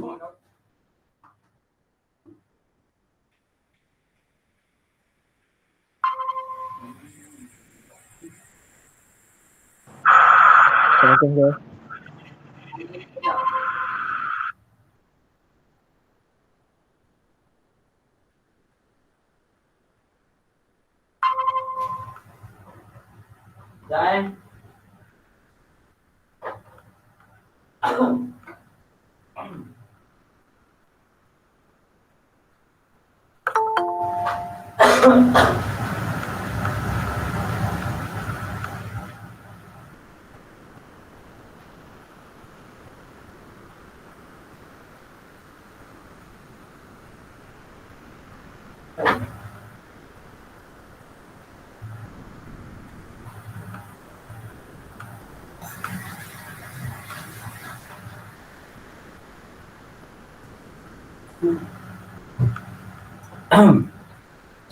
Assalamualaikum guys. Dan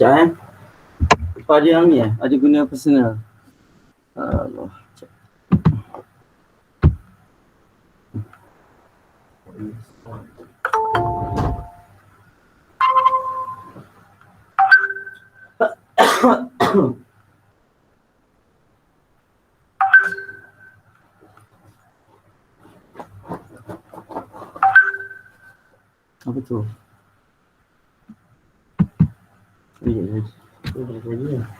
Jangan. Apa ada yang ni Ada guna personal. Allah. Apa tu? Boleh lagi. Apa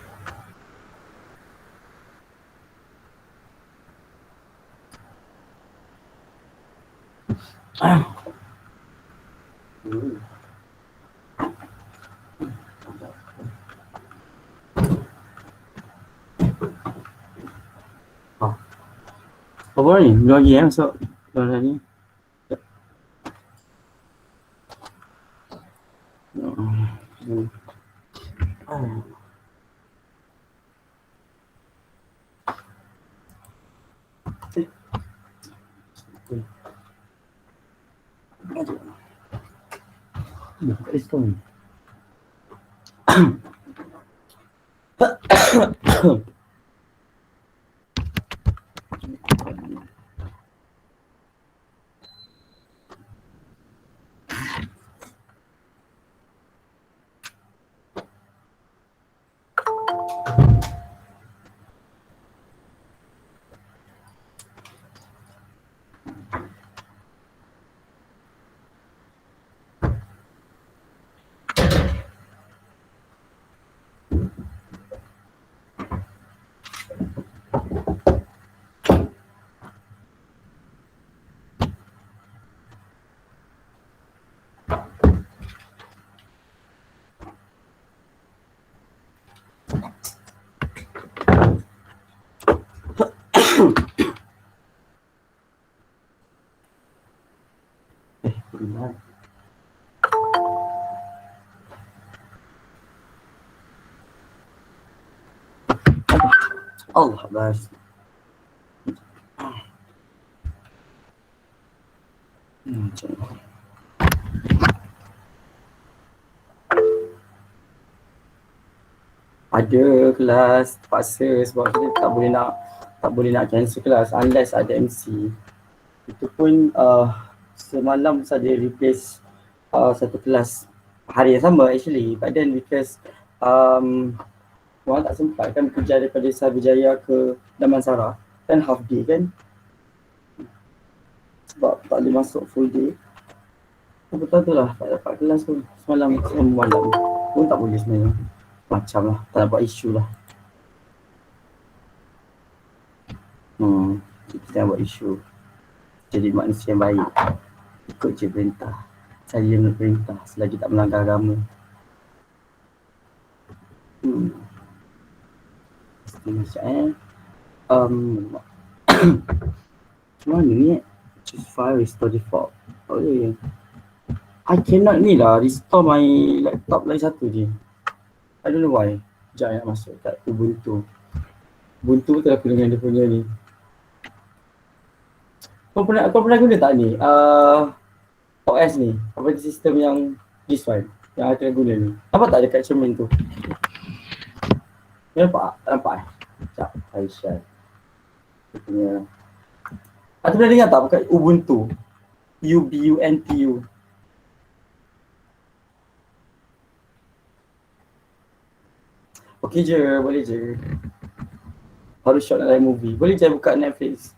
ni? Dua lagi masuk. Dua lagi. Buka respon. Benar. Allah bas. Ada kelas terpaksa sebab kita tak boleh nak cancel kelas unless ada MC. Itu pun semalam saja replace satu kelas hari yang sama actually, but then because orang tak sempat kan kerja daripada Sahabat ke Damansara kan half day kan, sebab tak boleh masuk full day. Betul tu lah, tak dapat kelas pun semalam malam pun tak boleh sebenarnya, macam lah tak nak buat isu lah. Kita nak buat isu, jadi manusia yang baik, ikut je perintah, saya menurut perintah selagi tak melanggar agama. Mana ni choose file restore default. Okay. I cannot ni lah restore my laptop lagi satu je. I don't know why. Sekejap nak masuk kat Ubuntu betul aku dengan dia punya ni. Kau pernah guna tak ni? OS ni, operating system yang this one yang I tengah guna ni. Nampak tak dekat cermin tu? Nampak? Tak nampak Sekejap, I share. Dia punya. Pernah dengar tak pakai Ubuntu? UBUNTU. Okey je, boleh je. Baru shot nak lain movie. Boleh je buka Netflix.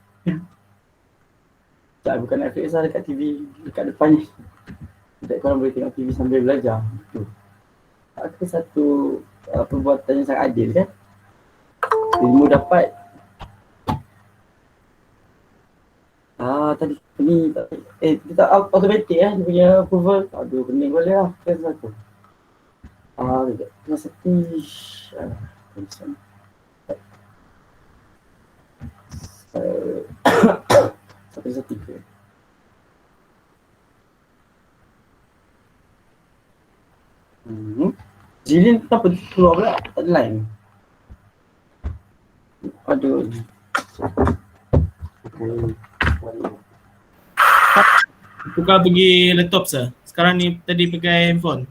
Tak, buka Netflix lah, dekat TV. Dekat depan ni. Dekat korang boleh tengok TV sambil belajar. Tu. Aku satu perbuatan yang sangat adil kan. Ilmu dapat. Tadi ni kita automatic dia punya approval. Aduh, pening boleh lah. Kan satu. Kena setting. Satu ke. Jilin kenapa keluar pula? Tak ada line. Aduh. Tukar pergi laptop sah. Sekarang ni tadi pakai handphone.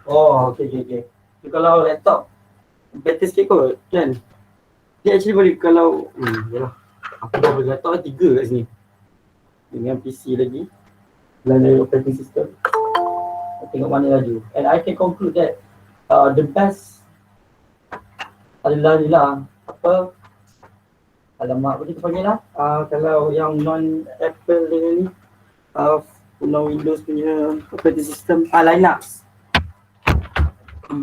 Oh, okey. Kalau laptop better sikit kot kan. Dia actually boleh kalau yalah. Aku dah beli laptop 3 kat sini. Dengan PC lagi. Dan operating system. Tengok mana laju. And I can conclude that the best adalah ni lah. Apa? Alamak, apa kita panggil lah. Kalau yang non-Apple dengan ni. Windows punya operating system. Linux.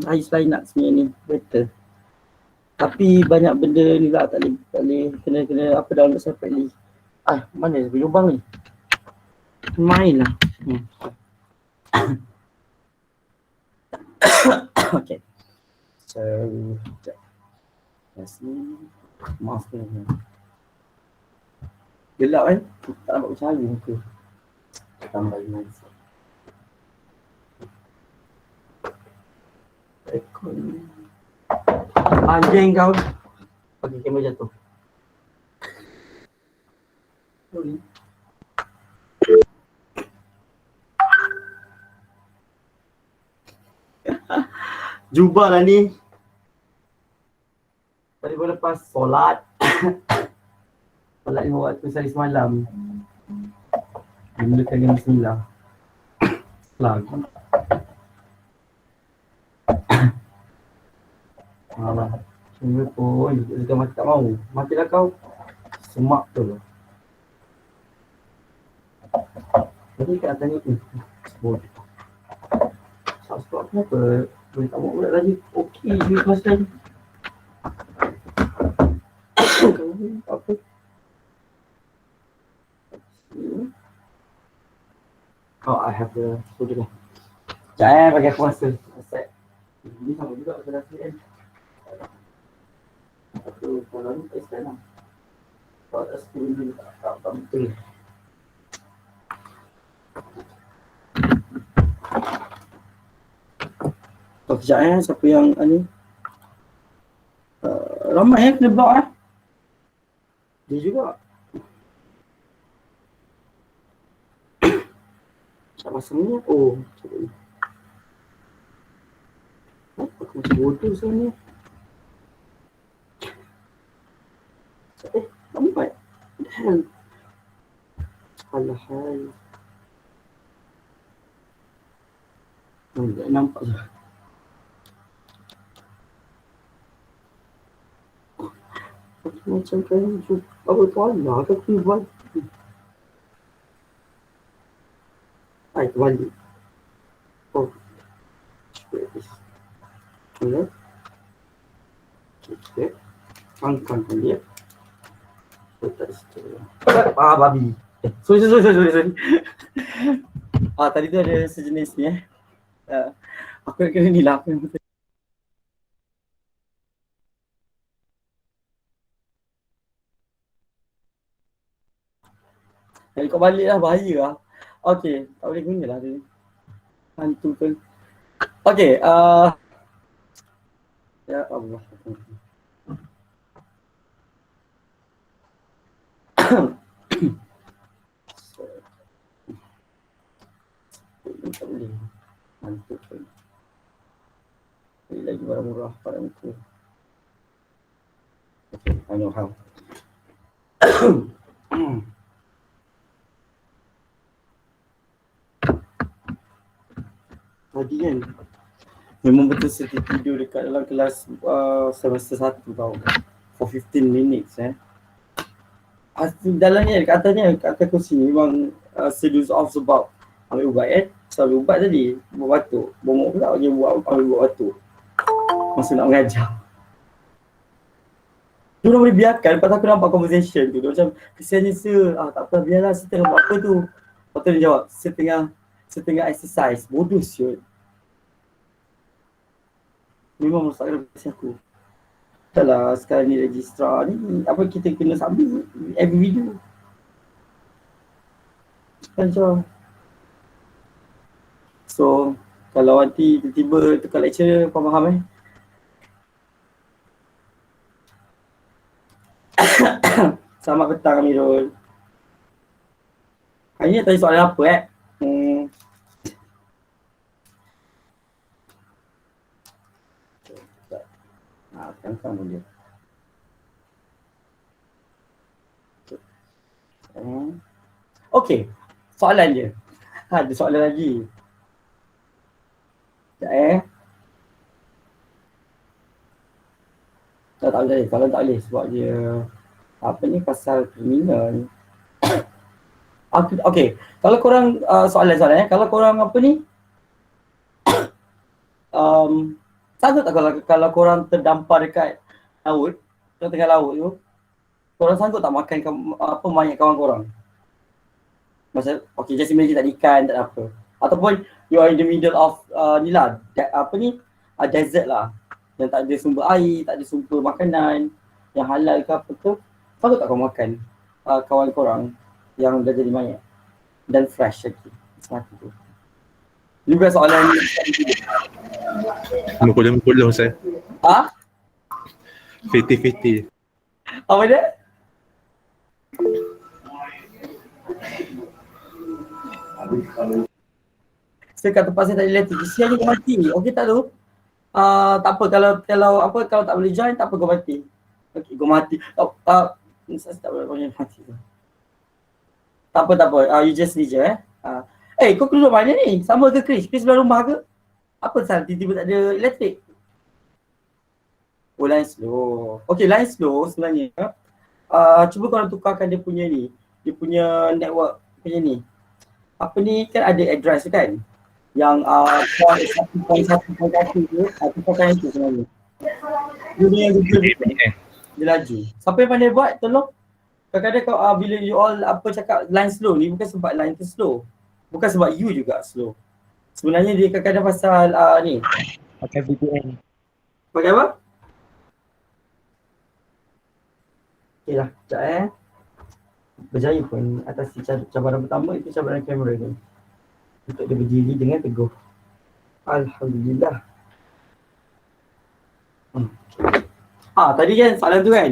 I use Linux punya ni. Better. Tapi banyak benda ni lah tak boleh kena apa download separately. Mana lubang ni? Main lah. Okay. So, yes ni. Maaf ni. Gelap kan? Tak nampak bercahaya muka. Tambah nice. Rekod ni. Anjing kau. Bagi kamera jatuh. Sorry. Jubah lah ni. Tadi gua lepas solat. Solat 5 waktu sehari semalam. Mulakan dengan bismillah. Lagi. Cuma pun juga mati tak mau. Matilah kau. Semak tu. Jadi kat atas ni bodoh. Sebab kenapa boleh tak mau pula lagi. Okey je masa tadi. Kalau ni apa. I have the folder lah. Jangan bagi aku masa. Ini sama juga aku rasa kan. Aku kalau ni tak istilah lah. Kalau tak sepuluh ni tak betul. Kejap siapa yang ni. Ramai kena block Dia juga. Tak masa ni cuba ni. Apa aku macam bodoh sebenarnya. Nampak? What the hell? Alahai. Tak nampak je. Macam kan apa tuala ke aku buat. Terbalik. Okay. Angkat dia. Tak istilah. Babi. Sorry. Tadi tu ada sejenis ni aku nak kena ni lah. Kalau kau balik lah, bahaya lah. Okay, tak boleh guna lah dia. Hantu pun. Okay, ya Allah. Tak boleh. Hantu pun. Beli lagi barang murah pada muka. Okay, I know how. Tadi kan memang betul saya tidur dekat dalam kelas semester 1 tau. For 15 minutes dalamnya katanya kata kursi memang seduce off sebab ambil ubat selalu ubat tadi buat batuk. Bongok pula dia buat ambil ubat batuk. Masa nak mengajar. Dia orang boleh biarkan, lepas tu aku nampak conversation tu. Dia macam, kesiannya sir, tak apa, biarlah saya tengah buat apa tu. Lepas tu dia jawab, saya tengah exercise. Bodoh siut. Memang merosakkan reputasi aku. Dah lah, sekarang ni registrar ni, apa kita kena submit every video. Macam. So, kalau nanti tiba-tiba tukar lecturer, faham Selamat petang Amirul. Hari ni tanya soalan apa Tekan pun dia. Okey, soalan je. Ada soalan lagi. Sekejap tak boleh, kalau tak boleh sebab dia apa ni pasal kriminal. Okey, kalau korang soalan kalau korang apa ni sanggup tak kalau korang terdampar dekat laut, tengah laut tu, korang sanggup tak makan mayat kawan korang? Masa just imagine tak ada ikan, tak ada apa. Ataupun you are in the middle of ni lah, desert lah, yang tak ada sumber air, tak ada sumber makanan yang halal ke apa tu, sanggup tak kau makan kawan korang yang dah jadi mayat dan fresh lagi mati tu? Ni bukan soalan Mukul-mukul saya. 50-50. Apa dia? Saya kat tempat saya tak ada elektrik, kesian je kau mati. Okey tak tu? Tak apa, kalau tak boleh join, tak apa kau mati. Okey, kau mati. Saya tak boleh mati tu. Tak apa. You just ni je kau duduk mana ni? Sama ke Chris? Chris belah rumah ke? Apa salah tiba-tiba tak ada elektrik? Oh, line slow. Okey, line slow sebenarnya cuba korang tukarkan dia punya ni. Dia punya network punya ni. Apa ni kan ada address kan? Yang 1.1.1 tu, tukarkan itu sebenarnya. Dia laju. Siapa yang pandai buat, tolong. Kadang-kadang kau bila you all cakap line slow ni bukan sebab line tu slow. Bukan sebab you juga slow. Sebenarnya dia kadang-kadang pasal ni. Pakai VPN. Pakai apa? Okey lah, sekejap berjaya pun atas cabaran pertama itu cabaran kamera ni. Untuk dia berdiri dengan teguh. Alhamdulillah. Tadi kan soalan tu kan?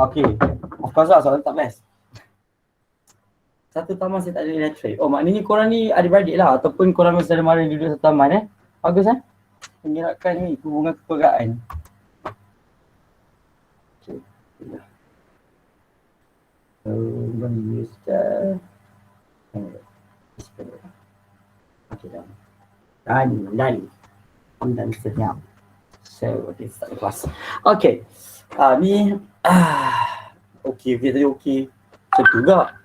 Okey. Of course lah, soalan tak best. Satu taman saya tak ada elektrik. Oh, maknanya korang ni adik-beradik lah ataupun korang mesti ada mara duduk satu taman Bagus Mengeratkan ni hubungan kekeluargaan. Okay. Use the okay dah. Dan senyap. So, okay, start the class. Okay. Ni okay, dia tadi okay. Macam tu juga.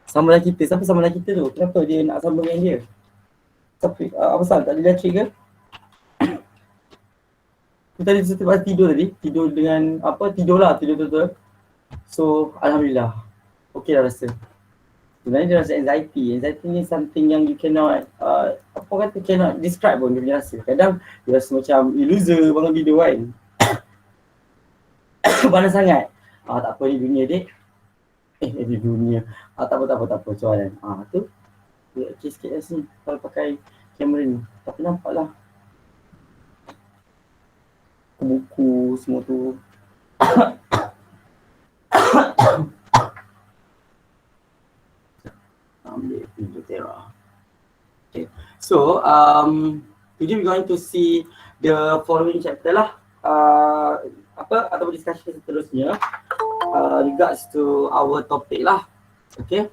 Sambungan kita, siapa sambungan kita tu? Kenapa dia nak sambung dengan dia? Apa pasal? Tak ada elektrik ke? Kita tadi setiap tidur tadi. Tidur dengan tidur betul-betul. So, Alhamdulillah. Okay dah rasa. Sebenarnya dia rasa anxiety. Anxiety ni something yang you cannot, cannot describe pun dia punya rasa. Kadang dia rasa macam loser bangun tidur kan. Panas sangat. Tak apa ni dunia dek. Di dunia. Tak apa soalan. Tu. Dia okay sikit kat sini kalau pakai kamera ni. Tapi nampak lah. Buku semua tu. Ambil pintu Tera. Okay. So, today we're going to see the following chapter lah. Ataupun discussion seterusnya. Regards to our topic lah. Okay.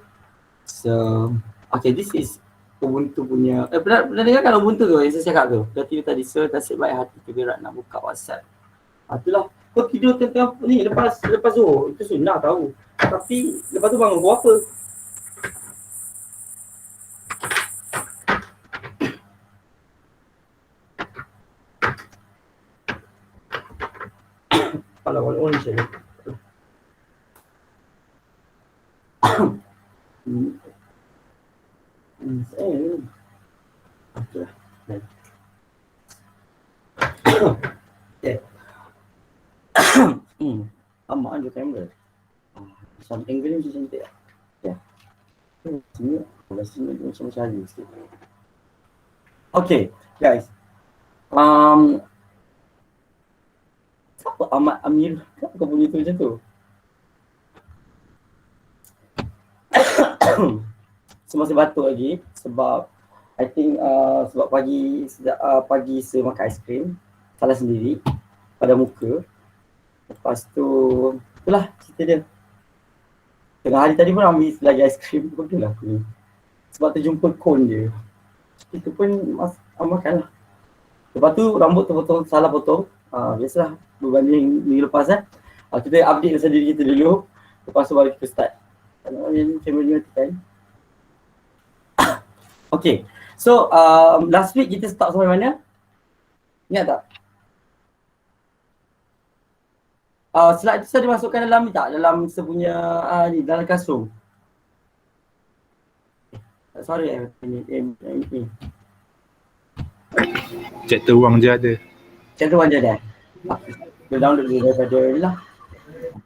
So, okay, this is Ubuntu punya pernah dengar kan Ubuntu tu yang saya cakap tu? Dah tidur tadi, sir, nasib baik hati tergerak nak buka WhatsApp. Itulah, kau tidur tengah ni lepas Zuhur, itu sunnah tahu. Tapi lepas tu bangun buat apa? Kalau orange je. Okay. Okay. Amak je kamera. Macam angle ni macam cantik lah. Ya. Sini, sini macam cari sikit. Okay, guys. Siapa Ahmad Amir? Kenapa kau bunyi tu macam tu? Masih batuk lagi sebab I think sebab pagi saya makan aiskrim salah sendiri pada muka. Lepas tu itulah cerita dia. Tengah hari tadi pun ambil lagi aiskrim, betul lah aku ni. Sebab terjumpa kon dia. Itu pun makan lah. Lepas tu rambut terpotong, salah potong. Biasalah berbanding minggu lepas kan. Kita update pasal diri kita dulu. Lepas tu baru kita start. Kalau yang family kan. Okay, so last week kita start sampai mana? Ingat tak? Slide tu saya dimasukkan dalam ni tak? Dalam sepunya ni, dalam classroom. Sorry, ini. Chapter 1 je ada. Chapter 1 je ada. Kita download dulu daripada ni lah.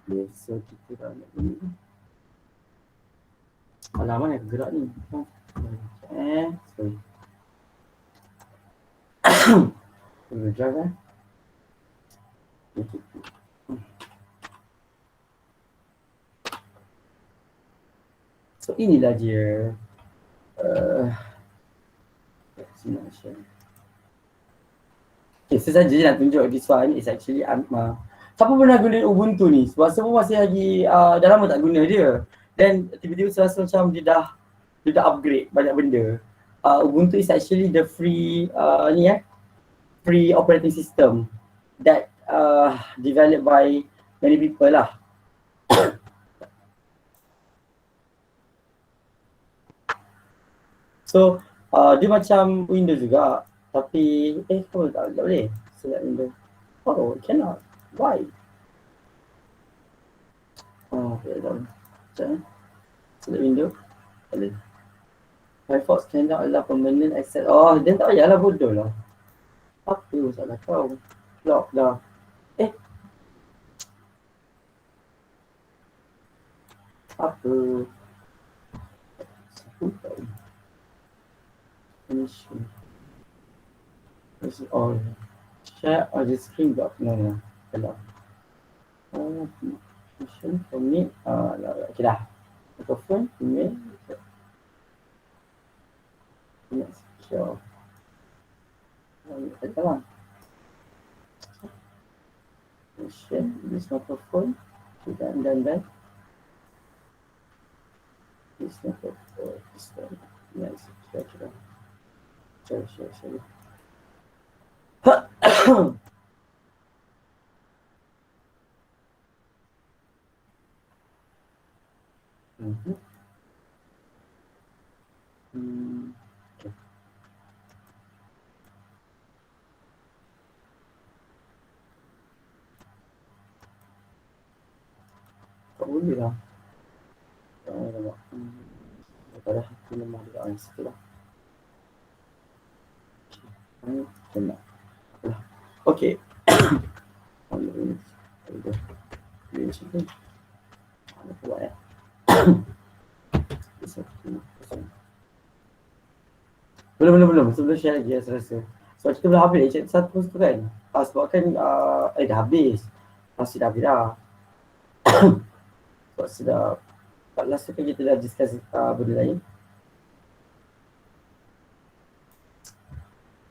Okay, so kita download dulu. Alamak yang gerak ni. Sorry. Google Drive So inilah dia okay, sesaja je nak tunjuk this one is actually siapa pernah guna Ubuntu ni? Sebab semua masih lagi dah lama tak guna dia. Dan tiba-tiba saya rasa macam dia dah upgrade banyak benda. Ubuntu is actually the free free operating system that developed by many people lah. So dia macam Windows juga, tapi kau tak boleh select Windows. Oh, cannot. Why? Okay, dah. Select Windows. Boleh. Firefox cannot allow permanent access. Oh, dia tak payahlah, bodoh lah. Apa masalah kau? Lock dah. Apa? Siapa tahu? Finish. This is all. Share or the screen block? No. Hello. Mission for me. Okay dah. Microphone, email. Yes, sure. Come on. Mission, this microphone. Dan. This microphone. This one. Yes, sure. Sure. Okay. Tak boleh lah. Daripada hati lemah juga orang situ lah. Kena. Okay. Mana buat ya? Belum. Sebelum share lagi saya rasa. Sebab kita belum habis chapter 1 tu kan. Sebab kan dah habis. Masih dah habis dah. Sebab sudah last tu kan kita dah discuss benda lain.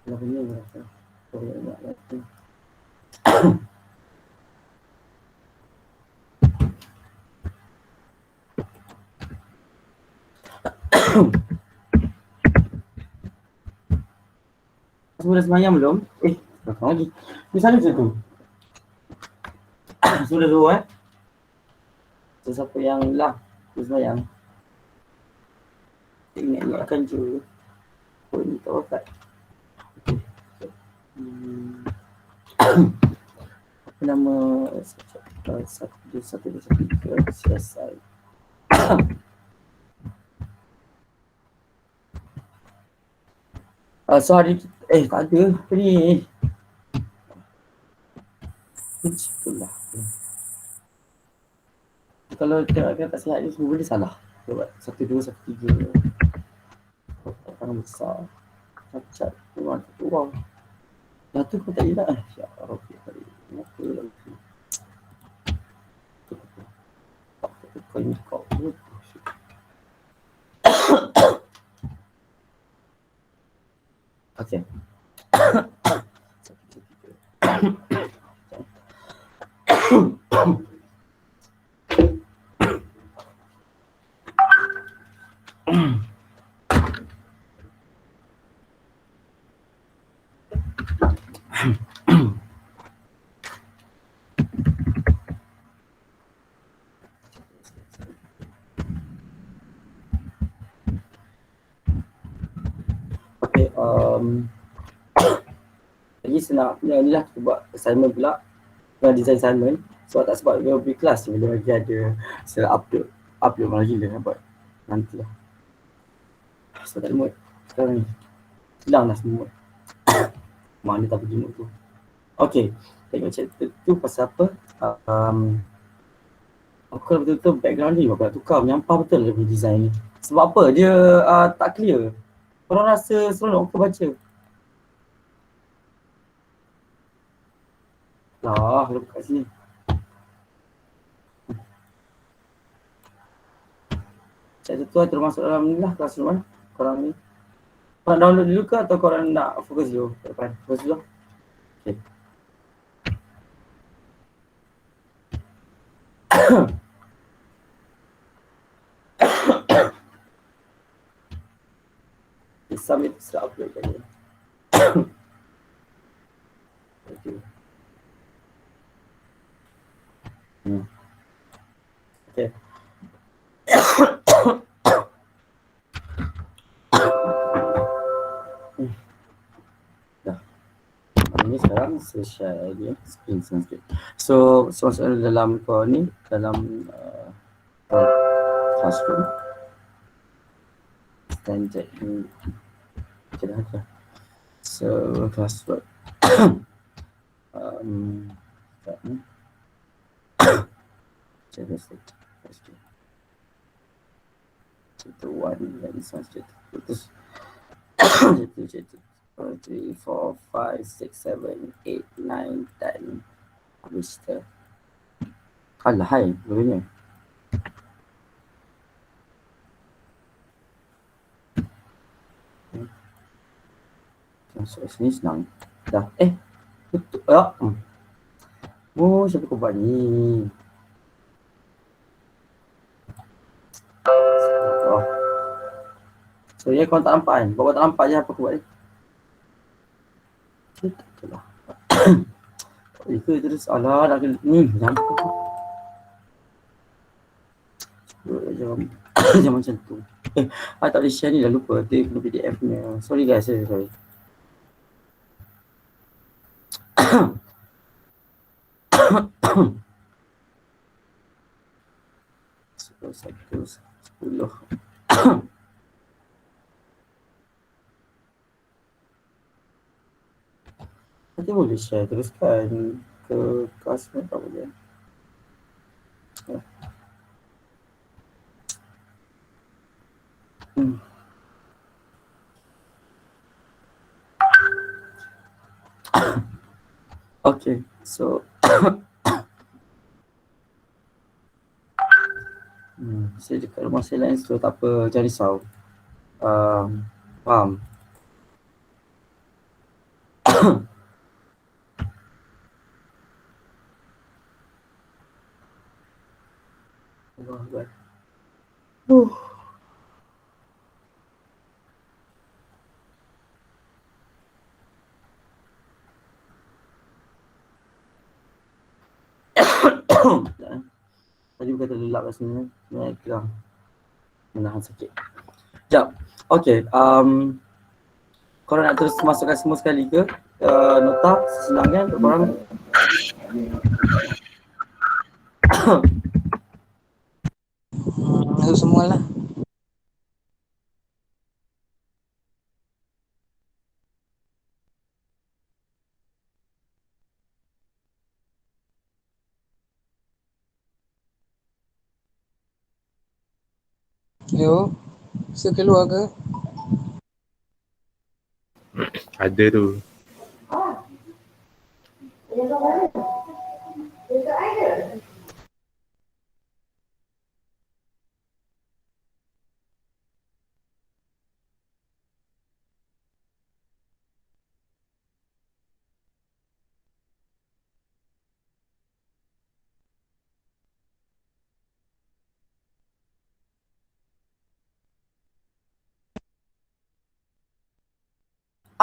Kenapa ni rasa? semua dah semayang belum? Datang lagi. Di sana je tu. Sudah dua So siapa yang lah semayang? Ingat-ingatkan je. Oh ni tak wakat. Apa nama satu CSI. So hari tak ada apa ni. Itulah. Kalau tengok tak sihat ni semua boleh salah. Buat 1, 2, 1, 3. Tangan besar. Cacat. Orang tu orang. Dah tu kau tak ingat. Ya Rabbi. Kenapa lagi? Kau ni kau. Okay. Okay, lagi senang ni lah kita buat assignment pula. Dengan design assignment. Sebab dia beri kelas ni, dia lagi ada setelah upload malah gila nak buat nanti lah. Sebab tak ada mood sekarang ni. Hilang dah semua mood. Mana tak pergi mood tu. Okay, tengok chapter tu pasal apa. Aku kalau betul-betul background ni aku nak tukar, menyampah betul dia punya design ni. Sebab apa? Dia tak clear. Korang rasa seronok ke baca? Lah, dia buka sini. Chapter tu termasuk dalam ni lah, classroom korang ni. Korang download dulu ke atau korang nak fokus dulu? Depan, fokus dulu. Okay. Submit setelah upload tadi. Okay. Okay. Dah. Ini sekarang saya share dia screen sikit. So soalan dalam ni dalam classroom standard ni. Okay dah. So classwork. Start ni. Chapter 1 dan chapter 2. Terus chapter 3, 4, 5, 6, 7, 8, 9, 10. Habis dah. Alah hai, belum. Masuk sini senang. Dah. Betul. Oh, siapa kau buat ni? Oh. So, ya kau tak nampak kan? Bawa tak nampak je apa aku buat ni. Tak lah. Ke terus. Alah, dah kena. Nampak. Jangan macam tu. I tak boleh share ni dah lupa. Dia kena PDF nya. Sorry guys, sorry. Sepuluh. Nanti boleh share teruskan ke kelas ni tak boleh. Okay, so saya dekat rumah saya lain so tak apa, jangan risau. Faham? Allah Akbar. Tadi bukan terlelap rasanya. Kurang menahan sakit. Sekejap. Okay. Korang nak terus masukkan semua sekali ke? Nota senang kan untuk korang? Masuk semua lah. Yo, bisa keluar ke? Ada tu.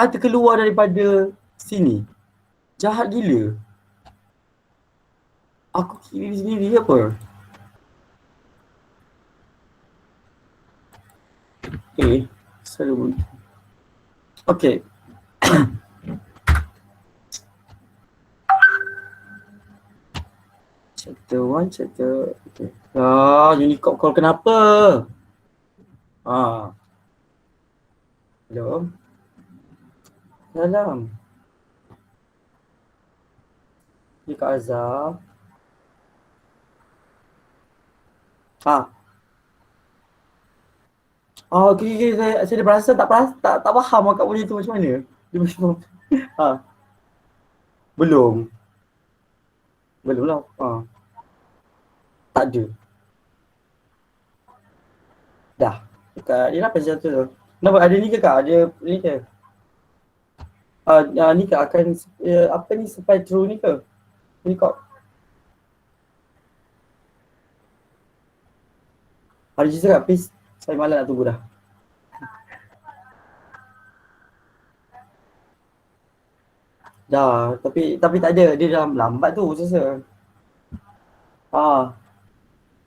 Terkeluar daripada sini. Jahat gila. Aku kiri sendiri apa? Selalu bunyi. Okay. Chapter 1, chapter... Okay. Unicode call kenapa? Hello? Salam. Ni Kak Azhar. Okay. Saya dah perasan tak faham akak punya tu macam mana. Dia macam Belum lah. Tak ada. Dah. Dekat ni lah pasal tu. Kenapa ada ni ke Kak? Ada ni ke? Ni ke akan apa ni supply through ni ke? Ni kok. Ada je cakap please. Saya malas nak tunggu dah. Dah, tapi tak ada. Dia dah lambat tu saya rasa.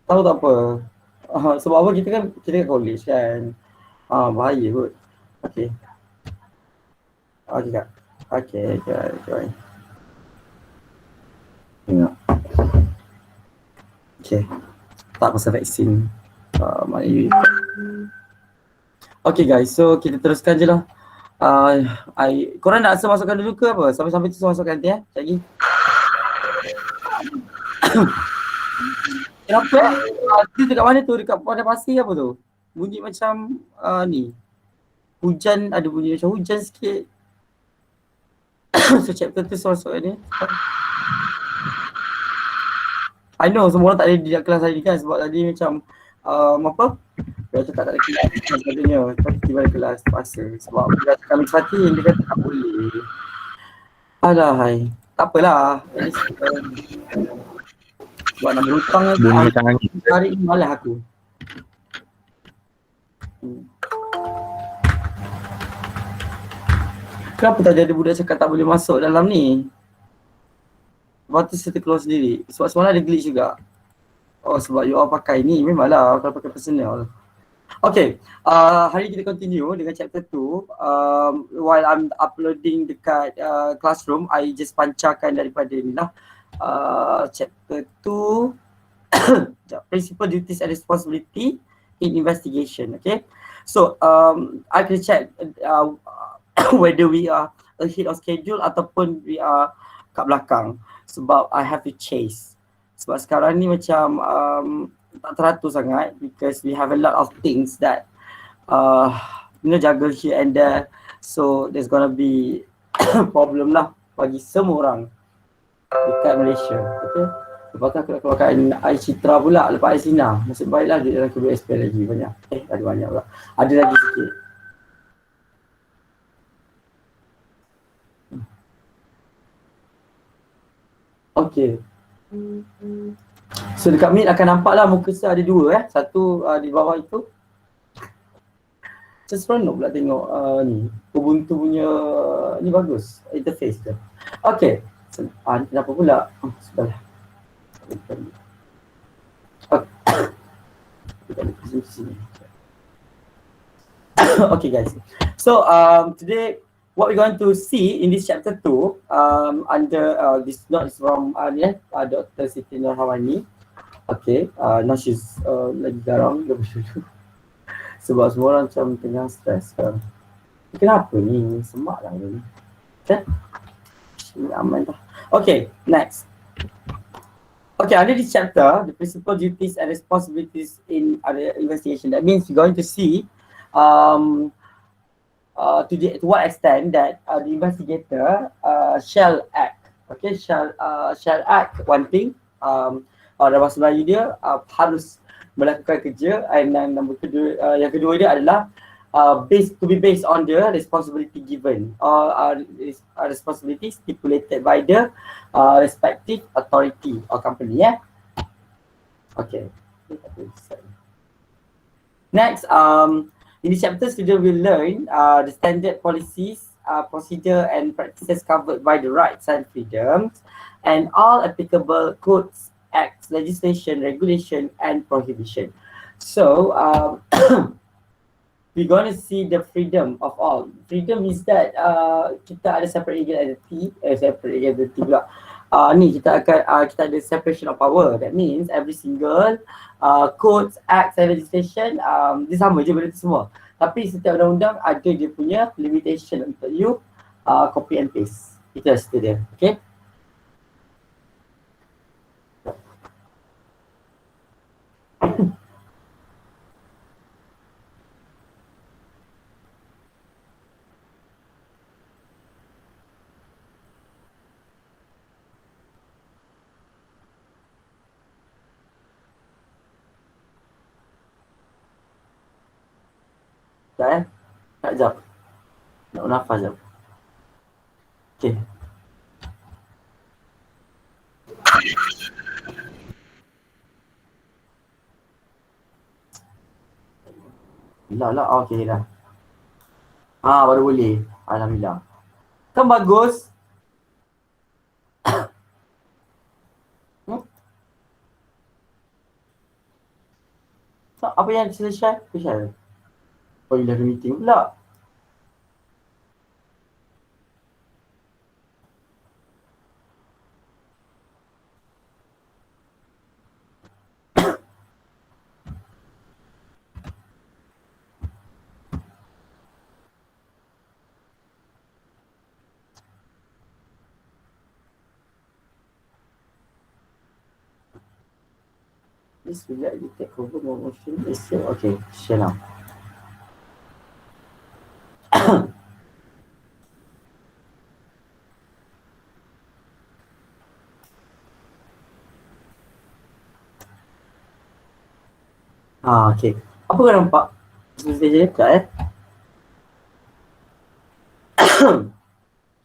Tahu tak apa. Sebab apa kita kan college kan. Bahaya kot. Okay. Okay Kak. Okay. Tengok. Okay. Tak pasal vaksin. Okay guys, so kita teruskan je lah. Korang nak rasa masukkan dulu ke apa? Sampai tu masukkan nanti sekejap lagi. Kenapa? Dia dekat mana tu? Dekat padang pasir apa tu? Bunyi macam ni. Hujan, ada bunyi macam hujan sikit. So chapter tu masukkan ni. I know semua orang tak ada di kelas tadi kan sebab tadi macam apa? Dia cakap tak ada kelas katanya. Tapi tiba ada kelas terpaksa sebab bila kami perhatiin dia kata tak boleh. Alahai. Tak apalah. Sebab nak berhutang Bunyi tangan ni. hari ni malas aku. Kenapa tadi ada budak cakap tak boleh masuk dalam ni? Lepas tu saya terkeluar sendiri. Sebab semalam ada glitch juga. Sebab you all pakai ni, memanglah kalau pakai personal. Okay, hari kita continue dengan chapter 2. While I'm uploading dekat classroom, I just pancarkan daripada ni lah. Chapter 2, principal duties and responsibility in investigation. Okay, so I can check whether we are ahead of schedule ataupun we are kat belakang. Sebab I have to chase. Sebab sekarang ni macam tak teratur sangat because we have a lot of things that juggle here and there. So there's gonna be problem lah bagi semua orang dekat Malaysia. Okay. Lepas tu aku nak keluarkan air citra pula lepas air sinar. Nasib baiklah dia dalam kedua SPL lagi banyak. Ada banyak pula. Ada lagi sikit. Okay. So dekat Meet akan nampak lah muka saya ada dua Satu di bawah itu. Saya seronok pula tengok ni. Ubuntu punya ni bagus. Interface tu. Okay. Kenapa pula? Sebelah. Okay guys, so today what we're going to see in this chapter 2 under this note is from Dr. Siti Nurhawani. Okay, now she's lagi garang dulu sebab semua orang macam tengah stres sekarang. Kenapa ni? Semak lah ni. Okay, ini aman dah. Okay, next. Okay, under this chapter, the principal duties and responsibilities in investigation. That means we're going to see to what extent that the investigator shall act. Okay, shall act one thing. Dalam bahasa Melayu dia harus melakukan kerja, and nombor kedua, yang kedua dia adalah based on the responsibility given or responsibility stipulated by the respective authority or company. Okay. Next, in this chapter, students will learn the standard policies, procedure and practices covered by the rights and freedoms, and all applicable codes, acts, legislation, regulation, and prohibition. So, we're going to see the freedom of all. Freedom is that kita ada separate legal identity pula. Ni kita ada separation of power. That means every single codes, acts and legislation dia sama je benda tu semua. Tapi setiap undang-undang ada dia punya limitation untuk you copy and paste. Itu cerita dia. Okay. Sekejap. Nak nafas sekejap. Okay. Okay dah. Baru boleh. Alhamdulillah. Kan bagus. So, apa yang selesai? Selesai. Oh, you have a meeting pula. This will let you take over more motion. Okay, share now. Okay. Apa kau nampak? Seperti je dekat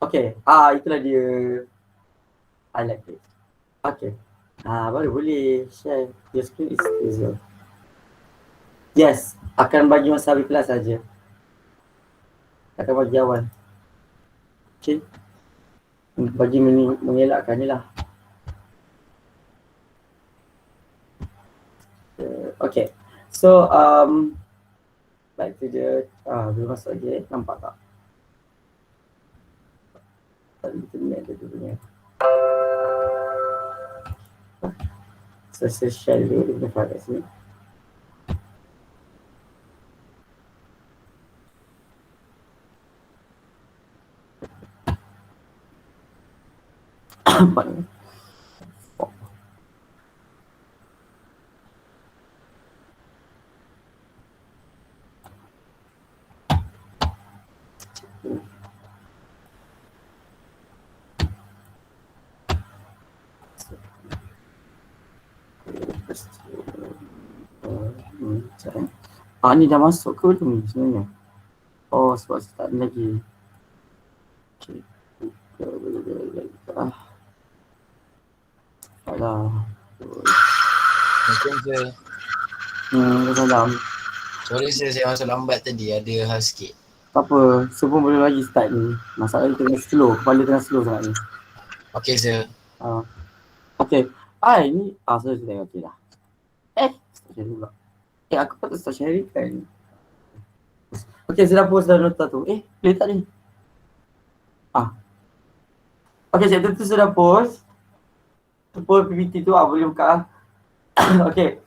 Okay. Itulah dia. I like it. Okay. Baru boleh share. Your screen is easier. Yes. Akan bagi masa habis kelas saja. Akan bagi awal. Okay. Bagi mengelakkan ni lah. Okay. So, back to the, belum masuk lagi nampak tak? Internet dia punya. So, saya share dulu dia punya file kat sini. Nampak ni. Ni dah masuk ke belum sebenarnya? Oh, sebab saya tak ada lagi. Okay. Alah. Mungkin je. Salam. Sorry saya masuk lambat tadi, ada hal sikit. Tak apa, semua boleh lagi start ni. Masalah dia tengah slow, kepala tengah slow sangat ni. Okay sir. Okay. Ini saya tengok okey dah. Start sharing pula. Aku patut start sharing kan. Okey, saya dah post dah nota tu. Boleh tak ni? Okey, chapter tu sudah post. Post PPT tu boleh buka lah. Okey.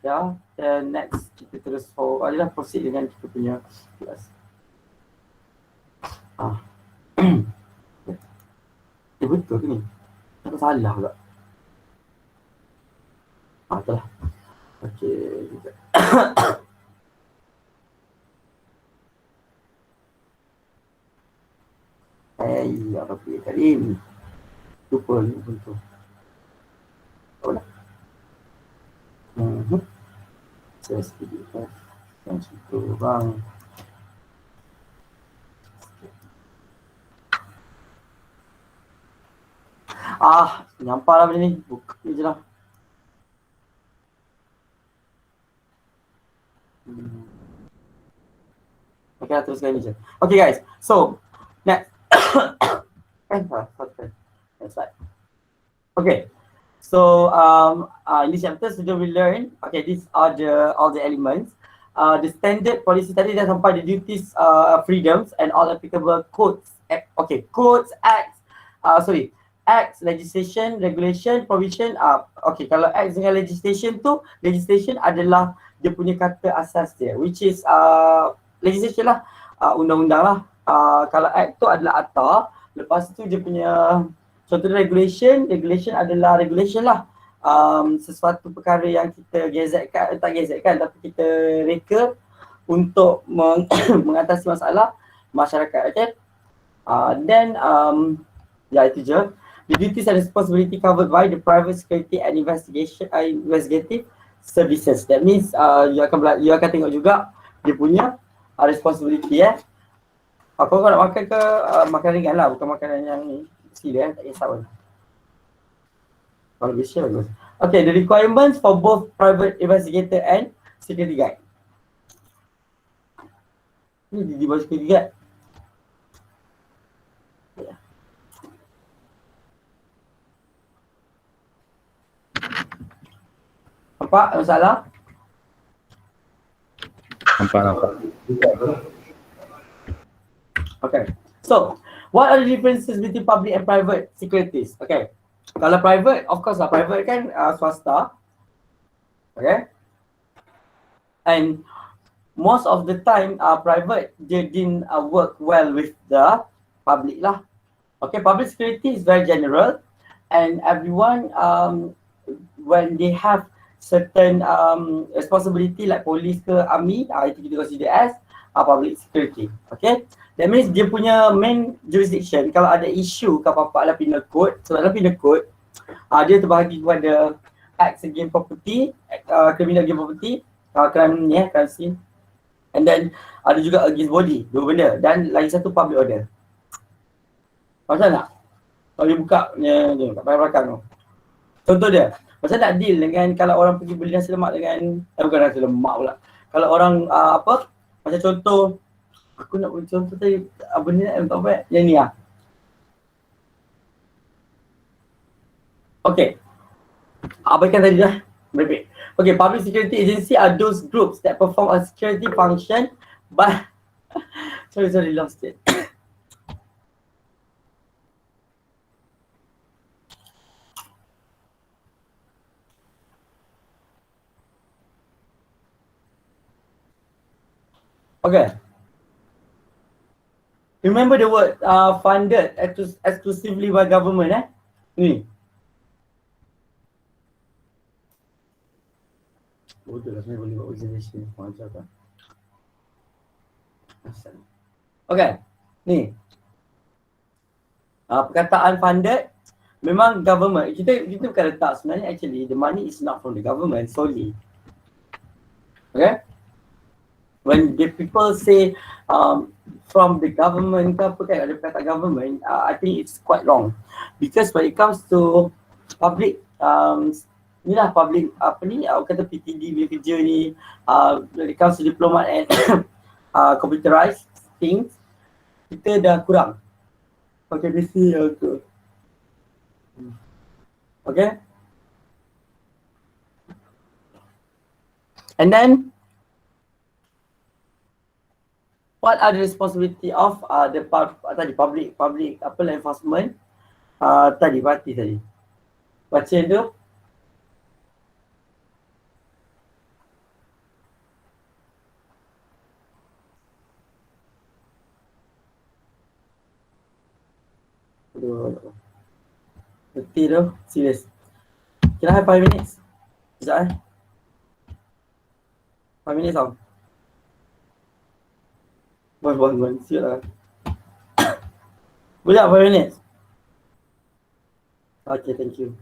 Ya. Then next kita terus adalah proceed dengan kita punya kelas. Betul ke ni? Tak salah pula. Betul lah. Okey. Ya Rabbi Karim. Lupa tu. Oh lah. Saya sedih kan. Yang situ bang. Nampak lah benda ni. Buka je lah. Okay lah, teruskan ni je. Okay guys, so next. Next slide. Okay, so in this chapter sudah we learn. Okay, these are all the elements. The standard policy tadi dah sampai the duties, freedoms and all applicable codes. Okay, codes, acts, acts, legislation, regulation, provision. Okay, kalau acts dengan legislation tu, legislation adalah dia punya kata asas dia, which is legislation lah, undang-undang lah. Kalau act tu adalah akta, lepas tu dia punya contoh regulation adalah regulation lah. Sesuatu perkara yang kita gazetkan, tak gazetkan tapi kita reka untuk mengatasi masalah masyarakat. Okay, then ya itu je. The duties and responsibility covered by the private security and investigative services. That means you akan tengok juga dia punya responsibility. Kau nak makan ke makan ringan lah, bukan makanan yang ni sila tak kisah pun. Kalau bisa bagus. Okay, the requirements for both private investigator and security guard. Ni di bawah security guard. Nampak masalah? Nampak. Okay. So, what are the differences between public and private securities? Okay. Kalau private, of course lah, private kan swasta. Okay. And most of the time, private they didn't work well with the public lah. Okay, public security is very general and everyone when they have certain responsibility like police ke army, itu kita consider as public security. Okay, that means dia punya main jurisdiction kalau ada isu ke apa-apa dalam penal code. So dalam penal code dia terbahagi kepada acts against property, criminal against property, crime ni crime scene, and then ada juga against body, dua benda, dan lagi satu public order. Macam nak? Kalau dia buka ni kat belakang tu. Contoh dia, macam nak deal dengan kalau orang pergi beli nasi lemak dengan bukan nasi lemak pula. Kalau orang macam contoh, aku nak beri contoh tadi, benda ni tak apa yang ni lah. Okay, abaikan tadi dah, merepek. Okay, public security agency are those groups that perform a security function but sorry, lost it. Okay. Remember the word funded exclusively by government ni. Betul lah, sebenarnya boleh buat observation macam apa. Okay, ni. Perkataan funded memang government. Kita bukan letak sebenarnya, actually the money is not from the government solely. Okay? When the people say from the government ke apa kan, ada perkataan government, I think it's quite wrong. Because when it comes to public, inilah public, kata PTD bila kerja ni, when it comes to diplomat and computerized things, kita dah kurang pakai basic tu. Okay. And then, what are the responsibility of the public apa law enforcement party tadi. Baca tu. Aduh. Betul tu, serious. Can I have 5 minutes? Sekejap 5 minutes tau. Bon, siap lah. Boleh tak 5 minutes? Okay, thank you.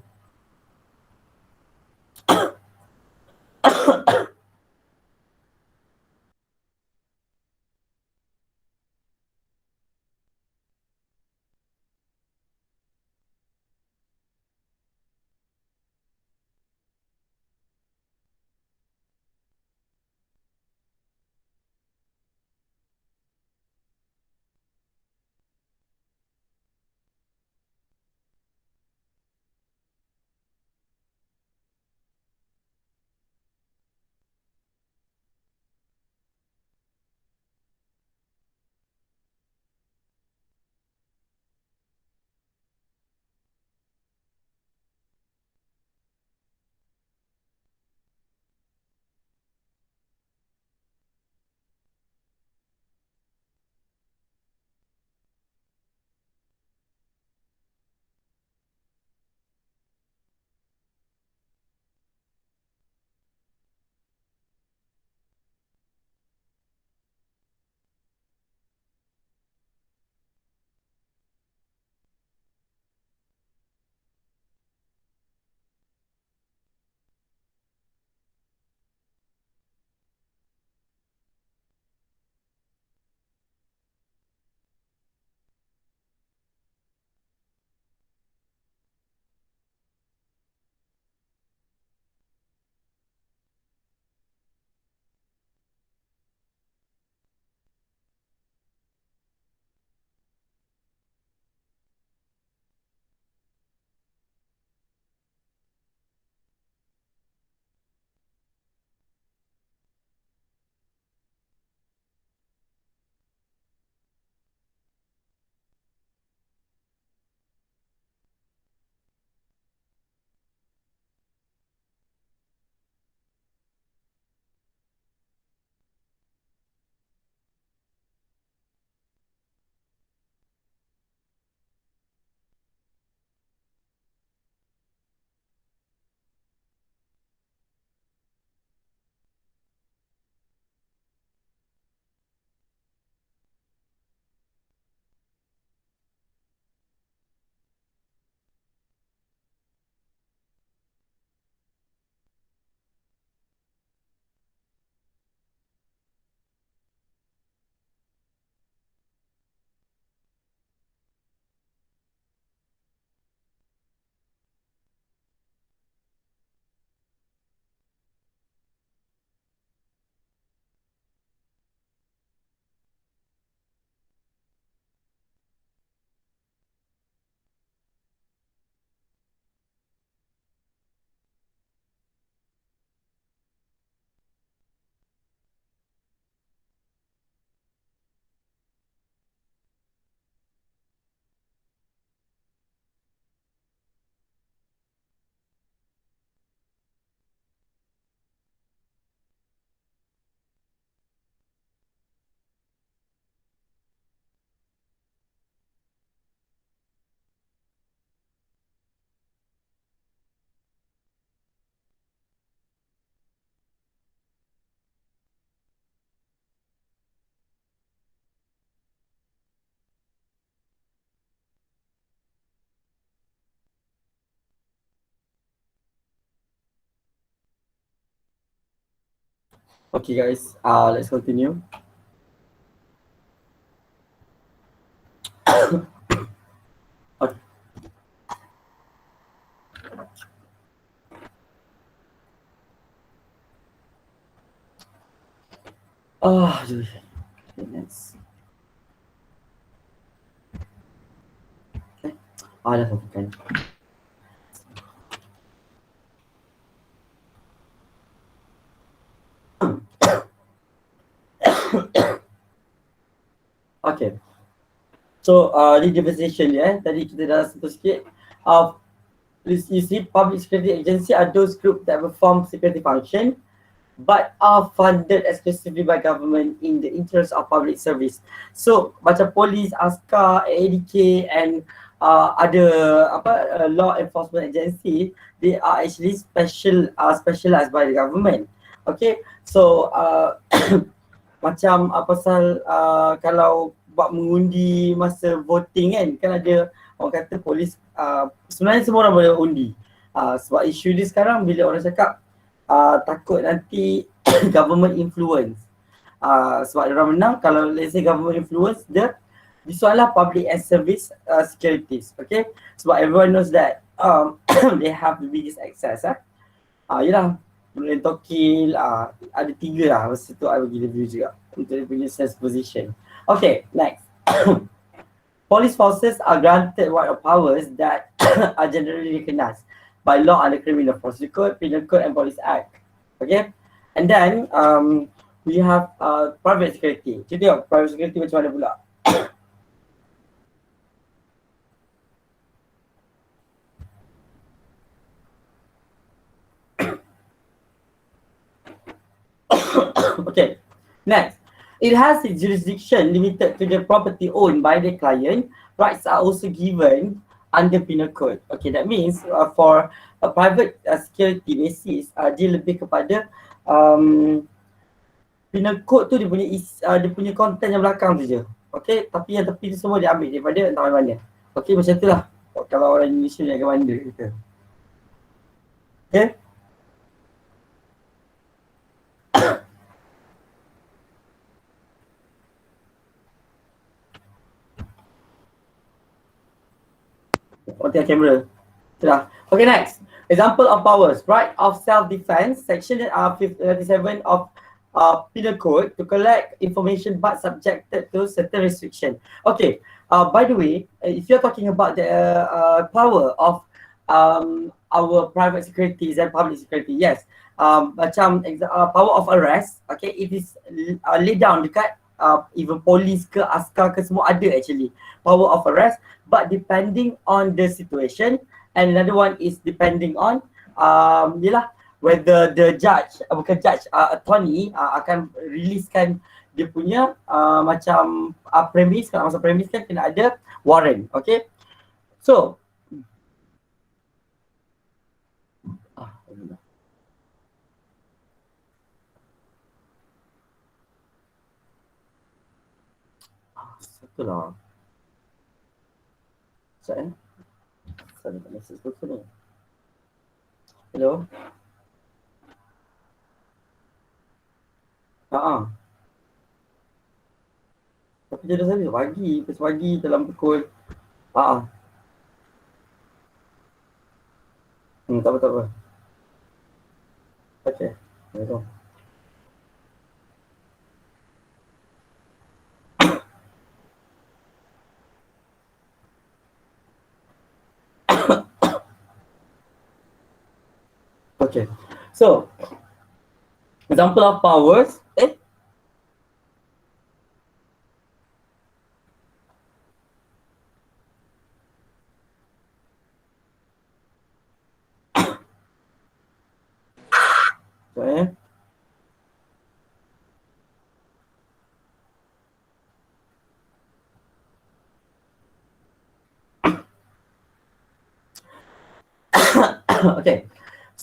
Okay guys, let's continue. Okay. Aduh. Minutes. Okay. Dah selesai. Okay. So di division tadi kita dah sentuh sikit. You see, public security agency are those groups that perform security function but are funded exclusively by government in the interest of public service. So macam polis, askar, ADK and other law enforcement agency, they are actually specialized by the government. Okay, so macam pasal kalau buat mengundi masa voting kan ada orang kata polis, sebenarnya semua orang boleh undi. Sebab isu dia sekarang bila orang cakap takut nanti government influence. Sebab orang menang, kalau let's say government influence, this one lah public and service securities. Okay, sebab everyone knows that they have the biggest access. Yelah, boleh tokil, ada 3 lah. Masa tu I bagi review juga untuk dia punya sense position. Okay, next. Police forces are granted right of powers that are generally recognized by law under Criminal Procedure Code, Penal Code and Police Act. Okay, and then we have private security. Kita tengok private security macam mana pula. Okay, next. It has its jurisdiction limited to the property owned by the client. Rights are also given under Penal Code. Okay, that means for a private security basis, dia lebih kepada Penal Code tu dia punya content yang belakang tu je. Okay, tapi yang tepi tu semua dia ambil daripada entah mana. Okay, macam tu lah kalau orang Indonesia ni agak bandar kita. Okay. Tengok kamera. Sudah. Okay, next. Example of powers. Right of self-defense. Section 57 of Penal Code to collect information but subjected to certain restriction. Okay. By the way, if you're talking about the power of our private securities and public security, yes. Macam power of arrest, okay, it is laid down dekat even police ke askar ke semua ada actually power of arrest, but depending on the situation, and another one is depending on whether the judge attorney akan releasekan dia punya macam premise. Kalau masa premise kan kena ada warrant. Okay, so satu lah. Saya tak message betul ni. Hello. Tapi dia dah saya pagi dalam pukul tak apa. Okay. Assalamualaikum. Okay, so example of powers. Okay. Okay.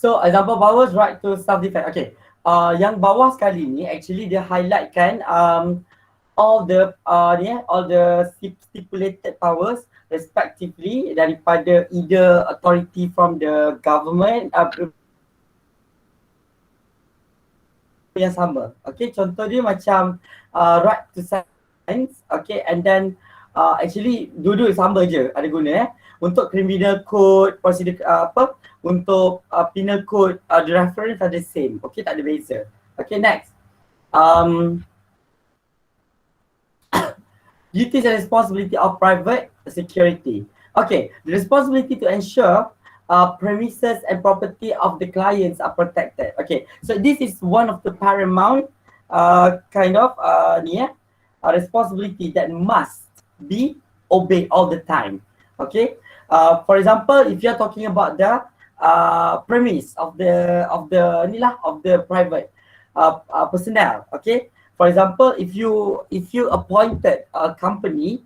So example powers, right to self-defense. Okay, yang bawah sekali ni actually dia highlightkan all the stipulated powers respectively daripada either authority from the government yang sama. Okay, contoh dia macam right to science. Okay, and then actually dua-dua sama je ada guna untuk criminal code, prosedur untuk penal code, the reference are the same. Okay, tak ada beza. Okay, next. Duties and responsibility of private security. Okay, the responsibility to ensure premises and property of the clients are protected. Okay, so this is one of the paramount kind of responsibility that must be obeyed all the time. Okay. For example, if you're talking about the premise of the private personnel. Okay. For example, if you appointed a company,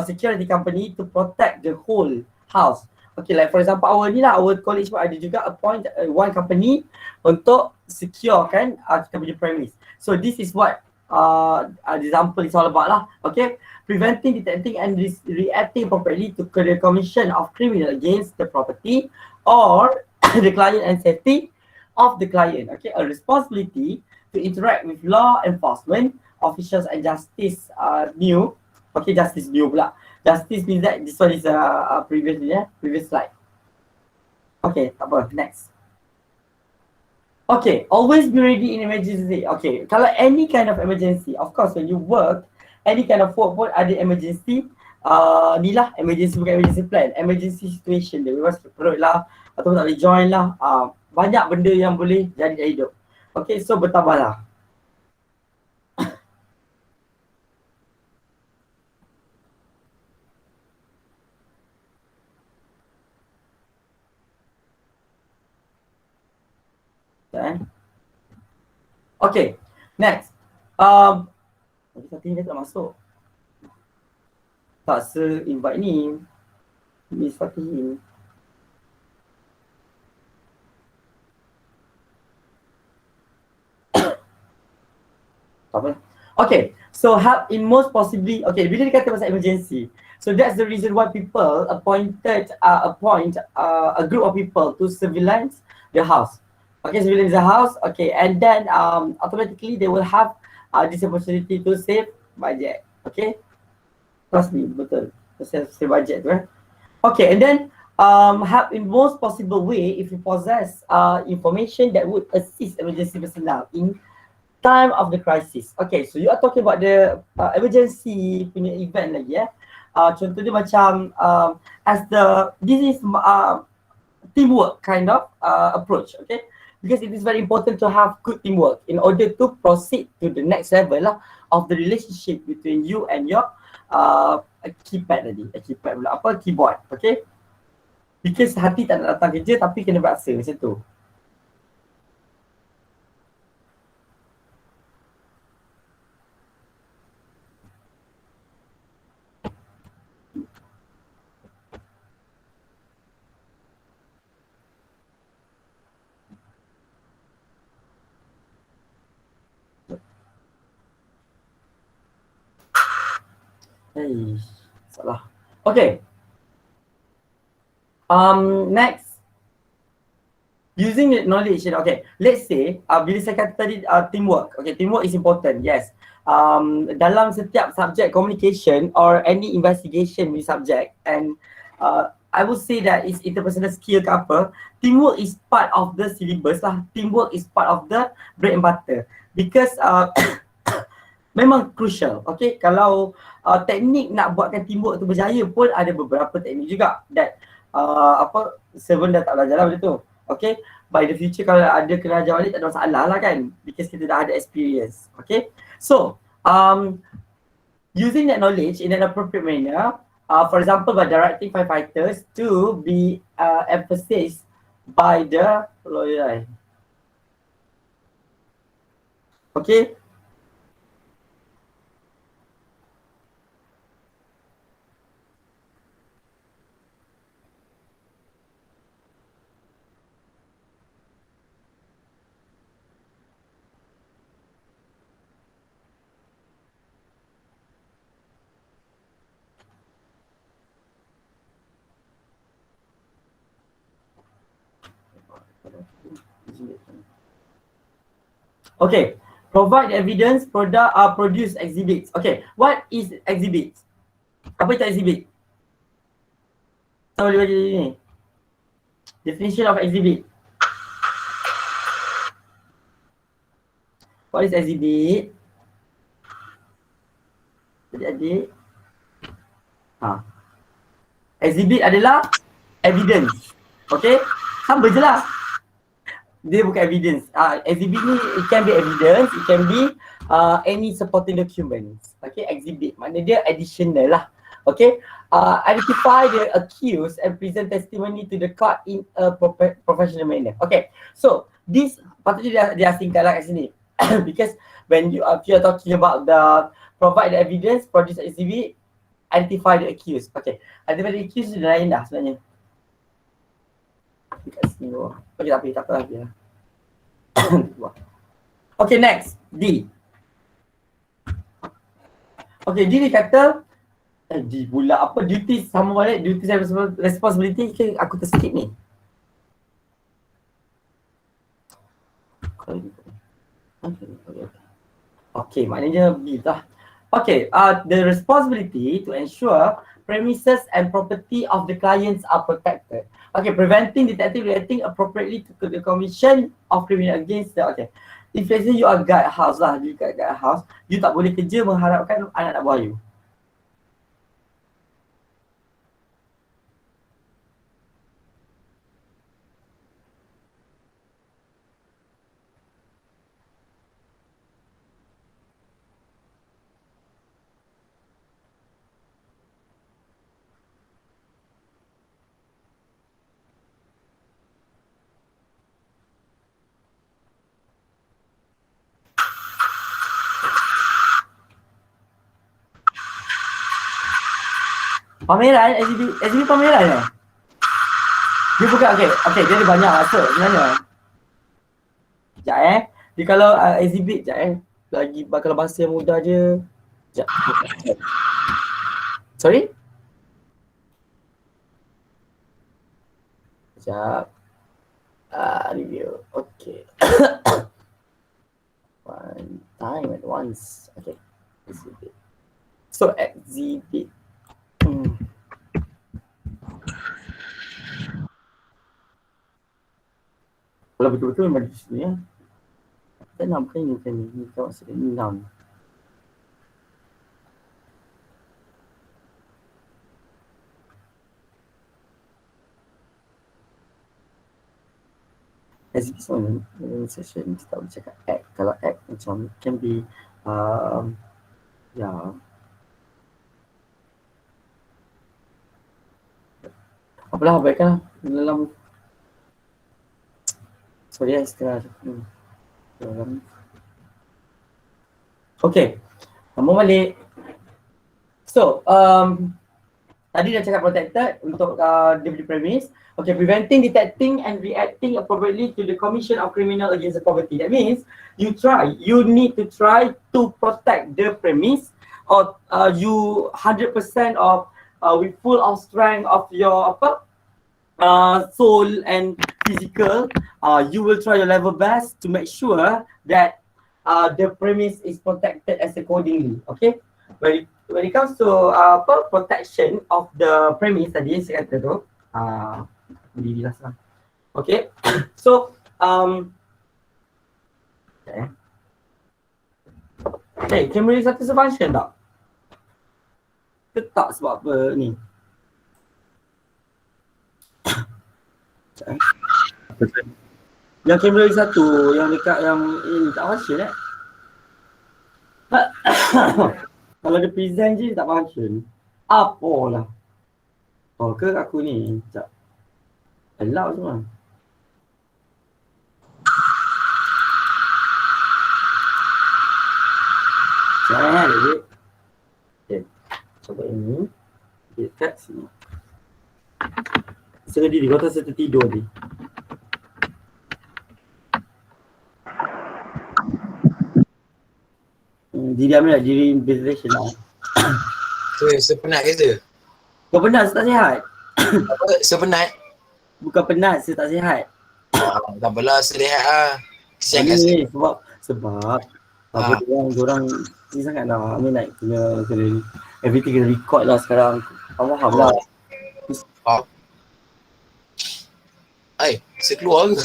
security company to protect the whole house. Okay, like for example our college pun ada juga appoint one company untuk secure kan kita punya premise. So this is what the example is all about lah. Okay, preventing, detecting and reacting appropriately to the commission of criminal against the property or the client and safety of the client. Okay, a responsibility to interact with law enforcement officials and justice new. Okay, justice new pula. Justice means that this one is previous slide. Okay, tak apa, next. Okay, always be ready in emergency. Okay, kalau any kind of emergency, of course when you work, any kind of work pun ada emergency. Ni lah emergency, bukan emergency plan, emergency situation dia. Memang sakit perut lah, atau tak boleh join lah. Banyak benda yang boleh jadi dalam hidup. Okay, so bertabahlah. Okay, next. Tapi dia tak masuk. Tak se-invite ni. Miss Fatih. Apa? Okay, so help in most possibly. Okay, bila dia kata pasal emergency, so that's the reason why people appoint a group of people to surveillance the house. Okay, surveillance the house. Okay, and then automatically they will have this opportunity to save budget. Okay, trust me, betul. Save budget, right? Okay, and then help in most possible way if you possess information that would assist emergency personnel in time of the crisis. Okay, so you are talking about the emergency punya event lagi ya. Contohnya macam this is teamwork kind of approach. Okay, because it is very important to have good teamwork in order to proceed to the next level lah of the relationship between you and your keyboard. Okay, because hati tak nak datang kerja tapi kena beraksa macam tu. Salah. Okay. Next. Using the knowledge. Okay. Let's say, bila saya kata tadi teamwork. Okay, teamwork is important. Yes. Dalam setiap subject communication or any investigation with subject, and I would say that it's interpersonal skill ke apa, teamwork is part of the syllabus lah. Teamwork is part of the bread and butter. Because memang crucial. Okay, kalau teknik nak buatkan teamwork tu berjaya pun ada beberapa teknik juga that servant dah tak belajar lah benda tu. Okay, by the future kalau ada kena ajar balik tak ada masalah lah kan, because kita dah ada experience. Okay, so using that knowledge in an appropriate manner, for example by directing firefighters to be emphasized by the lawyer. Okay. Okay, provide evidence, produce exhibits. Okay, what is exhibits? Apa itu exhibit? Saya boleh baca ni. Definition of exhibit. What is exhibit? Adik-adik. Exhibit adalah evidence. Okay, sama je lah. Dia bukan evidence. Exhibit ni, it can be evidence, it can be any supporting documents. Okay, exhibit. Maknanya dia additional lah. Okay, identify the accused and present testimony to the court in a professional manner. Okay, so this patutnya dia singkat lah kat sini. Because when you are talking about the provide the evidence, produce exhibit, identify the accused. Okay, identify the accused dia lain dah sebenarnya. Dekat sini bawah. Okay, tak apa lagi lah. Okay, next. D. Okay, D dia kata D pula apa? Duties sama balik. Duties and responsibility ke aku terskip ni? Okay, maknanya B lah. Okay, the responsibility to ensure premises and property of the clients are protected. Okay, preventing, detecting, reacting appropriately to the commission of criminal against the, okay. If let's say you are guard house lah, you guard house, you tak boleh kerja mengharapkan anak buah you. Pameran, exhibit pameran lah. Dia bukan, okay, dia ada banyak maksud sebenarnya. Sekejap dia kalau exhibit, sekejap lagi kalau bahasa yang mudah je. Sekejap. Sorry? Sekejap. Review, okay. One time at once. Okay, exhibit. So exhibit. Kalau betul-betul memang di sini ya. Kita enam kan ini kan ni. Kita maksud ini 6. Exhibition session kita tak boleh cakap act. Kalau act macam can be ya. Apalah, abaikanlah dalam. Sorry setengah. Okay, sambung balik. So, tadi dah cakap protected untuk dia punya premise. Okay, preventing, detecting and reacting appropriately to the commission of criminal against the property. That means you need to try to protect the premise, or you 100% of with full of strength of your soul and physical, you will try your level best to make sure that the premise is protected as accordingly. Okay, when it comes to protection of the premise tadi saya kata tu, boleh jelas lah. Okay, so kamera satu function tak? Tak sebab apa ni? Yang kamera satu yang dekat yang ini tak function Kalau dia present je tak function. Apalah. Oh ke aku ni? Sekejap. Allow semua. Jangan dia. Okay. Coba ini. Dekat sini. Saya diri, kau tak tertidur ni. Diri ambil lah, diri investigation lah. Sepenat ke tu? Kau penat, tak sihat? Apa? Sepenat? Bukan penat, saya tak sihat. Tak apalah, serehat lah. Kesian kat saya. Sebab apa diorang ni sangat lah. Ni nak kena everything kena record lah sekarang. Kau faham lah. Saya keluar ke?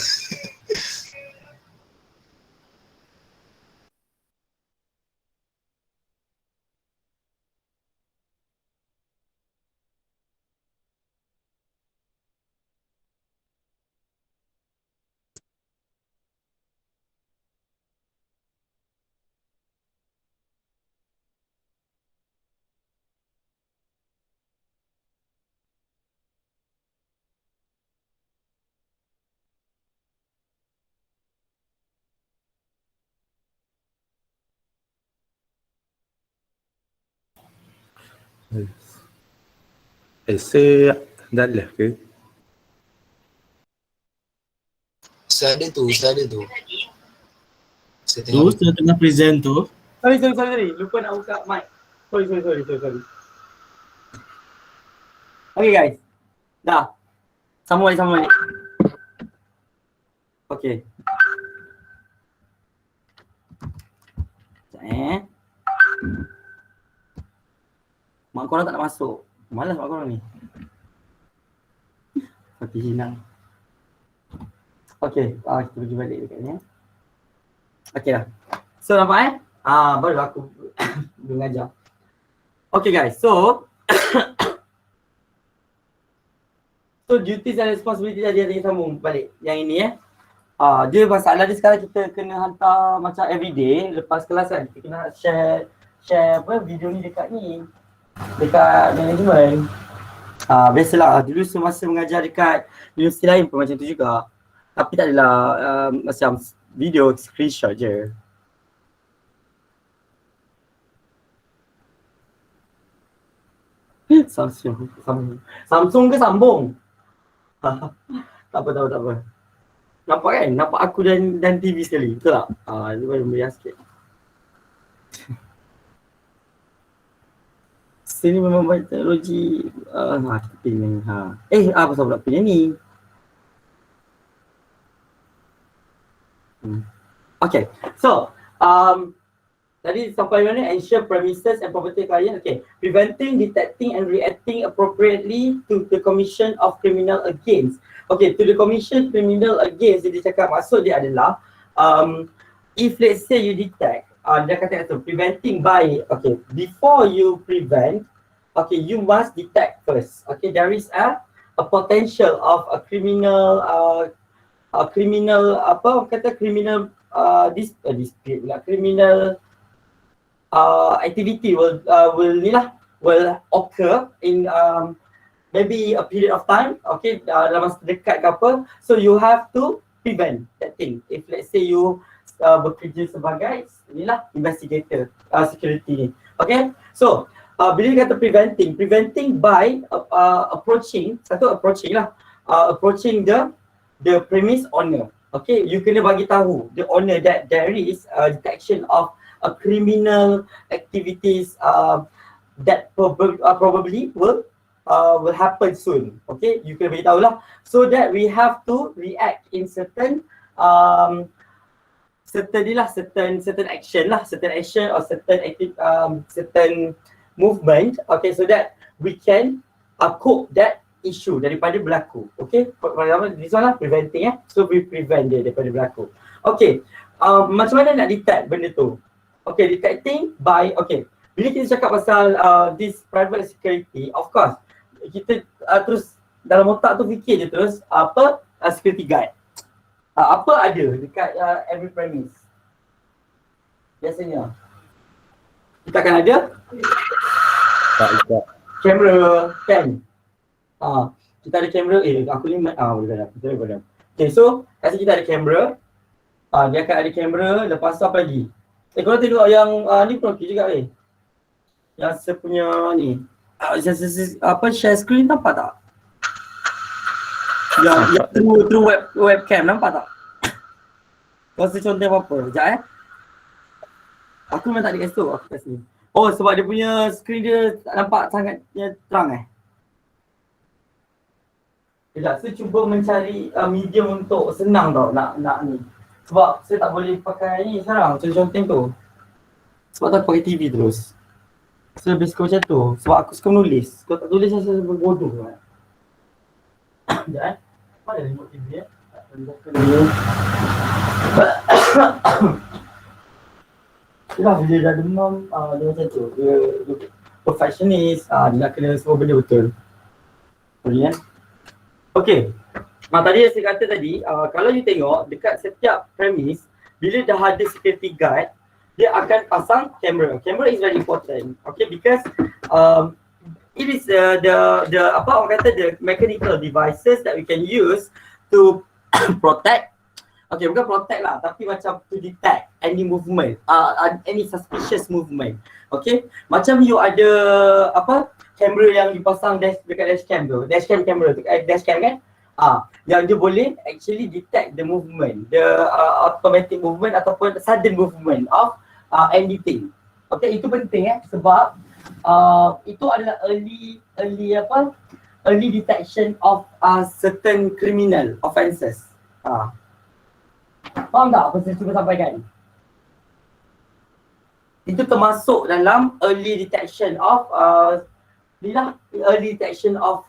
Essay dah left ke? Saya ada tu. Saya Tu tengah saya tengah present tu. Sorry. Lupa nak buka mic. Sorry. Okay guys. Dah. Sambung balik. Okay. Sekejap mak korang tak nak masuk. Malas mak korang ni. Mati hilang. Okay, kita pergi balik dekat ni. Okay dah. So nampak baru aku mengajar. Okay guys, so duties and responsibility tadi ada sambung balik. Yang ini dia masalah dia sekarang kita kena hantar macam everyday lepas kelas kan. Kita kena share video ni dekat management. Biasalah dulu semasa mengajar dekat universiti lain pun macam tu juga. Tapi tak adalah macam video screenshot je. Samsung ke sambung? Tak apa. Nampak kan? Nampak aku dan TV sekali. Betul tak? Itu baru meriah sikit. Sini memang banyak teknologi. Kita pilih ni. Pasal pula pilih ni. Okay. So, tadi sampai mana? Ensure premises and property client. Okay. Preventing, detecting and reacting appropriately to the commission of criminal against. Okay, to the commission criminal against, dia cakap maksud dia adalah if let's say you detect, dia kata preventing by, okay, before you prevent, okay, you must detect first. Okay, there is a potential of a criminal dispute lah, criminal activity will occur in maybe a period of time, okay, dalam masa dekat ke apa. So you have to prevent that thing. If let's say you bekerja sebagai investigator security ni, okay. So bila dia kata preventing by approaching the premise owner. Okay, you kena bagi tahu the owner that there is a detection of a criminal activities that probably will happen soon. Okay, you kena beritahu lah, so that we have to react in certain action or certain movement. Okay, so that we can cope that issue daripada berlaku. Okay, this one lah preventing so we prevent dia daripada berlaku. Okay, macam mana nak detect benda tu? Okay, detecting by, okay, bila kita cakap pasal this private security, of course kita terus dalam otak tu fikir je terus apa security guard. Apa ada dekat every premise? Biasanya kita akan ada kamera kan. Kita ada kamera, aku ni boleh dah. Okay, so kasi kita ada kamera, dia akan ada kamera, lepas tu apa lagi? Korang tengok yang ni pun okey juga yang saya punya ni share screen, nampak tak? Yang through webcam, nampak tak? Kau rasa contoh apa-apa? Sekejap aku memang tak ada kat situ, aku kat sini. Oh, sebab dia punya screen dia tak nampak sangatnya terang Sekejap, saya cuba mencari medium untuk senang tau nak ni. Sebab saya tak boleh pakai ni sekarang, contoh tu. Sebab tu aku pakai TV terus. Saya lebih suka macam tu, sebab aku suka menulis. Kalau tak tulis saya berbodoh kan. Sekejap mana remote TV Yelah, bila dah demam, dia macam tu. Dia perfectionist, dia nak kena semua benda betul. Boleh kan? Okay. Tadi yang saya kata tadi, kalau you tengok dekat setiap premise, bila dah ada security guard, dia akan pasang camera. Camera is very important, okay, because it is the apa orang kata the mechanical devices that we can use to protect. Okay, bukan protect lah, tapi macam to detect any movement, any suspicious movement. Okay, macam you ada apa kamera yang dipasang dekat dashcam tu, dashcam camera tu, dashcam kan, yang dia boleh actually detect the movement, the automatic movement ataupun sudden movement of anything. Okay, itu penting sebab itu adalah early detection of certain criminal offences. Faham tak apa saya cuba sampaikan? Itu termasuk dalam early detection of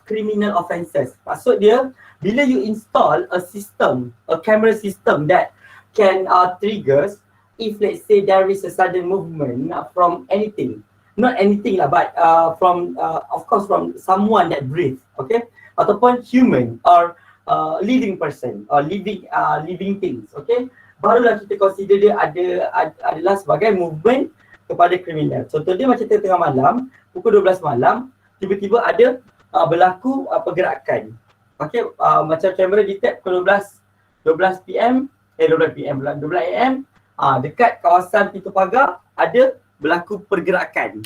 criminal offences. Maksud dia, bila you install a system, a camera system that can triggers if let's say there is a sudden movement from anything, not anything lah, but from of course from someone that breathes, okay, ataupun human or living person or living things, okay, barulah kita consider dia adalah sebagai movement kepada kriminal. Contoh dia macam tengah malam, pukul 12 malam, tiba-tiba ada berlaku pergerakan. Okay, macam kamera detect pukul 12 PM dekat kawasan pintu pagar ada berlaku pergerakan.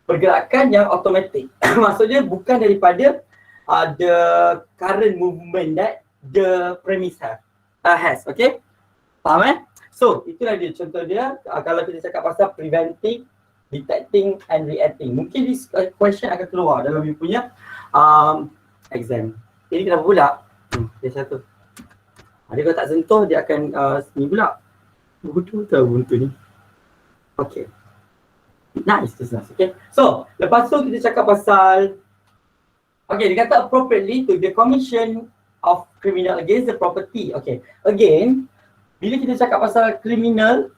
Pergerakan yang automatik. Maksudnya bukan daripada the current movement that the premise has. Okay? Faham So, itulah dia contoh dia. Kalau kita cakap pasal preventing, detecting and reacting. Mungkin this question akan keluar dalam you punya exam. Ini kenapa pula? Dia satu. Dia kalau tak sentuh, dia akan ni pula. Bodoh tau buntu ni. Okay. Nice. Okay. So, lepas tu kita cakap pasal dia kata appropriately to the commission of criminal against the property. Okay. Again, bila kita cakap pasal criminal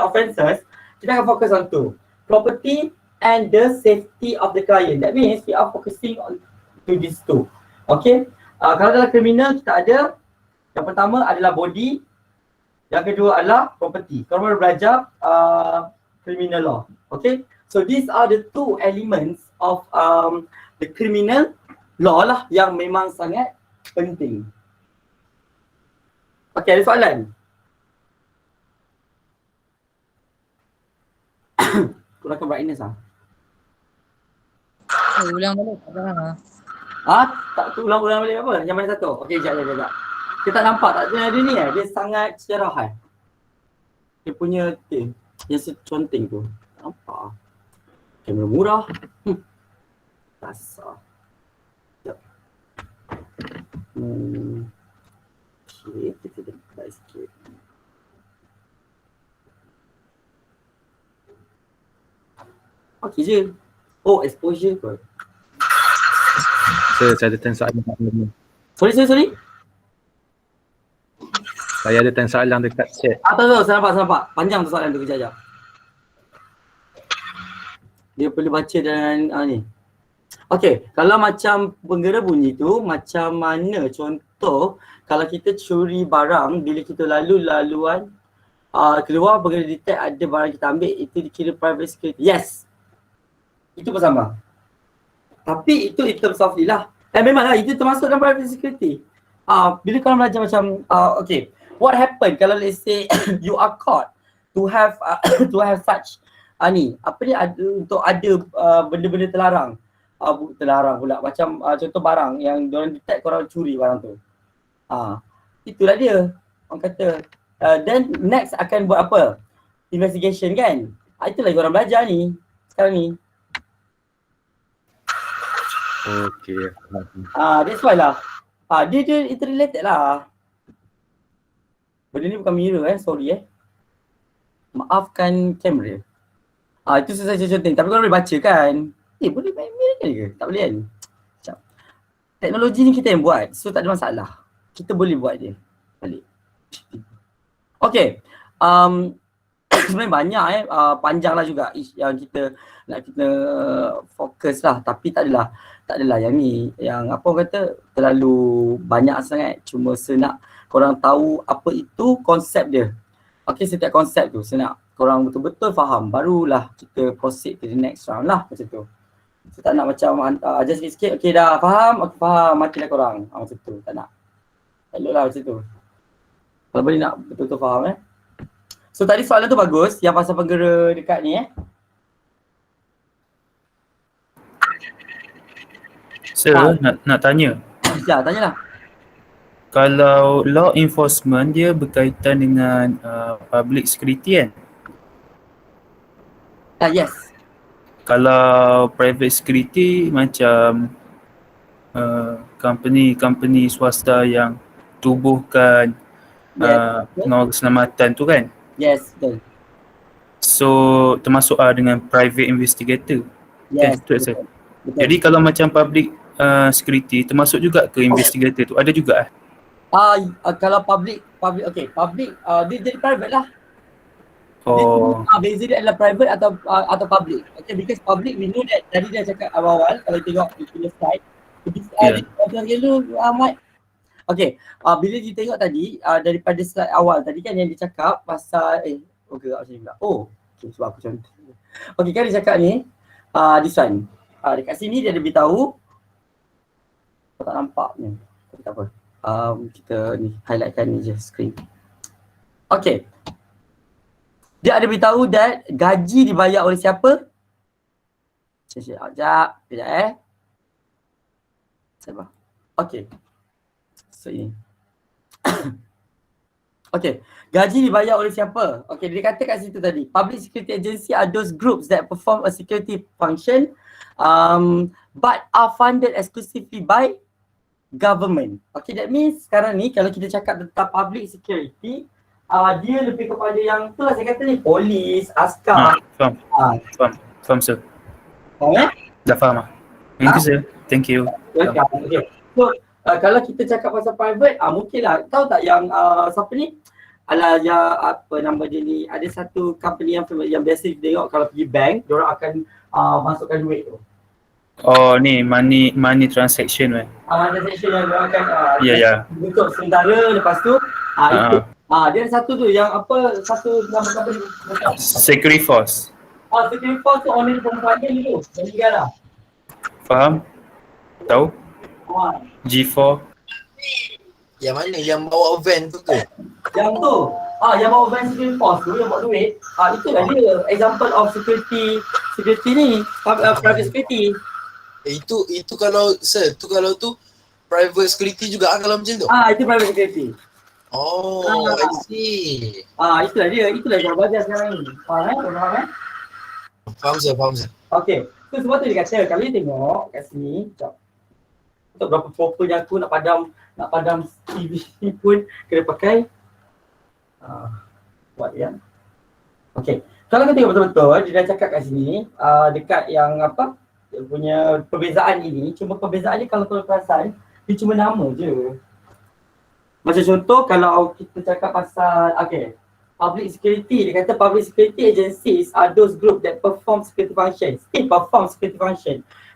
offences, kita akan fokus on two. Property and the safety of the client. That means we are focusing on to these two. Okay. Kalau dalam criminal kita ada, yang pertama adalah body, yang kedua adalah property. Kalau baru belajar criminal law. Okay. So these are the two elements of the criminal law lah yang memang sangat penting. Okay, ada soalan? Kurangkan brightness Ulang balik tak faham tak tu ulang balik apa? Yang mana satu? Okey, jap. Kita tak nampak tak dia ni dia sangat sejarah Dia punya yang seconting tu. Nampak. Kamera murah. Dasar. Jap. Okey, kita dekat sikit. Okey je. Oh, exposure kot. Saya ada tanya soalan ni. Sorry. Saya ada tanya soalan dekat chat. Tahu, saya nampak. Panjang tu soalan tu, kejap. Dia perlu baca dan ni. Okey, kalau macam penggera bunyi tu, macam mana contoh kalau kita curi barang, bila kita laluan keluar penggera detect ada barang kita ambil, itu dikira private security. Yes. Itu pun sama. Tapi itu in terms of lah. Memanglah itu termasuk dalam private security. Bila korang belajar macam okay, what happen kalau let's say you are caught to have such untuk ada benda-benda terlarang. Terlarang pula macam contoh barang yang diorang detect korang curi barang tu. Itulah dia. Orang kata then next akan buat apa? Investigation kan? Itulah yang korang belajar ni sekarang ni. Okey. That's why lah. Dia interrelated lah. Benda ni bukan mirror sorry Maafkan kamera. Itu susah contoh. Tapi kalau boleh baca kan. Boleh main mirror kan ke? Tak boleh kan? Macam teknologi ni kita yang buat. So tak ada masalah. Kita boleh buat dia. Balik. Okay. Sebenarnya banyak panjang lah juga yang kita nak kita fokus lah. Tapi tak adalah yang ni. Yang apa orang kata terlalu banyak sangat. Cuma saya nak korang tahu apa itu konsep dia. Okay, setiap konsep tu saya nak korang betul-betul faham. Barulah kita proceed to the next round lah macam tu. Saya tak nak macam ajar sikit-sikit. Okay dah faham? Okay faham. Matilah korang. Macam tu. Tak nak. Tak elok lah macam tu. Kalau boleh nak betul-betul faham So tadi soalan tu bagus. Yang pasal penggera dekat ni Sir, nak tanya. Ya, tanyalah. Kalau law enforcement dia berkaitan dengan public security kan? Yes. Kalau private security macam company swasta yang tubuhkan Yes. pengawal keselamatan tu kan? Yes, betul. So termasuk dengan private investigator. Yes, Betul sir. betul. Jadi kalau macam public security termasuk juga ke investigator tu? Ada juga Kalau public dia jadi private lah. Oh, Beza dia adalah private atau public. Okay, because public we know that tadi dia cakap awal-awal kalau tengok di punya slide. Okay, bila dia tengok tadi daripada slide awal tadi kan yang dia cakap pasal okay macam ni pula. Okay, sebab aku contoh. Okay, kan dia cakap ni this one. Dekat sini dia ada beritahu tak nampak ni. Tapi tak apa. Kita ni highlightkan ni je screen. Okay. Dia ada beritahu that gaji dibayar oleh siapa? Sekejap. Sabar. Okay. So ini. Okay. Gaji dibayar oleh siapa? Okay, dia kata kat situ tadi. Public security agency are those groups that perform a security function but are funded exclusively by government. Okay, that means sekarang ni kalau kita cakap tentang public security, dia lebih kepada yang tu lah saya kata ni, polis, askar. faham sir. Faham Dah faham Thank you sir. Thank you. Welcome. Okay. So, kalau kita cakap pasal private, mungkin lah, tahu tak yang siapa ni? Yang apa nama dia ni, ada satu company yang biasa kita tengok kalau pergi bank, diorang akan masukkan duit tu. Oh ni money transaction kan? Transaction yang diorang akan bentuk sementara, lepas tu itu. Dia ada satu tu yang apa, satu nama company. Security Force. Security Force tu online perempuan dia dulu, yang tinggal lah. Faham? Tahu? G4. Yang mana? Yang bawa van tu ke? Yang tu. Yang bawa van security force tu yang buat duit. Itulah dia example of security ni, private security. Itu kalau sir, kalau tu private security juga kalau macam tu? Itu private security. Oh, I see. Itulah dia. Itulah yang belajar sekarang ni. Faham sir. Okay. So sebab tu dia kata, kalau dia tengok kat sini, untuk berapa proper yang aku nak padam TV ni pun kena pakai buat ya. Okay. Kalau kita tengok betul-betul, dia dah cakap kat sini, dekat yang apa, dia punya perbezaan ini, cuma perbezaannya kalau korang perasan, dia cuma nama je. Macam contoh kalau kita cakap pasal, public security, dia kata public security agencies are those group that perform security functions.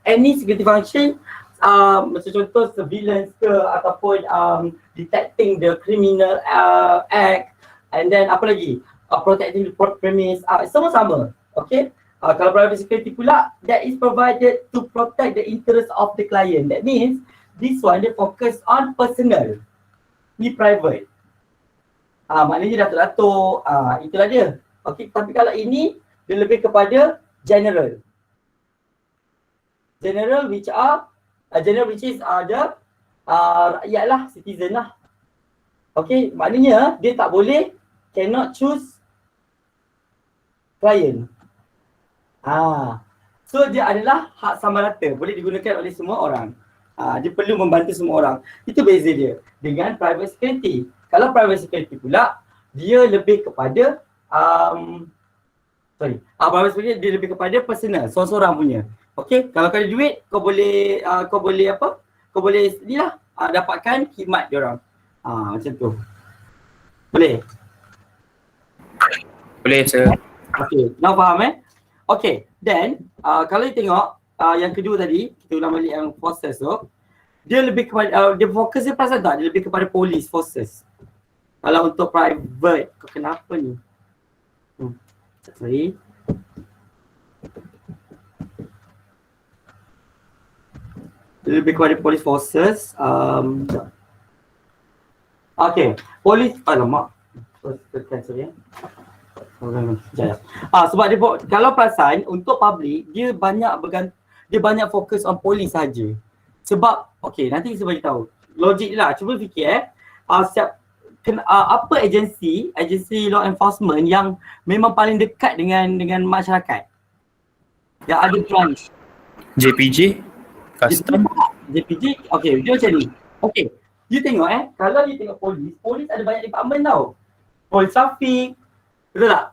Any security function, macam contoh surveillance ke ataupun detecting the criminal act, and then apa lagi? Protecting the premise, semua sama. Okay? Kalau private security pula, that is provided to protect the interest of the client. That means, this one dia focus on personal. Ni private. Maknanya datuk-datuk, itulah dia. Okay, tapi kalau ini, dia lebih kepada general. General which is the rakyat lah, citizen lah. Okay, maknanya dia tak boleh, cannot choose client. So dia adalah hak sama rata, boleh digunakan oleh semua orang. Dia perlu membantu semua orang. Itu beza dia dengan private security. Kalau private security pula, dia lebih kepada private security dia lebih kepada personal, seorang-seorang punya. Okay, kalau kau ada duit, kau boleh ni lah, dapatkan khidmat diorang. Macam tu. Boleh? Boleh sir. Okay, now faham Okay, then kalau you tengok yang kedua tadi, kita ulang balik yang forces tu, dia lebih kepada, dia fokus dia perasan tak? Dia lebih kepada police forces. Kalau untuk private, kenapa ni? Sorry. Dia lebih kepada police forces. Okay, police, alamak. Sorry. Sebab dia kalau perasan untuk public dia banyak fokus on polis saja. Sebab, okay, nanti saya bagi tahu. Logik dia lah, cuba fikir apa agensi law enforcement yang memang paling dekat dengan masyarakat? Yang ada branch. JPJ, custom. JPJ, okay, dia macam ni. Okay, you tengok kalau you tengok polis ada banyak department tau. Polis trafik, betul tak?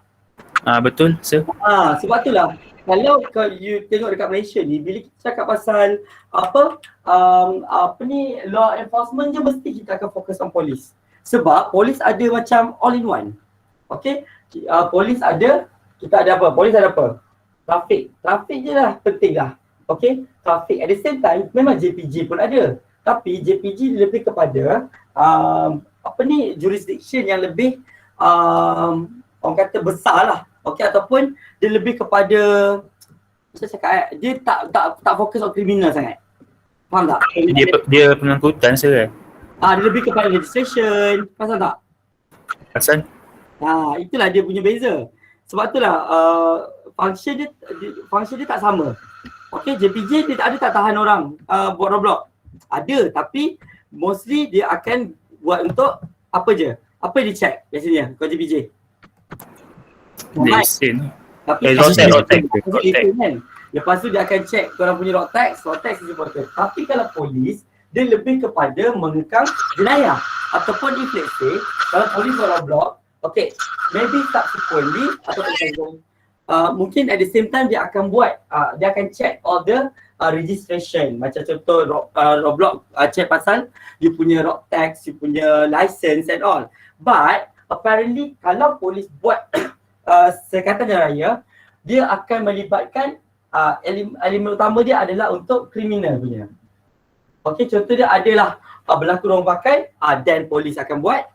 Betul, sir. Sebab itulah kalau you tengok dekat Malaysia ni, bila kita cakap pasal law enforcement je, mesti kita akan fokus on polis. Sebab polis ada macam all in one. Okay, polis ada, kita ada apa? Polis ada apa? Trafik je lah penting lah. Okay, trafik. At the same time, memang JPJ pun ada. Tapi JPJ lebih kepada jurisdiction yang lebih orang kata besar lah. Okay, ataupun dia lebih kepada, saya cakap dia tak fokus on kriminal sangat. Faham tak? Dia pengangkutan, sir. Dia lebih kepada registration. Faham tak? Pasal? Itulah dia punya beza. Sebab itulah function dia tak sama. Okay, JPJ dia ada tak tahan orang buat roblox? Ada, tapi mostly dia akan buat untuk apa je? Apa dia check biasanya kalau JPJ? Lesen. Tapi road tax. Kan? Lepas tu dia akan check korang punya road tax is important. Tapi kalau polis, dia lebih kepada mengekang jenayah. Ataupun if let's say, kalau polis buat roblox, okay, maybe subsequently ataupun mungkin at the same time dia akan buat, dia akan check all the registration. Macam contoh roblox check pasal you punya road tax, you punya license and all. But apparently kalau polis buat Sekatan Raya, dia akan melibatkan elemen utama dia adalah untuk kriminal punya. Okey, contoh dia adalah berlaku rompakan, dan polis akan buat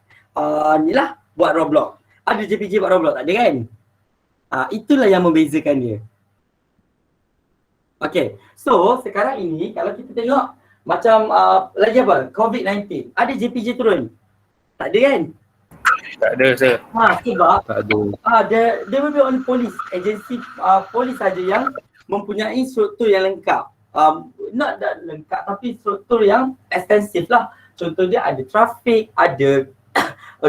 buat roblox. Ada JPJ buat roblox, tak ada kan? Itulah yang membezakan dia. Okey, so sekarang ini kalau kita tengok macam lagi apa? COVID-19, ada JPJ turun? Tak ada kan? Tak ada, sir. Sebab Tak ada. dia will be on polis, agensi polis saja yang mempunyai struktur yang lengkap. Not that lengkap tapi struktur yang ekstensif lah. Contoh dia ada trafik, ada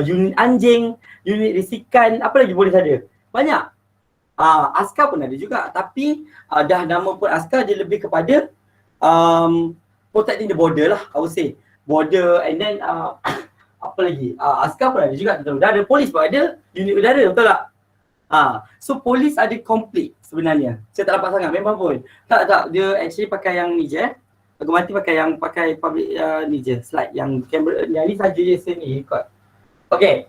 unit anjing, unit risikan, apa lagi polis ada? Banyak. Askar pun ada juga, tapi dah nama pun askar, dia lebih kepada protecting the border lah, I would say. Border and then apa lagi? Askar pun ada juga, dah ada polis pun ada, unit udara, betul tak? So polis ada complete sebenarnya. Saya tak dapat sangat memang pun. Tak, dia actually pakai yang ni je. Aku mati pakai public ni je, slide yang kamera ni saja je sini ikut. Okay.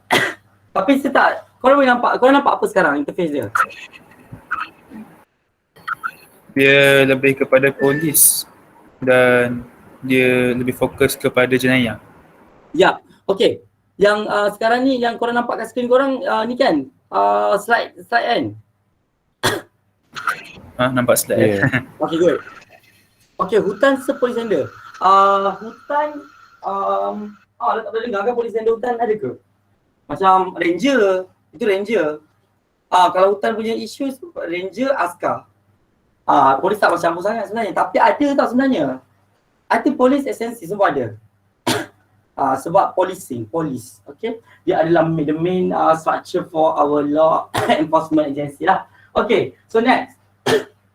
Tapi saya tak, korang nampak apa sekarang interface dia? Dia lebih kepada polis dan dia lebih fokus kepada jenayah. Ya, okay. Yang sekarang ni yang korang nampak kat skrin korang ni kan slide kan? Nampak slide. Okay, good. Okay, hutan sepolis tender. Hutan tak boleh dengar kan polis tender hutan ada ke? Macam ranger, itu ranger. Kalau hutan punya isu, ranger, askar. Polis tak macam sangat sebenarnya, tapi ada tau sebenarnya. I think polis esensi semua ada. Sebab polis, okay. Dia adalah the main structure for our law enforcement agency lah. Okay, so next.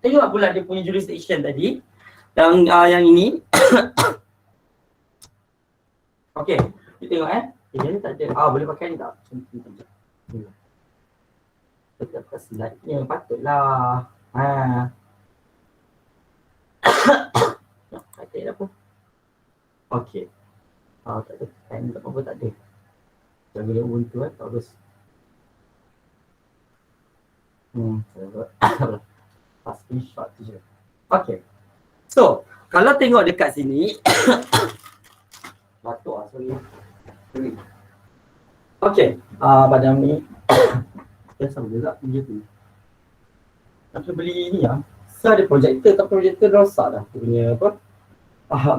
Tengok pula dia punya jurisdiction tadi. Yang ini. Okay, kita tengok yang ni tak ada. Boleh pakai ni tak? Kita pakai slide ni yang patutlah. Tak ada apa. Okay. Tak ada. Time tak apa-apa tak ada. Jaga dia ubuntu tak bagus. Pas screenshot tu je. Okay. So, kalau tengok dekat sini. Batuk sorry. Okay. Padam ni. Dia sama juga dia tu. Nak beli ni So ada projektor, tapi projektor dah rosak dah. Dia punya apa?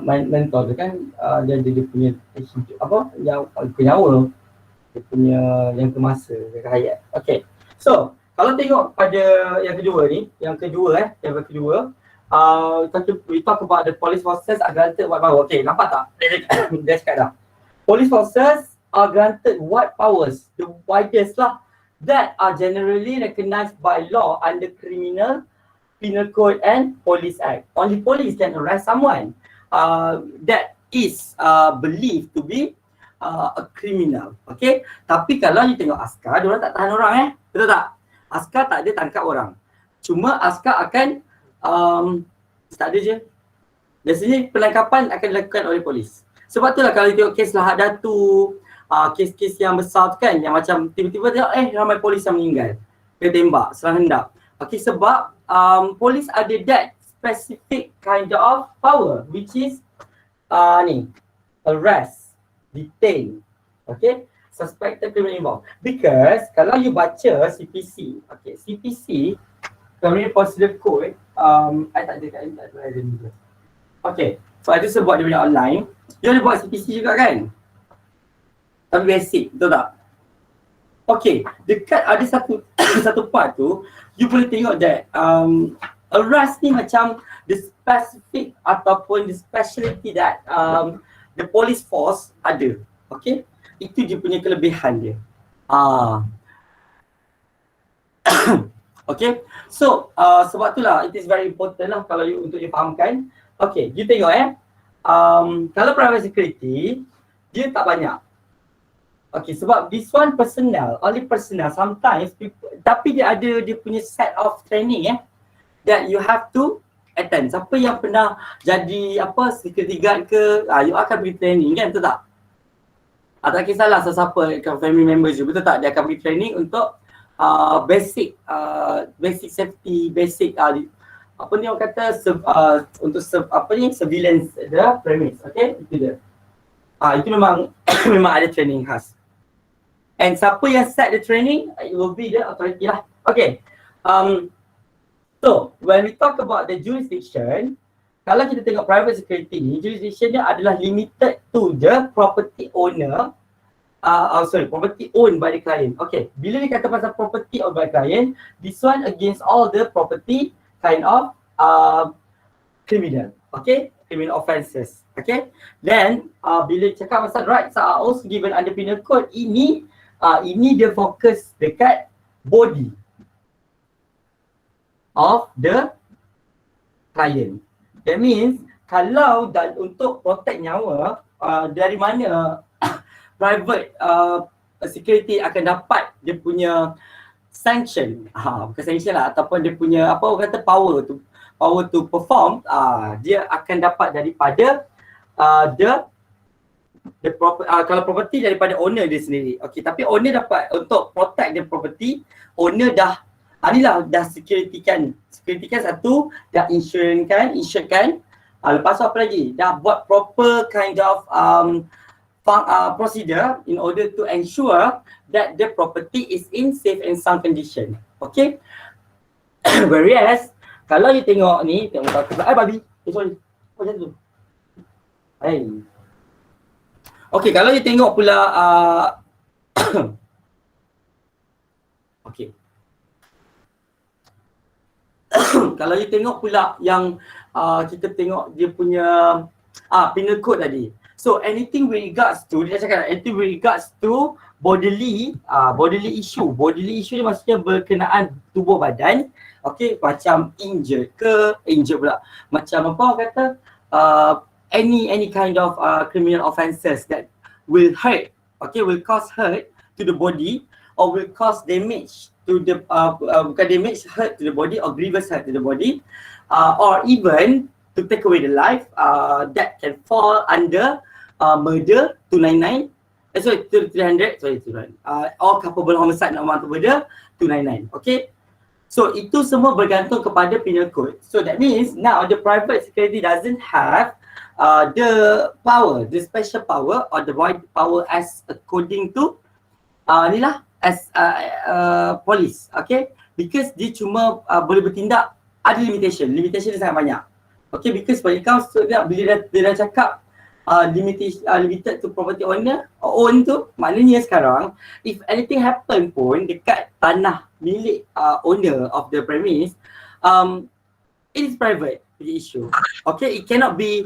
Mentor tu kan dia punya yang penyawa, dia punya yang kemasa, yang hayat. Okay, so kalau tengok pada yang kedua ni, yang kedua we talk about the police forces are granted what power. Okay, nampak tak? Dia cakap dah. Police forces are granted what powers? The widest lah, that are generally recognized by law under criminal, penal code and police act. Only police can arrest someone that is believed to be a criminal. Okay, tapi kalau you tengok askar, diorang tak tahan orang betul tak? Askar tak ada tangkap orang. Cuma askar akan tak ada je. Biasanya penangkapan akan dilakukan oleh polis. Sebab tu lah kalau you tengok kes Lahad Datu, kes-kes yang besar tu kan, yang macam tiba-tiba tengok ramai polis yang meninggal. Kena tembak, serang hendak. Okay, sebab polis ada that specific kind of power, which is arrest, detain, okay, suspected criminal involved. Because kalau you baca CPC, okay, CPC, Criminal Procedure Code, I tak ada ni. Okay, so I just buat dia punya online. Dia ada buat CPC juga kan? Tapi basic, betul tak? Okay, dekat ada satu part tu, you boleh tengok that arrest ni macam the specific ataupun the speciality that the police force ada. Okay, itu dia punya kelebihan dia. Okay, so sebab tu lah it is very important lah kalau you untuk you fahamkan. Okay, you tengok kalau private security dia tak banyak. Okay, sebab this one personal, only personal sometimes people, tapi dia ada dia punya set of training that you have to attend. Siapa yang pernah jadi security guard ke, you akan beri training kan, betul tak? Tak kisahlah sesiapa family members you, betul tak? Dia akan beri training untuk basic safety, basic apa ni orang kata untuk surveillance the premise. Okay, itu dia. Itu memang memang ada training khas. And siapa yang set the training, it will be the authority lah. Okay. So when we talk about the jurisdiction, kalau kita tengok private security ni, jurisdiction dia adalah limited to the property owner. Property owned by the client. Okay, bila dia kata pasal property owned by client, this one against all the property kind of criminal. Okay, criminal offences. Okay, then bila cakap pasal rights are also given under penal code, ini dia fokus dekat body of the client. That means kalau dan untuk protect nyawa, dari mana private security akan dapat dia punya sanction, bukan sanction lah, ataupun dia punya orang kata power to perform, dia akan dapat daripada kalau property daripada owner dia sendiri. Okay, tapi owner dapat untuk protect the property, owner dah security kan satu, dah insured kan, lepas tu apa lagi, dah buat proper kind of procedure in order to ensure that the property is in safe and sound condition. Okay, whereas kalau you tengok ni, tengok babi, sorry, macam tu. Okay, kalau you tengok pula okay. Kalau you tengok pula yang kita tengok dia punya penal code tadi. So anything with regards to, dia cakap anything with regards to bodily issue. Bodily issue ni maksudnya berkenaan tubuh badan. Okay, macam injured pula. Macam apa orang kata any kind of criminal offences that will hurt, okay, will cause hurt to the body or will cause damage to the bukan damage, hurt to the body or grievous hurt to the body, or even to take away the life, that can fall under murder 299, 300, or culpable homicide not amount to murder 299. Okay, so itu semua bergantung kepada penal code. So that means now the private security doesn't have the power, the special power or the wide power as according to as police. Okay, because dia cuma boleh bertindak, ada limitation dia sangat banyak. Okay, because when it comes to that, bila dia dah cakap limited to property owner own tu, maknanya sekarang if anything happen pun dekat tanah milik owner of the premise, it is private. issue. Okay, it cannot be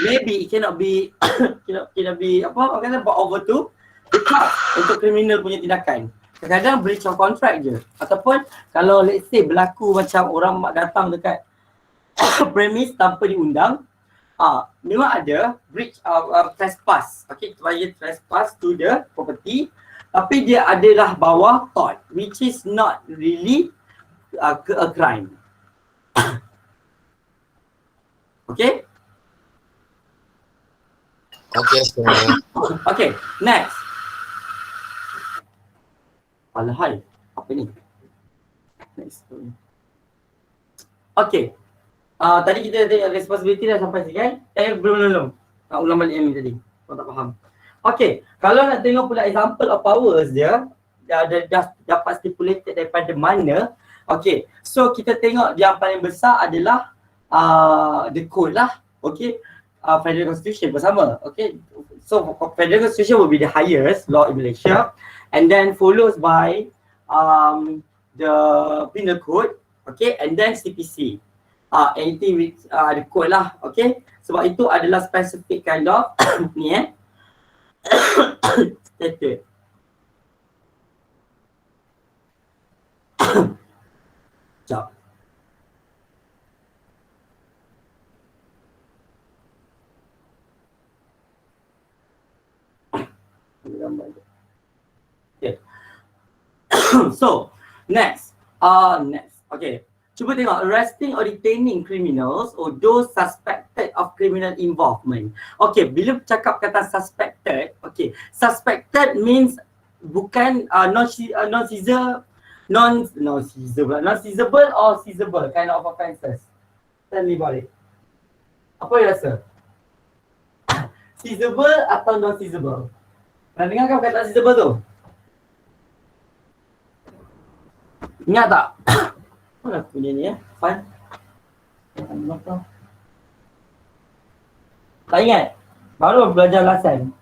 maybe it cannot be cannot be apa orang kata buat over to because untuk criminal punya tindakan. Kadang-kadang breach of contract je. Ataupun kalau let's say berlaku macam orang datang dekat premise tanpa diundang, memang ada breach of trespass. Okay, kita panggil trespass to the property, tapi dia adalah bawah tort, which is not really a crime. Okay? Okay, sir. Okay, next. Alahai, apa ni? Next. Okay. Tadi kita tengok responsibility dah sampai sini kan? Belum. Nak ulang balik yang ni tadi. Kau tak faham. Okay, kalau nak tengok pula example of powers dia, dah dapat stipulated daripada mana. Okay, so kita tengok yang paling besar adalah the code lah. Okay, Federal Constitution bersama. Okay, so Federal Constitution will be the highest law in Malaysia, and then follows by the Penal Code. Okay, and then CPC. Anything with the code lah. Okay, sebab itu adalah specific kind of ni stated. Sekejap. Okay. So, next. Okay. Cuba tengok, arresting or detaining criminals or those suspected of criminal involvement. Okay, bila cakap kata suspected, okay, suspected means bukan non-seizable or seizable kind of offences. Tell me about it. Apa you rasa? Seizable atau non-seizable? Pernah dengar kan kata seizable tu? Ingat tak? Mana aku punya ni Fan? Tak ingat? Baru belajar lasan.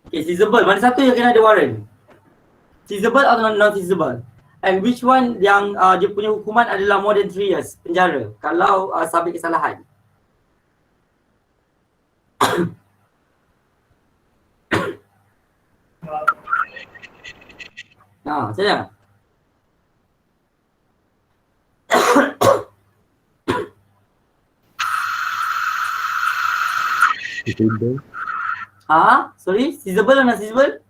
Okay, seizable. Mana satu yang kena ada warrant? Seizable atau non-seizable? And which one yang dia punya hukuman adalah more than 3 years penjara kalau sabit kesalahan? Macam mana? Seizable. Sorry, seizable atau non-seizable?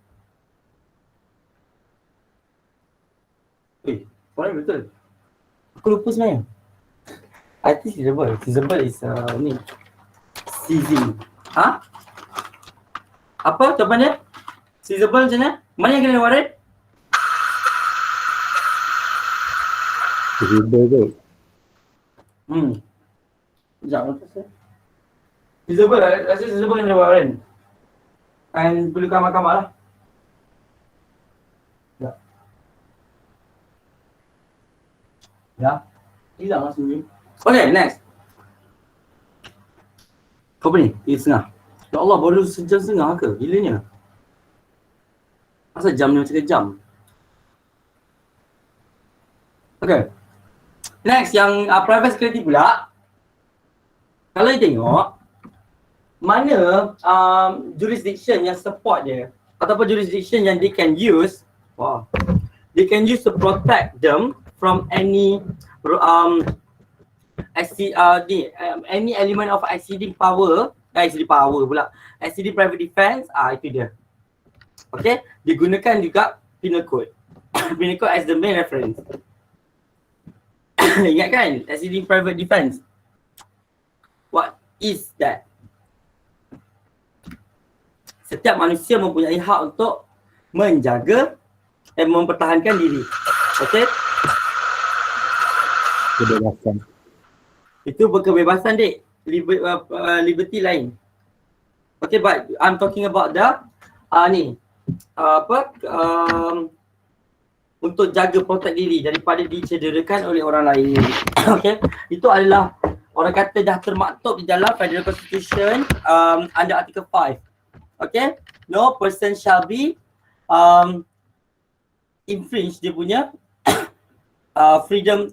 Soalan betul. Aku lupa sebenarnya. I think seizable. Seizable is ni. Seizing. Apa jawapannya? Seizable macam mana? Mana yang kena warrant? Seizable tu. Sekejap, apa seizable, rasa seizable kena warrant. And perlu kamar-kamar lah. Ya. Hilang lah sebenarnya. Okay, next. Kau apa ni? 3:30. Ya Allah, baru sejam setengah ke? Gilanya. Asal jam ni macam kejam. Okay. Next, yang private security pula. Kalau you tengok, mana jurisdiction yang support dia ataupun jurisdiction yang they can use, they can use to protect them from any any element of exceeding power, exceeding private defense, itu dia. Okay, digunakan juga Penal Code. Penal Code as the main reference. Ingat kan, exceeding private defense. What is that? Setiap manusia mempunyai hak untuk menjaga dan mempertahankan diri. Okay? Kebebasan. Itu berkebebasan, dek. Liberty lain. Okay, but I'm talking about the untuk jaga protect diri daripada dicederakan oleh orang lain. Okay, itu adalah orang kata dah termaktub di dalam Federal Constitution under Article 5. Okay, no person shall be infringe dia punya freedom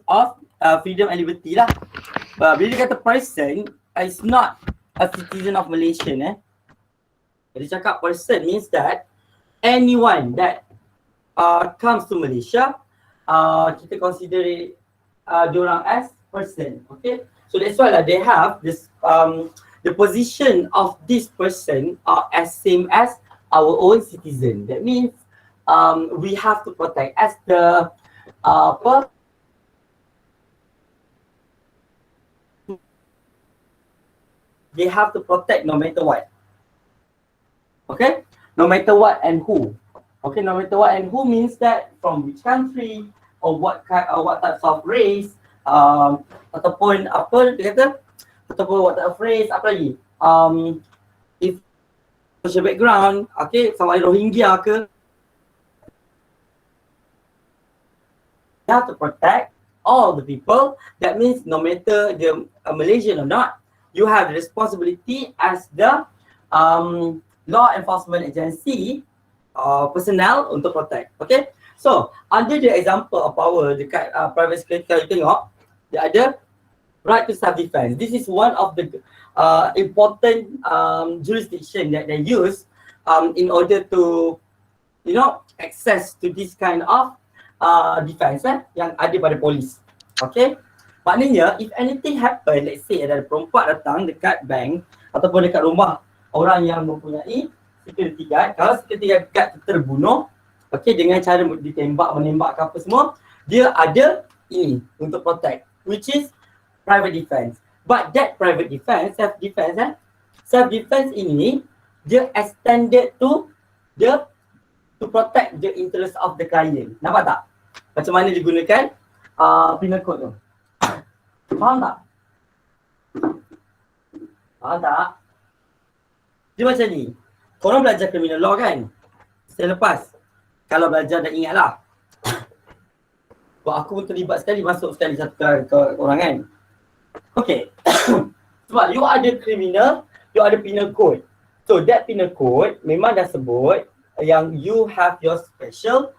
and liberty lah. Bila dia kata person is not a citizen of Malaysia Jadi cakap person means that anyone that comes to Malaysia, kita consider diorang as person. Okay, so that's why they have this the position of this person are as same as our own citizen. That means we have to protect as the they have to protect no matter what. Okay, no matter what and who. Okay, no matter what and who means that from which country or what types of race, ataupun apa dia kata, ataupun what type of race, apa lagi, if social background, okay, sama ada Rohingya ke, you have to protect all the people. That means no matter they're Malaysian or not, you have the responsibility as the law enforcement agency personnel untuk protect. Okay, so under the example of power dekat private security, kalau tengok dia ada right to self defense. This is one of the important jurisdiction that they use in order to, you know, access to this kind of defense yang ada pada polis. Okay, maknanya if anything happen, let's say ada perompak datang dekat bank ataupun dekat rumah orang yang mempunyai security guard, kalau security guard terbunuh, okay, dengan cara ditembak, menembak ke apa semua, dia ada ini untuk protect, which is private defense. But that private defense, self-defense ini, dia extended to protect the interest of the client. Nampak tak? Macam mana digunakan penal code tu? Faham tak? Faham tak? Dia macam ni. Korang belajar criminal law kan? Saya lepas. Kalau belajar dan ingatlah. Sebab aku pun terlibat sekali masuk sekali satu ke orang kan. Okay. Sebab you ada criminal, you ada penal code. So that penal code memang dah sebut yang you have your special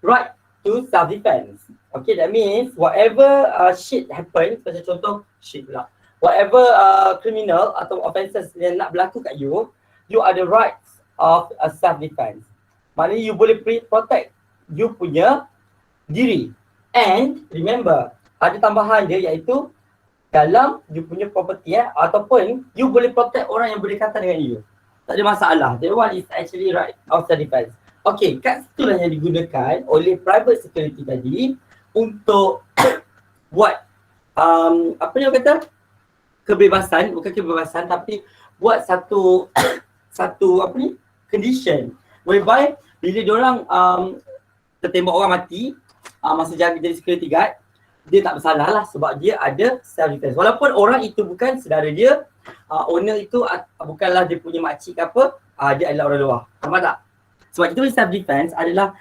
right to self-defense. Okay, that means whatever shit happens, macam contoh shit pula. Whatever criminal atau offences yang nak berlaku kat you, you ada rights of self-defense. Maknanya you boleh protect you punya diri. And remember, ada tambahan dia iaitu dalam you punya property ataupun you boleh protect orang yang berdekatan dengan you. Tak ada masalah. That one is actually right of self-defense. Okay, kat situlah yang digunakan oleh private security tadi untuk buat apa yang kata? Kebebasan, bukan kebebasan tapi buat satu apa ni? Condition whereby bila diorang tertembak orang mati masa jadi security guard, dia tak bersalah lah sebab dia ada self defense. Walaupun orang itu bukan saudara dia, owner itu bukanlah dia punya makcik ke apa, dia adalah orang luar. Nampak tak? Sebab itu self defense adalah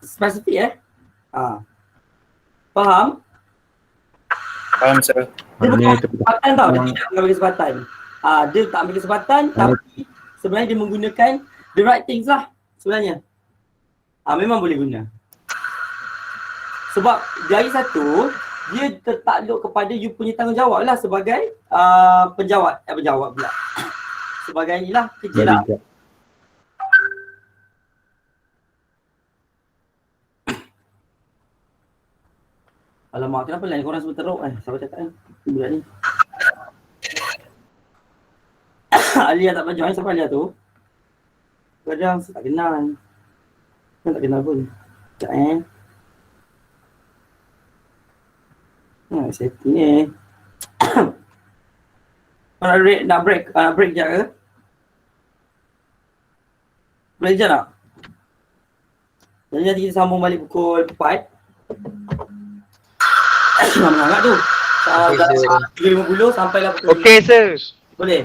spesifik Faham? Faham saya. Dia bukan kesempatan tau, dia tidak mengambil kesempatan. Dia tak ambil kesempatan tapi sebenarnya dia menggunakan the right things lah sebenarnya. Memang boleh guna. Sebab dari satu, dia tertakluk kepada you punya tanggungjawab lah sebagai penjawat pula. Sebagai inilah kerja lah. Alamak, kenapa lain korang semua teruk siapa cakap budak ni? Alia tak belajar, siapa Alia tu? Kadang saya tak kenal. Saya tak kenal pun. Sekejap setting ni. Nak break sekejap ke? Boleh sekejap tak? Jadi nanti kita sambung balik pukul 4. Sangat tu. 3.50 sampailah pukul 5. Okey sir. Boleh?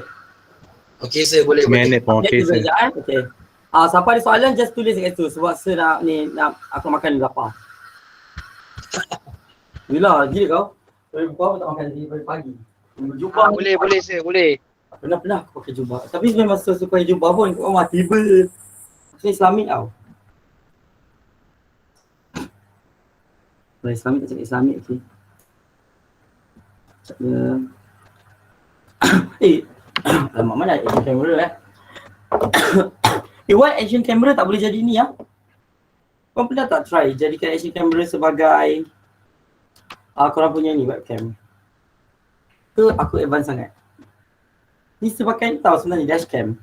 Okey sir, boleh. Minit pun okey sir. Okey. Siapa ada soalan just tulis kat situ sebab saya nak aku makan lapar. Gila, gila kau. Boleh buka apa tak makan dari pagi. Jubah Boleh sir, boleh. Pernah aku pakai jubah. Tapi memang suka jubah pun kau tiba. Saya Islamik tau. Kalau Islamic tak cakap Islamic, okay. Cakapnya alamak mana action camera why action camera tak boleh jadi ni Kau pernah tak try jadikan action camera sebagai korang punya ni webcam? Ke aku advance sangat? Ni sebagai tau sebenarnya dashcam.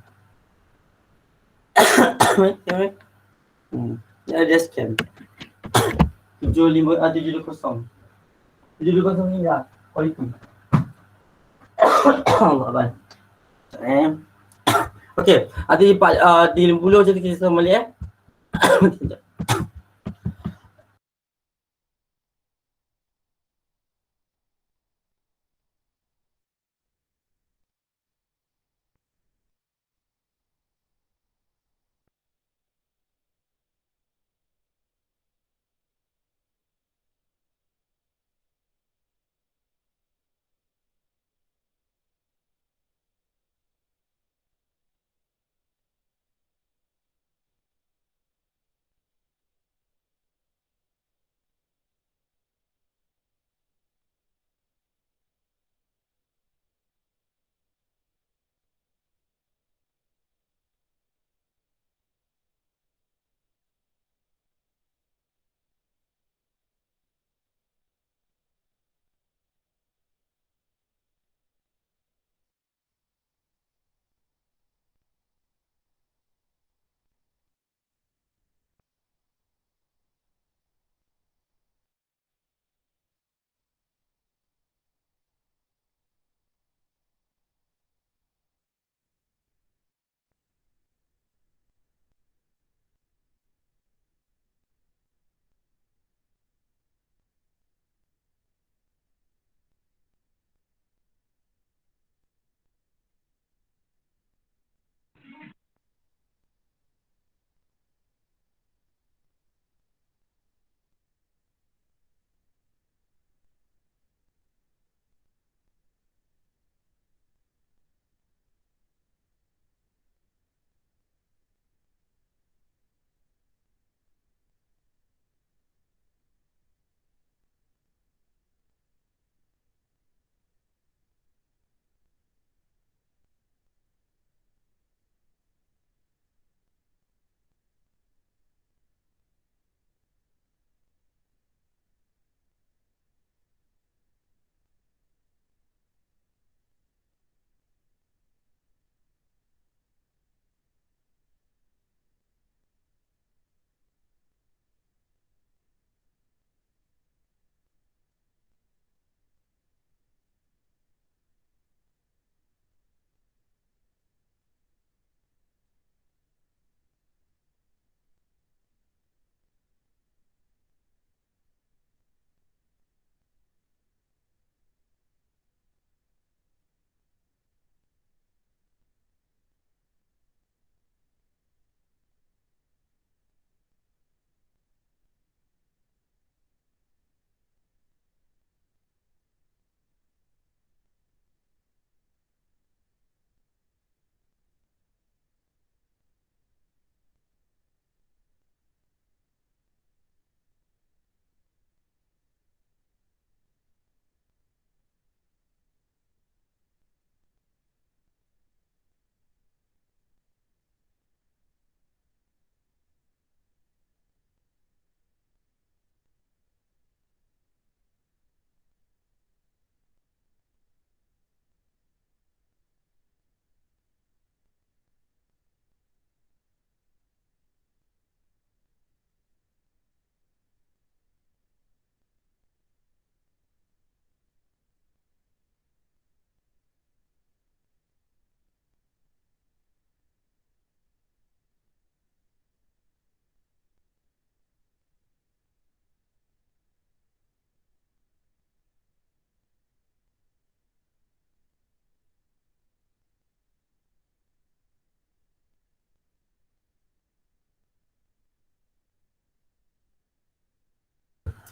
Ni ada dashcam. 720 720 ni lah quality. Allah abang. Okay, di bulu je kita balik Sekejap.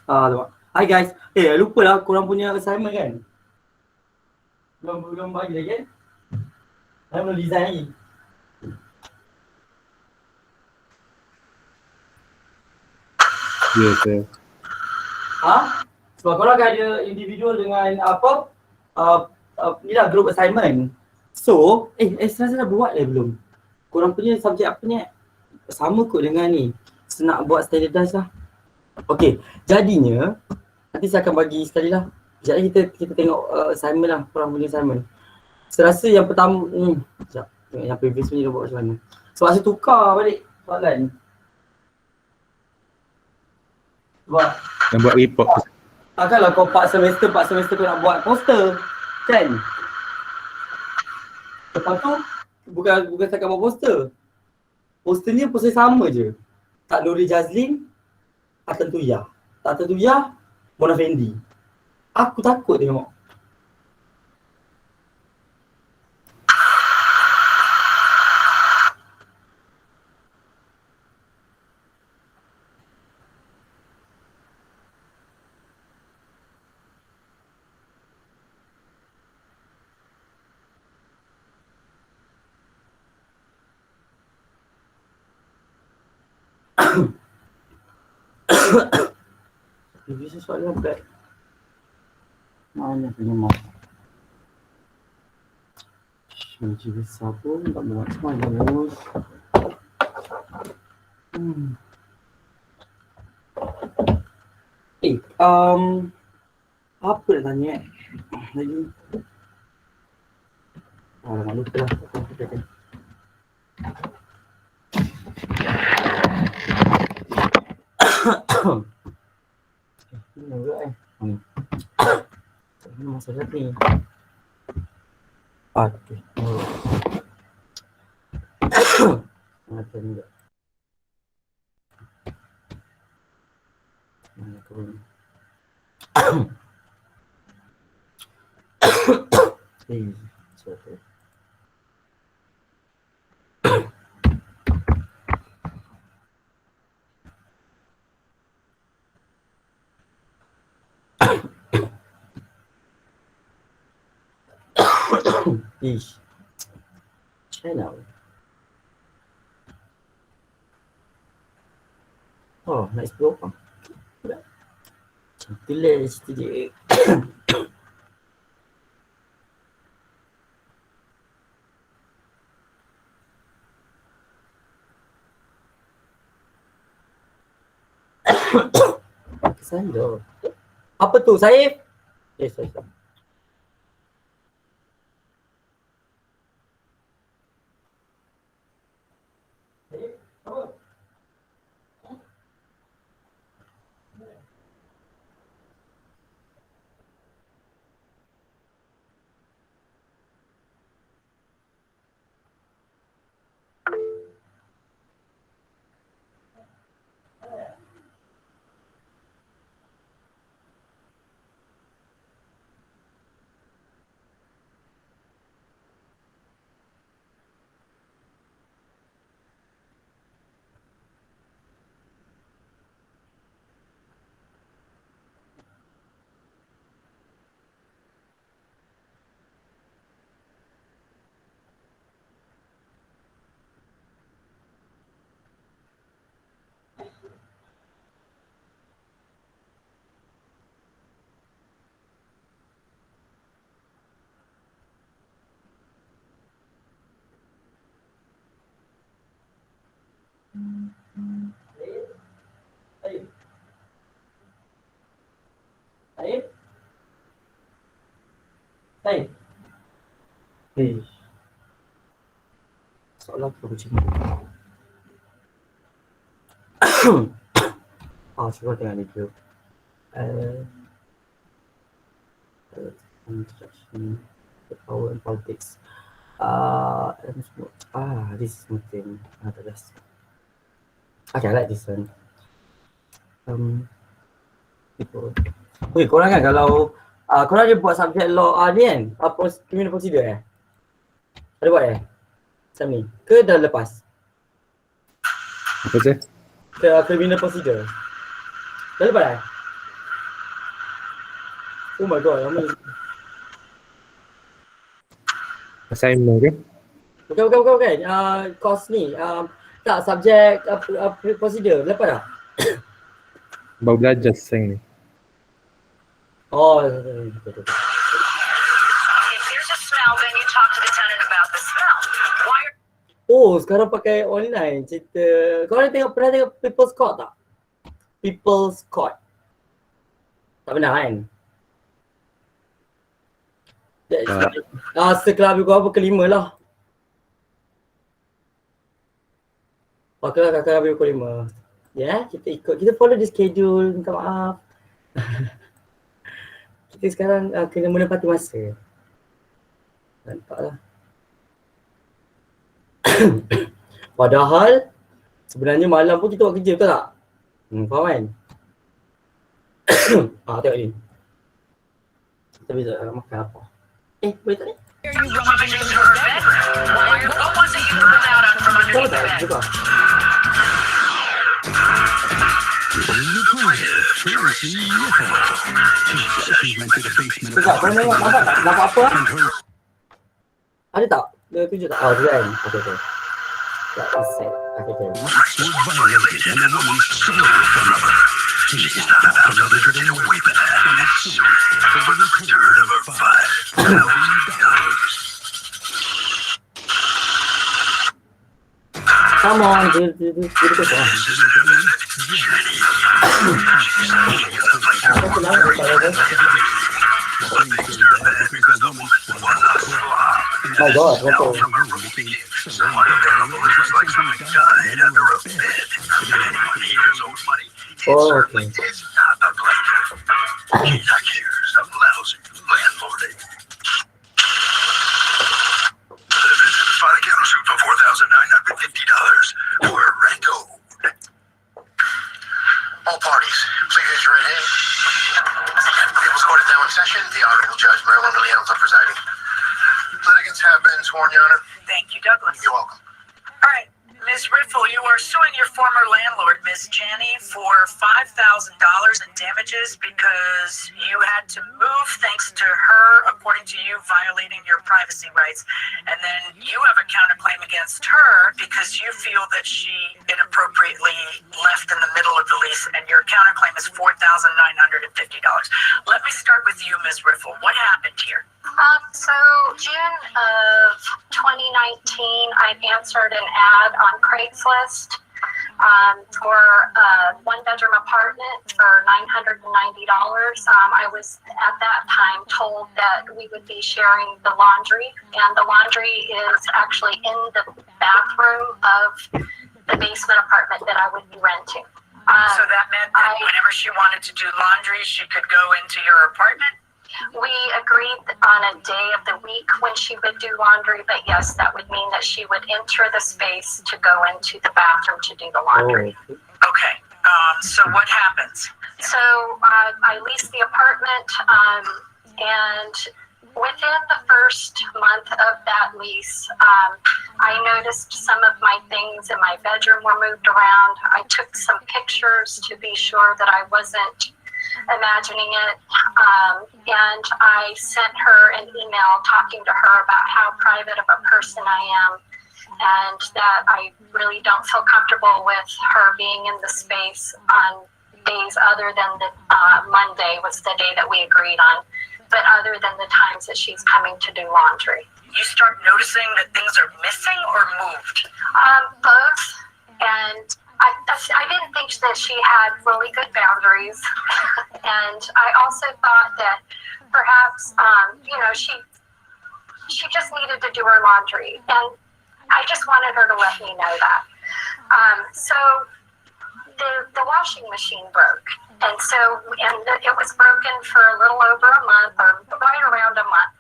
Hi guys. Lupa lah korang punya assignment kan? Belum bagi lagi kan? Saya belum design lagi. Ya, sir. Sebab korang kan ada individual dengan apa? Ni lah group assignment. So, saya dah buat belum? Korang punya subjek apa ni? Sama kot dengan ni. Nak buat standardized lah. Okay, jadinya nanti saya akan bagi sekali lah. Sekejap lagi kita tengok assignment lah, korang punya assignment. Saya rasa yang pertama, sekejap. Tengok yang previous ni dah buat macam mana. Sebab saya tukar balik soalan. Sebab Yang buat report tu. takkanlah kau 4 semester kau nak buat poster, kan? Lepas tu, bukan setakat buat poster. Poster ni poster sama je. Tak Nuri Jazlin, tak Tentuyah. Tak Tentuyah, Mona Fendi. Aku takut tengok. Previous soalan bukan. Mana punya mau? Kunci besar pun tak buat mana terus. Apa nak tanya lagi? Nak lupa lah. Ini juga ini masalah ni. Okay. Macam ni. Mana turun? Sorry. Ish. Channel. Oh, nak explore apa? Itulah cerita dia. Kesandar. Apa tu, Saif? Saif. Saif. Soalan apa macam ni? Cuba tengok video. Instruction, the power and politics. This is something. The rest. Okay, I like this one. People. Wait, korang kan kalau korang ada buat subjek law ni kan? Criminal procedure Ada buat macam ni? Ke dah lepas? Apa tu? Criminal procedure. Dah lepas Oh my god, lama. Assignment ke? Bukan. Course ni. Tak, subjek procedure. Lepas dah? Baru belajar sekarang ni. Oh, betul. If there's a smell, then you talk to the tenant about the smell. Why are Oh, sekarang pakai online cerita. Korang pernah tengok People's Court tak? People's Court. Tak pernah kan? Setelah minggu apa kelima lah. Kakak minggu kelima. Ya, kita ikut. Kita follow the schedule. Minta maaf. Kita sekarang kena menepati masa. Nampaklah. Padahal sebenarnya malam pun kita buat kerja, betul tak? Faham kan? Tengok ni. Kita bisa nak makan apa. Boleh tak ni? you rummaging through her bedroom? What was it you pulled out from Tahu underneath tak? the bed? Buka. Buka, kau tengok. Nampak tak? Nampak apa? Ada tak? Dia tunjuk tak? Tu kan? Okay. Tak, set. Okay. Come on, dia kosong lah. Apa senang kalau tu? My God, betul. Oh, okay. All parties, please raise your right hand. People's Court is now in session. The Honorable Judge Marilyn Leon presiding. Litigants have been sworn, Your Honor. Thank you, Douglas. You're welcome. All right, Ms. Riffle, you are suing your former landlord, Ms. Jenny, for $5,000 in damages because you had to move thanks to her, according to you, violating your privacy rights. And then you have a counterclaim against her because you feel that she inappropriately left in the middle of the lease, and your counterclaim is $4,950. Let me start with you, Ms. Riffle. What happened here? So June of 2019, I answered an ad on Craigslist for a one-bedroom apartment for $990. I was at that time told that we would be sharing the laundry, and the laundry is actually in the bathroom of the basement apartment that I would be renting. So that meant that whenever she wanted to do laundry, she could go into your apartment? We agreed on a day of the week when she would do laundry, but yes, that would mean that she would enter the space to go into the bathroom to do the laundry. Okay, so what happens? So I leased the apartment, and within the first month of that lease, I noticed some of my things in my bedroom were moved around. I took some pictures to be sure that I wasn't imagining it, and I sent her an email talking to her about how private of a person I am, and that I really don't feel comfortable with her being in the space on days other than the Monday was the day that we agreed on, but other than the times that she's coming to do laundry. You start noticing that things are missing or moved? Both, and I didn't think that she had really good boundaries, and I also thought that perhaps, she just needed to do her laundry, and I just wanted her to let me know that. So the washing machine broke, and it was broken for a little over a month, or right around a month,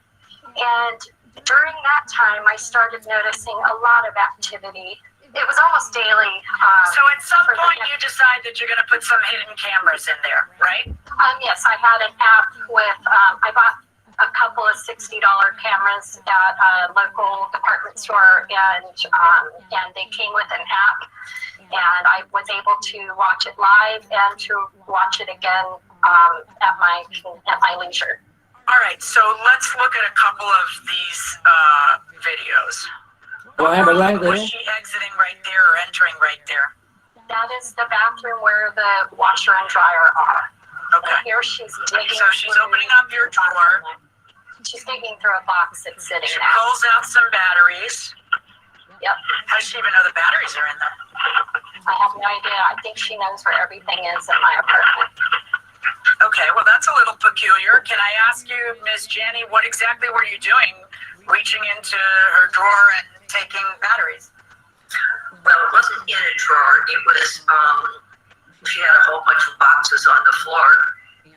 and during that time, I started noticing a lot of activity. It was almost daily. So at some point you decide that you're going to put some hidden cameras in there, right? Yes, I had an app with, I bought a couple of $60 cameras at a local department store, and they came with an app, and I was able to watch it live and to watch it again at my leisure. All right, so let's look at a couple of these videos. Was she exiting right there or entering right there? That is the bathroom where the washer and dryer are. Okay. And here she's digging. So she's opening up your drawer. She's digging through a box that's sitting She there. pulls out some batteries. Yep. How does she even know the batteries are in there? I have no idea. I think she knows where everything is in my apartment. Okay, well, that's a little peculiar. Can I ask you, Ms. Janney, what exactly were you doing, reaching into her drawer and taking batteries? Well, it wasn't in a drawer. It was, she had a whole bunch of boxes on the floor,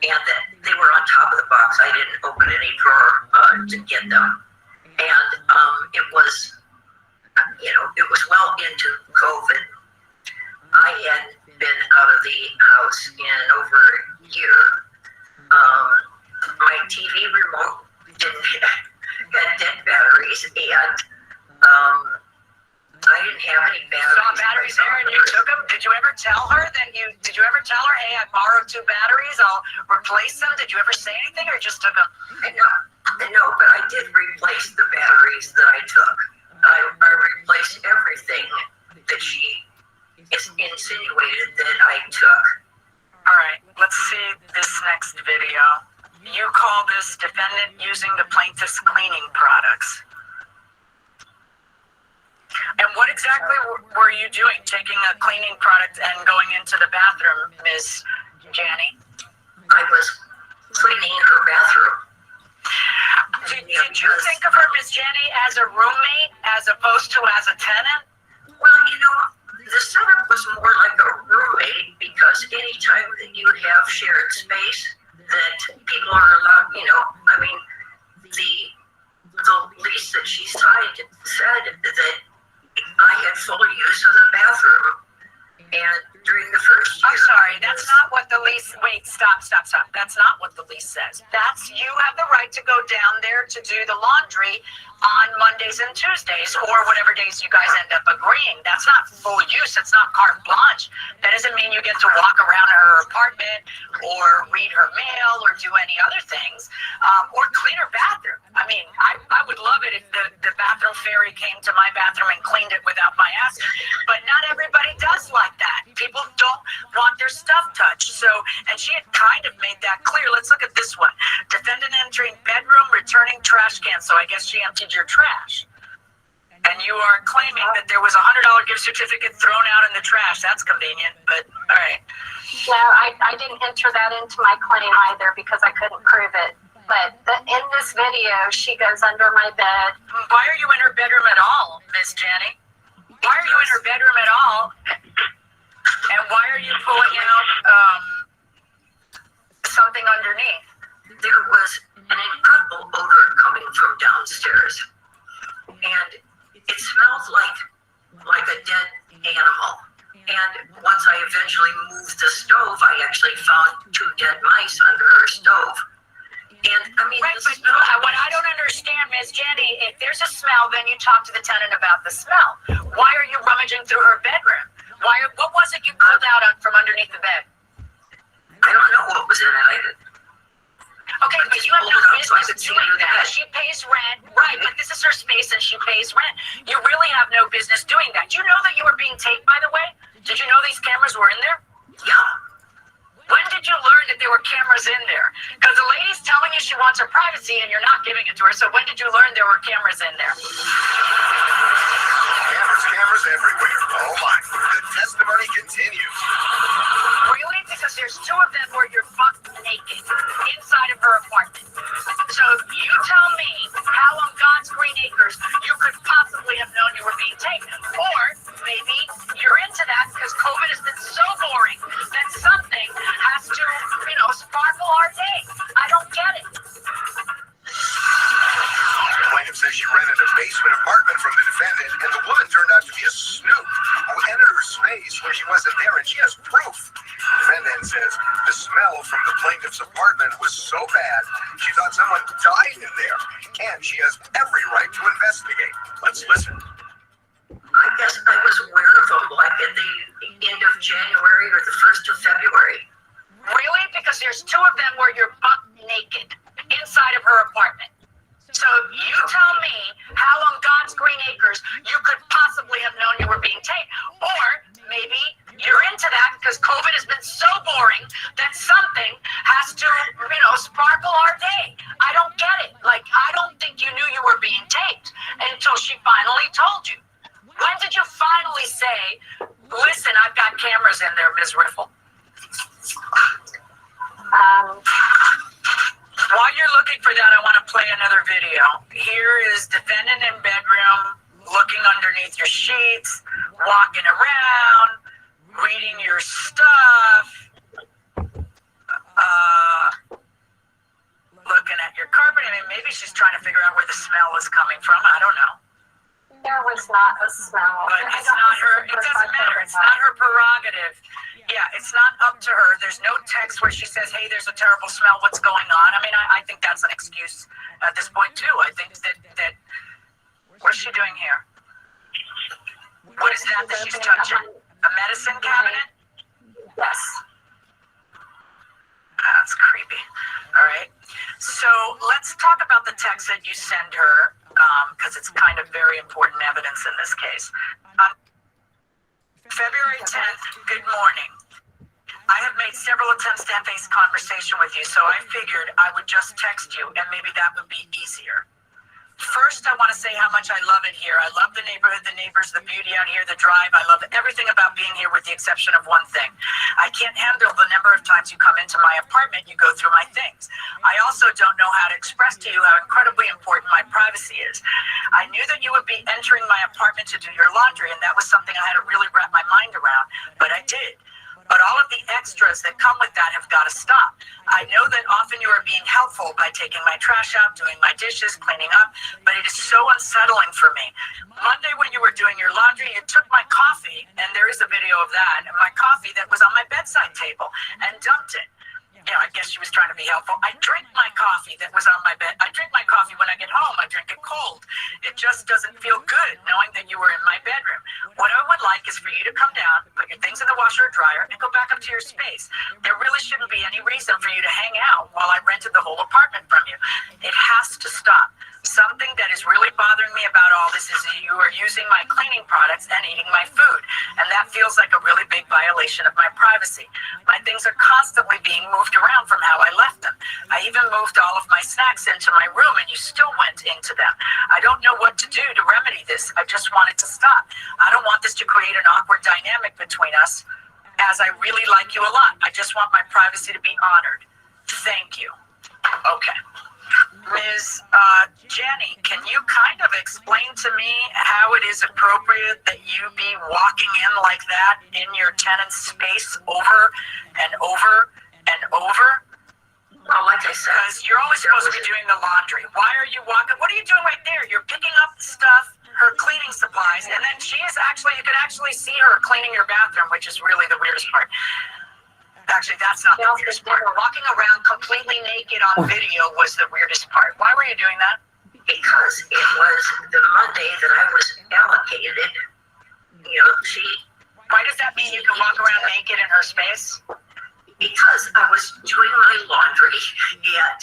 and they were on top of the box. I didn't open any drawer to get them. And it was, it was well into COVID. I had been out of the house in over a year. My TV remote had dead batteries, and I didn't have any batteries. Saw batteries there and you took them? Did you ever tell her, hey, I borrowed 2 batteries, I'll replace them? Did you ever say anything or just took them? No, but I did replace the batteries that I took. I replaced everything that she insinuated that I took. All right, let's see this next video. You call this defendant using the plaintiff's cleaning products. And what exactly were you doing, taking a cleaning product and going into the bathroom, Ms. Janney? I was cleaning her bathroom. Did you think of her, Ms. Janney, as a roommate as opposed to as a tenant? Well, the setup was more like a roommate, because anytime that you have shared space, that people are allowed, the lease that she signed said that I had full use of the bathroom. And during the first year... I'm sorry, that's not what the lease... Wait, stop. That's not what the lease says. You have the right to go down there to do the laundry on Mondays and Tuesdays, or whatever days you guys end up agreeing. That's not full use. It's not carte blanche. That doesn't mean you get to walk around her apartment or read her mail or do any other things, or clean her bathroom. I mean, I would love it if the bathroom fairy came to my bathroom and cleaned it without my asking, but not everybody does like that. People don't want their stuff touched. So, and she had kind of made that clear. Let's look at this one. Defendant entering bedroom, returning trash can. So I guess she emptied your trash. And you are claiming that there was a $100 gift certificate thrown out in the trash. That's convenient, but all right. No, I didn't enter that into my claim either because I couldn't prove it. But in this video, she goes under my bed. Why are you in her bedroom at all, Miss Janney? Why are you in her bedroom at all? And why are you pulling out something underneath? There was an incredible odor coming from downstairs, and it smelled like a dead animal. And once I eventually moved the stove, I actually found 2 dead mice under her stove. And I mean, right, but what I don't understand, Miss Janney, if there's a smell, then you talk to the tenant about the smell. Why are you rummaging through her bedroom? What was it you pulled out from underneath the bed? I don't know what was in it. Okay, but you have no business doing that. She pays rent, right, but this is her space and she pays rent. You really have no business doing that. Do you know that you were being taped, by the way? Did you know these cameras were in there? Yeah. When did you learn that there were cameras in there? Because the lady's telling you she wants her privacy and you're not giving it to her, so when did you learn there were cameras in there? Cameras everywhere. Oh my. The testimony continues. Really? Because there's 2 of them where you're buck naked inside of her apartment. So you tell me how on God's green acres you could possibly have known you were being taken. Or maybe you're into that because COVID has been so boring that something has to, sparkle our day. I don't get it. The plaintiff says she rented a basement apartment from the defendant, and the woman turned out to be a snoop who entered her space when she wasn't there, and she has proof. The defendant says the smell from the plaintiff's apartment was so bad, she thought someone died in there, and she has every right to investigate. Let's listen. I guess I was aware of them like at the end of January or the 1st of February. Really? Because there's 2 of them where you're buck naked inside of her apartment. So you tell me how on God's green acres you could possibly have known you were being taken. Or maybe you're into that because COVID has been so boring that something has has to, sparkle our day. I don't get it. Like, I don't think you knew you were being taped until she finally told you. When did you finally say, listen, I've got cameras in there, Ms. Riffle? While you're looking for that, I want to play another video. Here is defendant in bedroom, looking underneath your sheets, walking around, reading your stuff, looking at your carpet. I mean, maybe she's trying to figure out where the smell is coming from. I don't know. There was not a smell. But it's not her, it doesn't matter. It's not her prerogative. Yeah, it's not up to her. There's no text where she says, hey, there's a terrible smell. What's going on? I mean, I think that's an excuse at this point, too. I think that what's she doing here? What is that she's touching? A medicine cabinet? Yes. That's creepy. All right. So let's talk about the text that you send her, because it's kind of very important evidence in this case. February 10th, good morning. I have made several attempts to have face conversation with you, so I figured I would just text you, and maybe that would be easier. First, I want to say how much I love it here. I love the neighborhood, the neighbors, the beauty out here, the drive. I love everything about being here with the exception of one thing. I can't handle the number of times you come into my apartment, you go through my things. I also don't know how to express to you how incredibly important my privacy is. I knew that you would be entering my apartment to do your laundry, and that was something I had to really wrap my mind around, but I did. But all of the extras that come with that have got to stop. I know that often you are being helpful by taking my trash out, doing my dishes, cleaning up, but it is so unsettling for me. Monday when you were doing your laundry, you took my coffee, and there is a video of that, my coffee that was on my bedside table, and dumped it. Yeah, I guess she was trying to be helpful. I drink my coffee that was on my bed. I drink my coffee when I get home. I drink it cold. It just doesn't feel good knowing that you were in my bedroom. What I would like is for you to come down, put your things in the washer or dryer, and go back up to your space. There really shouldn't be any reason for you to hang out while I rented the whole apartment from you. It has to stop. Something that is really bothering me about all this is that you are using my cleaning products and eating my food, and that feels like a really big violation of my privacy. My things are constantly being moved around from how I left them. I even moved all of my snacks into my room, and you still went into them. I don't know what to do to remedy this. I just want it to stop. I don't want this to create an awkward dynamic between us, as I really like you a lot. I just want my privacy to be honored. Thank you. Okay. Ms. Jenny, can you kind of explain to me how it is appropriate that you be walking in like that in your tenant's space over and over and over? Well, like I said, because you're only supposed to be doing the laundry. Why are you walking? What are you doing right there? You're picking up stuff, her cleaning supplies, and then she is actually, you can actually see her cleaning your bathroom, which is really the weirdest part. Actually, that's not the weirdest part. Walking around completely naked on video was the weirdest part. Why were you doing that? because it was the Monday that I was allocated. You know, Why does that mean you can walk around naked in her space? Because I was doing my laundry and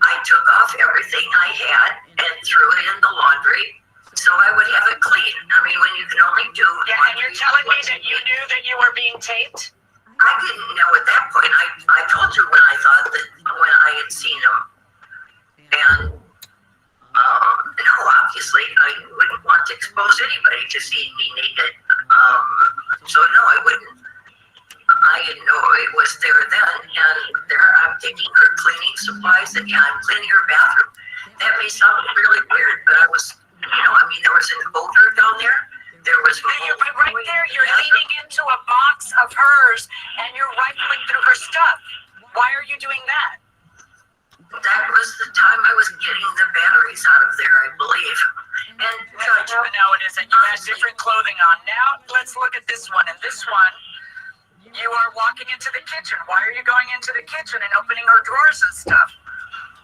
I took off everything I had and threw it in the laundry so I would have it clean. I mean, when you can only do and you're telling me that you knew that you were being taped? I didn't know at that point. I told you when I thought that when I had seen him. And no, obviously I wouldn't want to expose anybody to seeing me naked. So no, I wouldn't. I didn't know it was there then, and there I'm taking her cleaning supplies, and yeah, I'm cleaning her bathroom. That may sound really weird, but I was, there was an odor down there. There was right there, you're leaning into a box of hers, and you're rifling through her stuff. Why are you doing that? That was the time I was getting the batteries out of there, I believe. And Judge, no, it isn't. You had different clothing on. Now let's look at this one. And this one, you are walking into the kitchen. Why are you going into the kitchen and opening her drawers and stuff?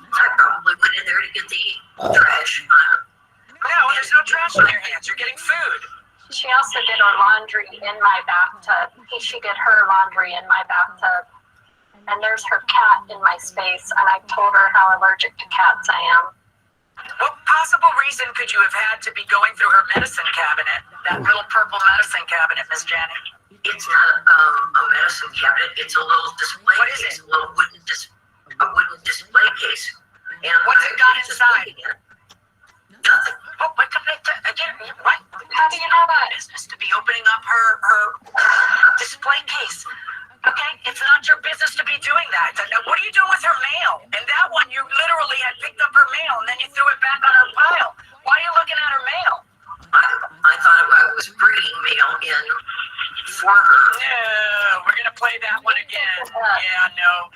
I probably went in there to get the trash. No, there's no trash in your hands. You're getting food. She also did her laundry in my bathtub. She did her laundry in my bathtub. And there's her cat in my space, and I told her how allergic to cats I am. What possible reason could you have had to be going through her medicine cabinet, that little purple medicine cabinet, Miss Janet? It's not a medicine cabinet. It's a little display. What is it? It's a little wooden display. display case. And What's it got inside? Nothing. Oh, but again, right? How do you know that? Business to be opening up her display case. Okay, it's not your business to be doing that. What are you doing with her mail? And that one, you literally had picked up her mail and then you threw it back on her pile. Why are you looking at her mail? I thought I was bringing mail in for her. No, we're gonna play that one again. Yeah, no.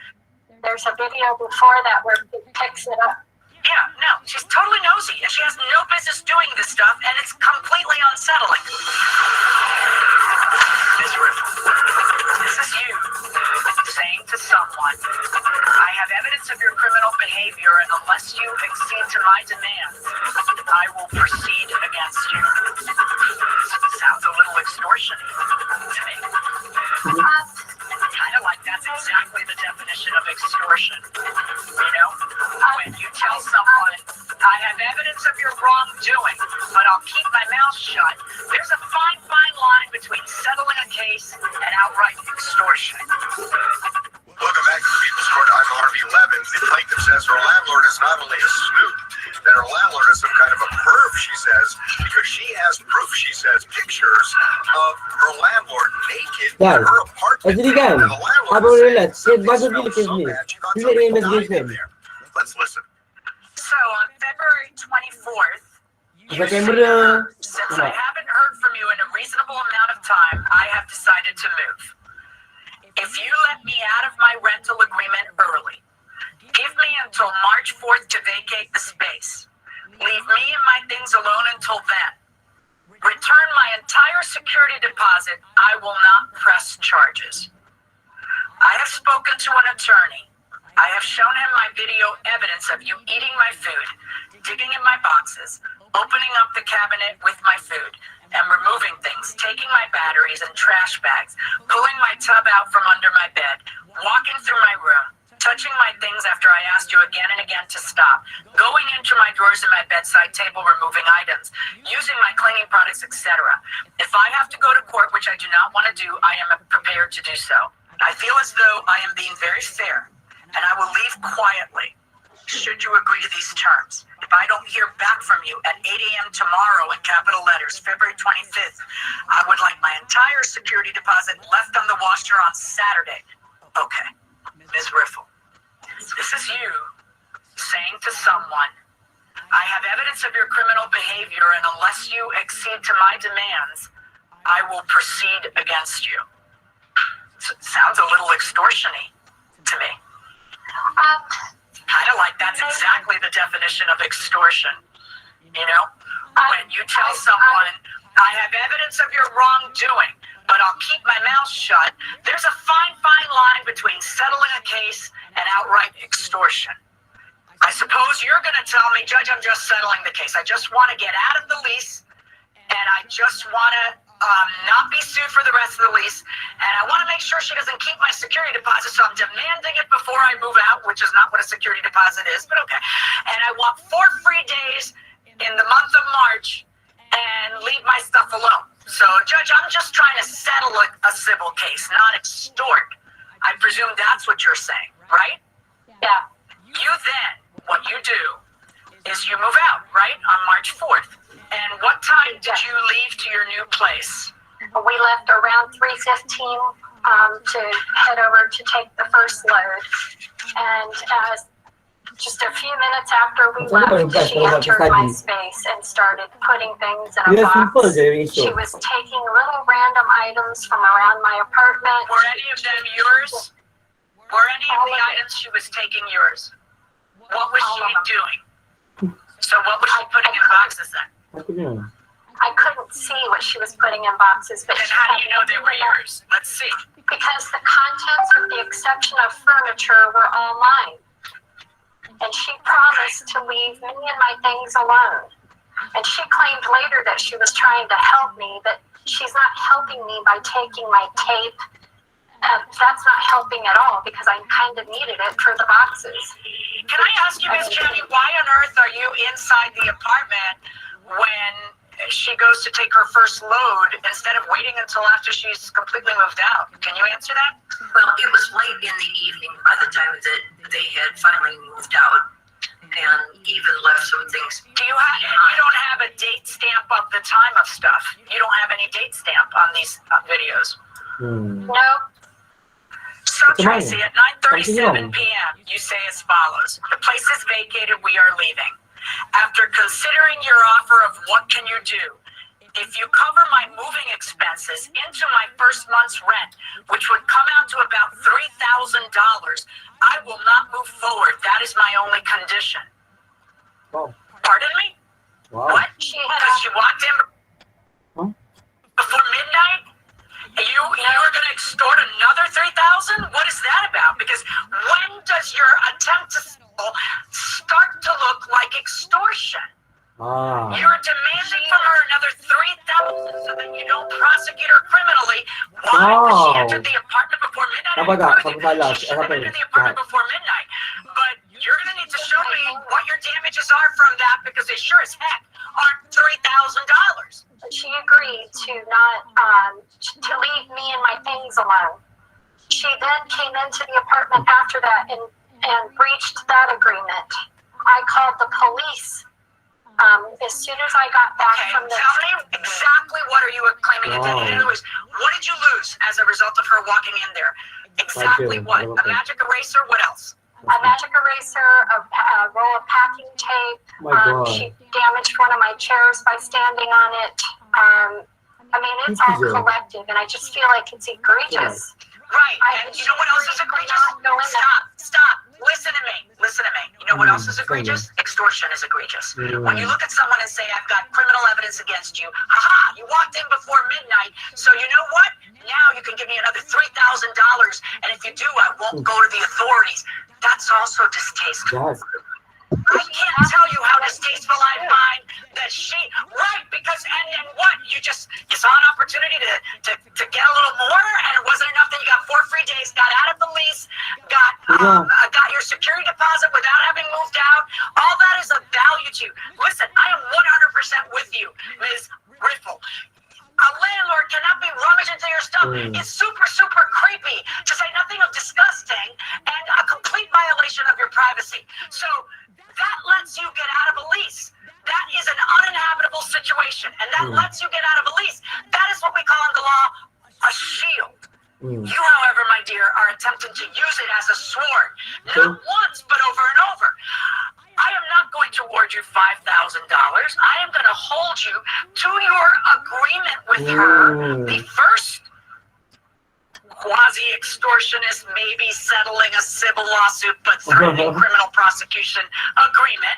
There's a video before that where he picks it up. Yeah, no, she's totally nosy and she has no business doing this stuff and it's completely unsettling. Ms. Riffle, this is you saying to someone, I have evidence of your criminal behavior and unless you accede to my demands, I will proceed against you. Sounds a little extortion-y to me. Kind of like that's exactly the definition of extortion. You know, when you tell someone, I have evidence of your wrongdoing, but I'll keep my mouth shut, there's a fine line between settling a case and outright extortion. Welcome back to the People's Court. I'm Harvey Levins. The plaintiff says her landlord is not only a snoop, that her landlord is some kind of a perv, she says, because she has proof, she says, pictures of her landlord naked in Guys, her apartment. jadi kan, And the landlord abang is saying relat, saya something bagus smells bila kes so ni. bad, she thought Bila somebody died in investigation. there. Let's listen. So on February 24th, you Pakai kamera. since I haven't heard from you in a reasonable amount of time, I have decided to move. If you let me out of my rental agreement early, give me until March 4th to vacate the space. Leave me and my things alone until then. Return my entire security deposit. I will not press charges. I have spoken to an attorney. I have shown him my video evidence of you eating my food, digging in my boxes, opening up the cabinet with my food, and removing things, taking my batteries and trash bags, pulling my tub out from under my bed, walking through my room, touching my things after I asked you again and again to stop, going into my drawers in my bedside table, removing items, using my cleaning products, etc. If I have to go to court, which I do not want to do, I am prepared to do so. I feel as though I am being very fair, and I will leave quietly, should you agree to these terms. If I don't hear back from you at 8 a.m. tomorrow in capital letters, February 25th, I would like my entire security deposit left on the washer on Saturday. Okay, Ms. Riffle, this is you saying to someone, I have evidence of your criminal behavior and unless you accede to my demands, I will proceed against you. Sounds a little extortion-y to me. Kind of like that's exactly the definition of extortion. You know, when you tell someone, I have evidence of your wrongdoing, but I'll keep my mouth shut, there's a fine line between settling a case and outright extortion. I suppose you're going to tell me, Judge, I'm just settling the case. I just want to get out of the lease, and I just want to not be sued for the rest of the lease, and I want to make sure she doesn't keep my security deposit, so I'm demanding it before I move out, which is not what a security deposit is, but okay. And I want 4 free days in the month of March and leave my stuff alone. So, Judge, I'm just trying to settle a civil case, not extort. I presume that's what you're saying, right? Yeah. You then, what you do is you move out, right, on March 4th. And what time did you leave to your new place? We left around 3:15 to head over to take the first load. And just a few minutes after we left, she entered my space and started putting things in a box. She was taking little random items from around my apartment. Were any of them yours? Were any of the items she was taking yours? What was she doing? So what was she putting in boxes then? I couldn't see what she was putting in boxes, but then how do you know they were yours? Let's see. Because the contents, with the exception of furniture, were all mine. And she promised to leave me and my things alone. And she claimed later that she was trying to help me, but she's not helping me by taking my tape. That's not helping at all because I kind of needed it for the boxes. Can I ask you, Miss Jenny, why on earth are you inside the apartment when she goes to take her first load instead of waiting until after she's completely moved out. Can you answer that? Well, it was late in the evening by the time that they had finally moved out and even left some things. You don't have a date stamp of the time of stuff. You don't have any date stamp on these videos. No. So Tracy, at 9:37 p.m., you say as follows: the place is vacated, we are leaving. After considering your offer of what can you do, if you cover my moving expenses into my first month's rent, which would come out to about $3,000, I will not move forward. That is my only condition. Wow. Pardon me? Wow. What? Because you walked in before midnight? You were going to extort another $3,000? What is that about? Because when does your attempt to steal start to look like extortion? You're demanding from her another $3,000 so that you don't prosecute her criminally. Why? Because she entered the apartment before midnight. She entered the apartment before midnight. But you're going to need to show me what your damages are from that, because they sure as heck aren't $3,000. She agreed to not to leave me and my things alone. She then came into the apartment after that and breached that agreement. I called the police as soon as I got back from the... Tell me exactly what are you claiming you did. In other words, what did you lose as a result of her walking in there? Exactly what? A magic eraser? What else? A magic eraser, a roll of packing tape. She damaged one of my chairs by standing on it. I mean, it's all collective, and I just feel like it's egregious. Right, and you know what else is egregious? Stop. Listen to me. You know what else is egregious? Extortion is egregious. When you look at someone and say, I've got criminal evidence against you, haha, you walked in before midnight, so you know what? Now you can give me another $3,000, and if you do, I won't go to the authorities. That's also distasteful. Yes. I can't tell you how distasteful I find that she, right, because, and what, you saw an opportunity to get a little more, and it wasn't enough that you got 4 free days, got out of the lease, got your security deposit without having moved out. All that is of value to you. Listen, I am 100% with you, Ms. Riffle. A landlord cannot be rummaging into your stuff. It's super, super creepy, to say nothing of disgusting, and a complete violation of your privacy. So that lets you get out of a lease. That is an uninhabitable situation, and that lets you get out of a lease. That is what we call in the law a shield. You, however, my dear, are attempting to use it as a sword, not once, but over and over. I am not going to award you $5,000. I am going to hold you to your agreement with her, the first quasi-extortionist, maybe settling a civil lawsuit but threatening criminal prosecution agreement,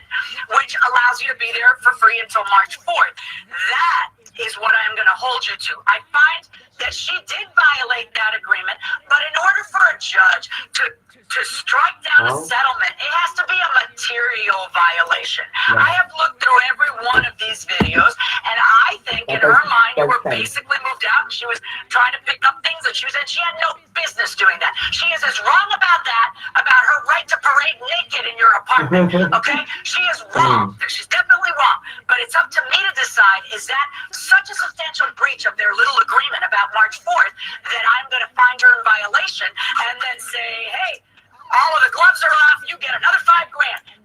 which allows you to be there for free until March 4th. That is what I'm going to hold you to. I find that she did violate that agreement, but in order for a judge to strike down a settlement, it has to be a material violation. I have looked through every one of these videos, and I think in her mind you were basically moved out, and she was trying to pick up things that she said she had no business doing that. She is as wrong about that, about her right to parade naked in your apartment, okay? She is wrong. She's definitely wrong. But it's up to me to decide, is that such a substantial breach of their little agreement about March 4th that I'm going to find her in violation and then say, hey, all of the gloves are off, you get another $5,000.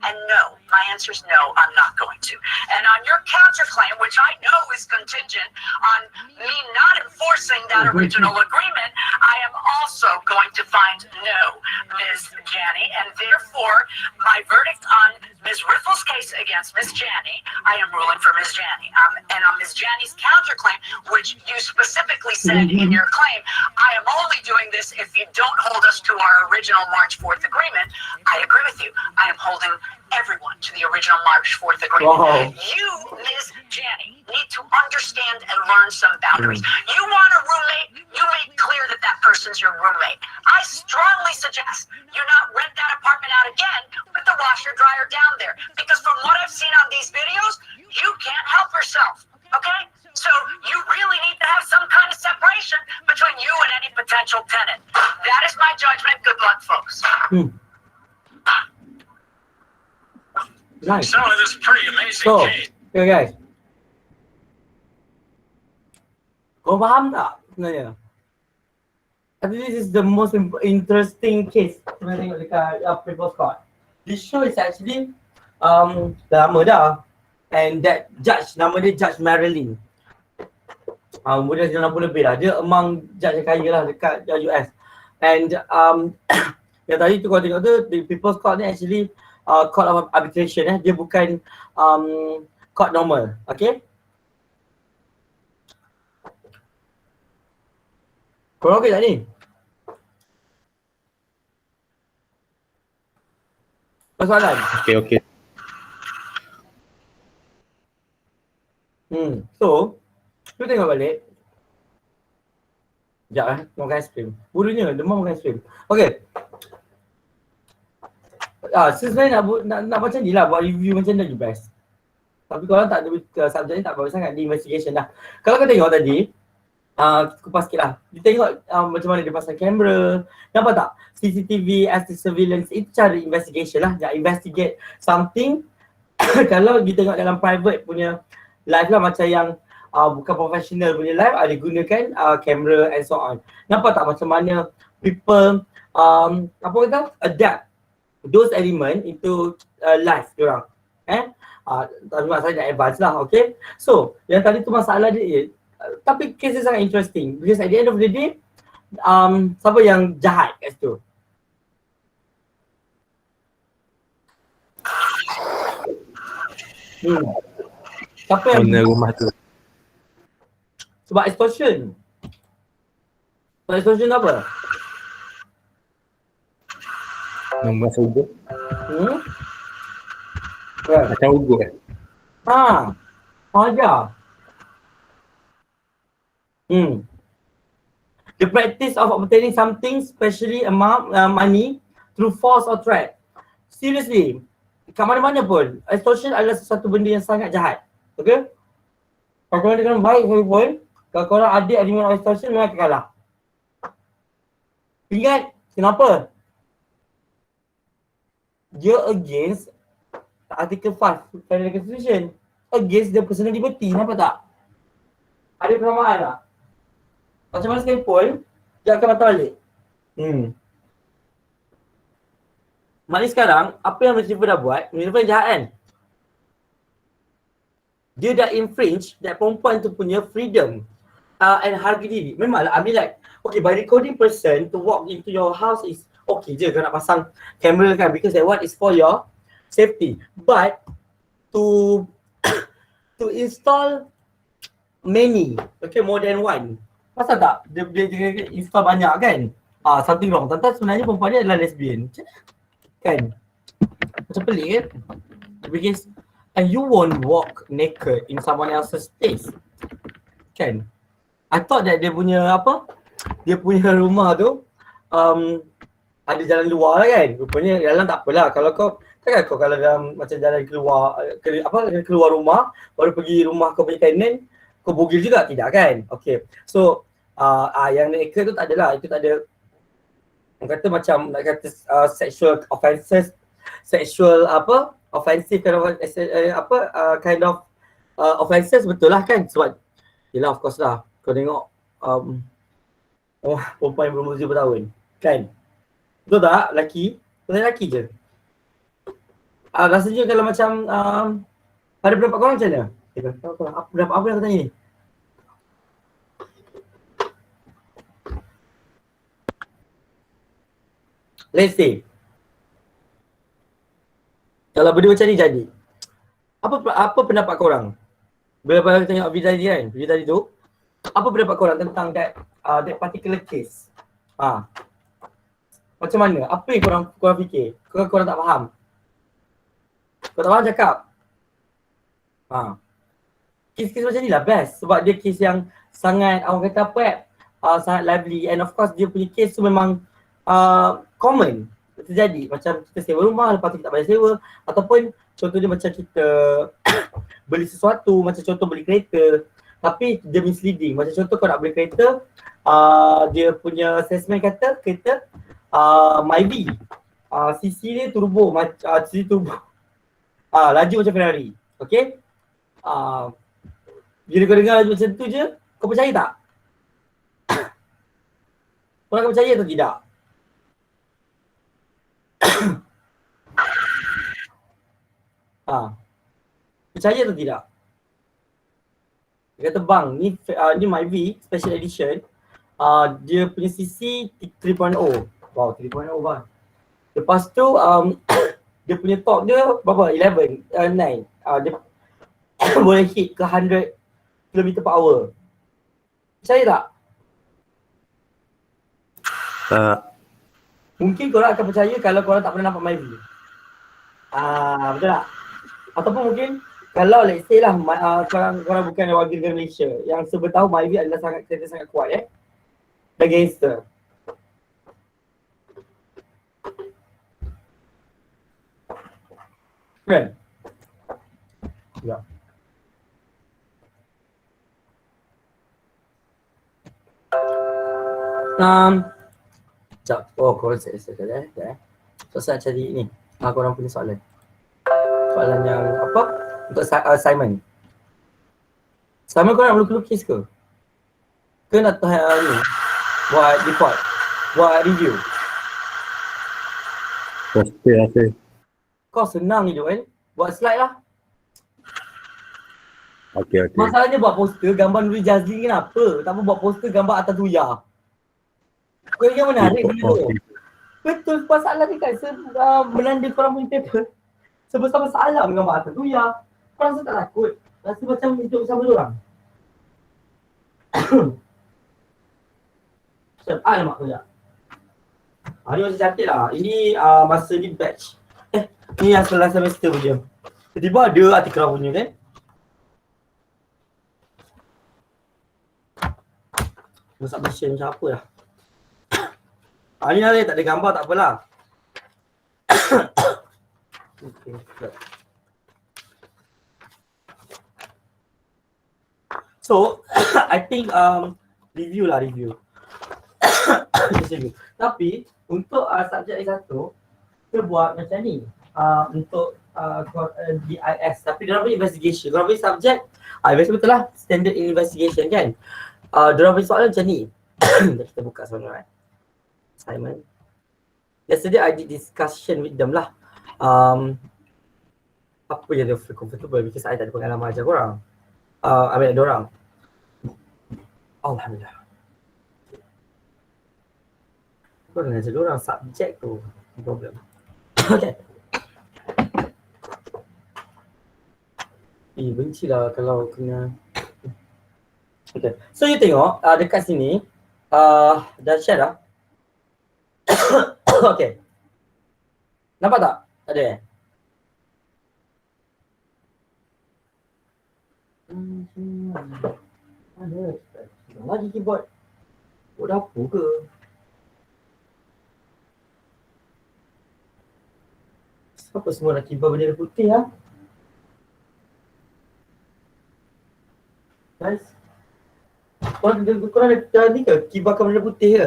And no, my answer is no, I'm not going to. And on your counterclaim, which I know is contingent on me not enforcing that original agreement, I am also going to find no, Ms. Janney, and therefore my verdict on Ms. Riffle's case against Ms. Janney, I am ruling for Ms. Janney. And on Ms. Janney's counterclaim, which you specifically said in your claim, I am only doing this if you don't hold us to our original March 4th agreement. I agree with you. I am holding everyone to the original March 4th agreement. You, Ms. Janney, need to understand and learn some boundaries. You want a roommate, you make clear that that person's your roommate. I strongly suggest you not rent that apartment out again with the washer dryer down there, because from what I've seen on these videos, you can't help yourself, okay? So you really need to have some kind of separation between you and any potential tenant. That is my judgment. Good luck, folks. Nice. So this is a pretty amazing So, case. okay guys. Kau faham tak sebenarnya? I think this is the most interesting case sebenarnya tengok dekat People's Court. This show is actually dah lama dah. And that judge, nama dia Judge Marilyn. Umur dia 90 lebih lah. Dia among judge yang kaya lah dekat US. And yang tadi tu kau tengok tu, the People's Court ni actually court of arbitration Dia bukan court normal. Okay? Korang okey tak ni? Soalan? Okay. So, tu tengok balik. Sekejap makan aiskrim. Burunya, demam makan aiskrim. Okay. Sebenarnya nak macam ni lah, buat review macam ni lagi best. Tapi korang tak ada subjek ni tak bagus sangat di investigation dah. Kalau kau tengok tadi, kupas sikit lah. Dia tengok macam mana dia pasang kamera. Nampak tak? CCTV as the surveillance, itu cara investigation lah. Dia investigate something. Kalau dia tengok dalam private punya live lah, macam yang bukan professional punya live, dia gunakan kamera and so on. Nampak tak macam mana people apa kata, adapt those element into live diorang. Tapi masalah dah advance lah, okay. So, yang tadi tu masalah dia, tapi kes dia sangat interesting because at the end of the day, siapa yang jahat kat situ? Siapa yang Owner rumah tu. sebab extortion. Sebab extortion apa? Nombor ugut. Right. Macam ugut kan? Ajar. The practice of obtaining something, especially amount money, through force or threat. Seriously, kat mana-mana pun, extortion adalah sesuatu benda yang sangat jahat. Okay? Kalau korang dengan baik pun, kalau korang adik dengan extortion, memang akan kalah. Ingat, kenapa? Dia against Article 5 Federal Constitution. Against the personal liberty, nampak tak? Ada persamaan tak? Macam mana sekalipun, dia akan patah balik. Maknanya sekarang, apa yang Lucifer dah buat, Lucifer jahat kan? Dia dah infringe that perempuan tu punya freedom and harga diri. Memanglah, I mean like, okay, by recording person to walk into your house is okay je kau nak pasang kamera kan, because that one is for your safety. But to install many, okay, more than one, pasal tak? Dia install banyak kan? Something wrong. Tentang sebenarnya perempuan ni adalah lesbian. Kan? Macam pelik kan? Because and you won't walk naked in someone else's space. Kan? I thought that dia punya apa? Dia punya rumah tu ada jalan luar lah kan? Rupanya dalam tak apalah. Kalau kau takkan kau kalau dalam macam jalan keluar rumah baru pergi rumah kau punya tenant, kau bogil juga? Tidak kan? Okay. So yang naked tu tak adalah. Itu tak ada, orang kata macam nak kata sexual offences, sexual offensive kind of offences, betul lah kan? Sebab yelah, of course lah, kau tengok perempuan yang berumur 7 tahun kan? Betul tak? Lelaki? Betul lelaki je. Rasanya kalau macam pada pendapat korang macam mana? Pendapat apa yang aku tanya ni? Let's say, kalau benda macam ni jadi, apa pendapat korang? Bila tengok video tadi tu, apa pendapat korang tentang that particular case? Macam mana? Apa yang korang fikir? Korang tak faham? Kau tak faham cakap? Kes-kes macam ni lah best, sebab dia kes yang sangat, orang kata apa sangat lively, and of course dia punya kes tu memang common terjadi. Macam kita sewa rumah, lepas tu kita tak bayar sewa, ataupun contohnya macam kita beli sesuatu, macam contoh beli kereta tapi dia misleading. Macam contoh kau nak beli kereta, dia punya salesman kata kereta Myvi, CC dia turbo, CC turbo, laju macam Ferrari. Okay, bila kau dengar laju macam tu je, kau percaya tak? Korang akan percaya atau tidak? Percaya atau tidak? Dia kata bang, ni MyV special edition. Dia punya CC 3.0. Wow, 3.0 bang. Lepas tu dia punya torque dia berapa? 9. Dia boleh hit ke 100 km/h. Percaya tak? Tak. Mungkin korang akan percaya kalau korang tak pernah nampak MyV. Betul tak? Ataupun mungkin kalau let's say lah korang bukan warga negara Malaysia, yang tahu MyV adalah kereta sangat kuat dan gangster. Kan? Ya. Sekejap. Oh, korang sekejap. So, saya cari ni. Korang punya soalan. Soalan yang apa? Untuk Simon. Simon korang nak melukis ke? Ke nak ni? Buat report? Buat review? Poster. Kau senang je Joel. Buat slide lah. Okey. Masalahnya buat poster gambar Nuri Jazli kenapa? Tak apa buat poster gambar atas tuya. Kau yang menarik benda tu. Betul, masalah ni kan menanda korang punya paper. Sebesar masalah gambar atas tuya. Korang rasa tak takut? Rasa macam hidup bersama diorang? Alamak kejap. Ni masih cantik lah. Ini masa ni batch. Ni yang setelah semester punya. Tiba-tiba ada artikel punya kan. Submission macam apa lah. Ni lah tak ada gambar tak apalah. Okay. So, I think review. Tapi untuk subjek satu, kita buat macam ni. Untuk DIS, tapi dia punya investigation. Dia punya subjek, investigation betul lah, standard investigation kan. Dia punya soalan macam ni. Kita buka soalan Simon. Yesterday I did discussion with them lah. Apa yang dia feel comfortable because I tak ada pengalaman ajar korang. Ada orang. Alhamdulillah. Korang ajar orang subjek tu. Problem. Okay. Benci lah kalau kena. Okay. So you tengok dekat sini dah share dah. Okay. Nampak tak? Tak ada Ada. Lagi keyboard. Buat dapur ke? Siapa semua nak keyboard bendera putih lah? Guys. Korang ada ni ke? Kibarkan bendera putih ke?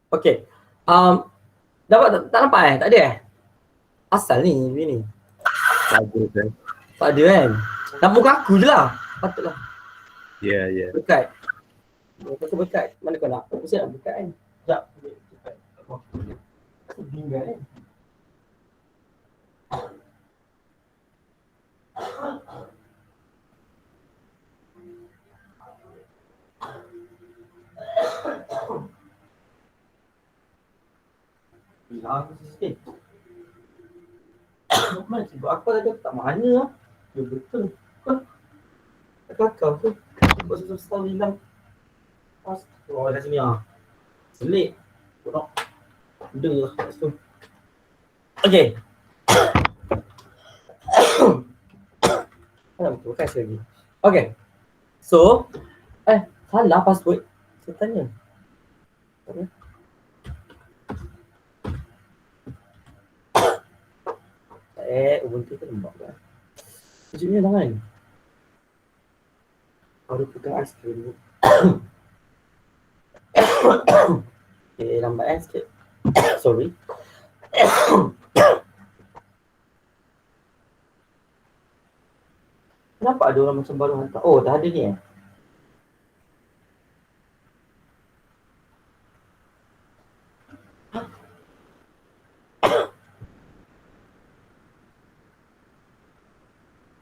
Okay. Dapat tak nampak Tak ada Asal ni ni. Tak ada kan? Tak ada kan? Nampak aku je lah. Patutlah. Ya. Berkat. Kau berkat. Mana kau nak? Mesti nak berkat kan? Sekejap. Bingung kan? Hilang sikit. Mana keyboard aku tadi tak mana lah. Ya betul. Kakak tu. Keyboard susah hilang. Oh kat sini lah. Selit. Kodok. Benda lah kat situ. Okay. Mana betul kan lagi. Okay. So. Salah password. Saya tanya. Ubuntu tu lembab kan. Sekejapnya tangan. Baru pegang aiskrim dulu. Okay, lambat sikit. Sorry. Kenapa ada orang macam baru hantar? Oh, dah ada ni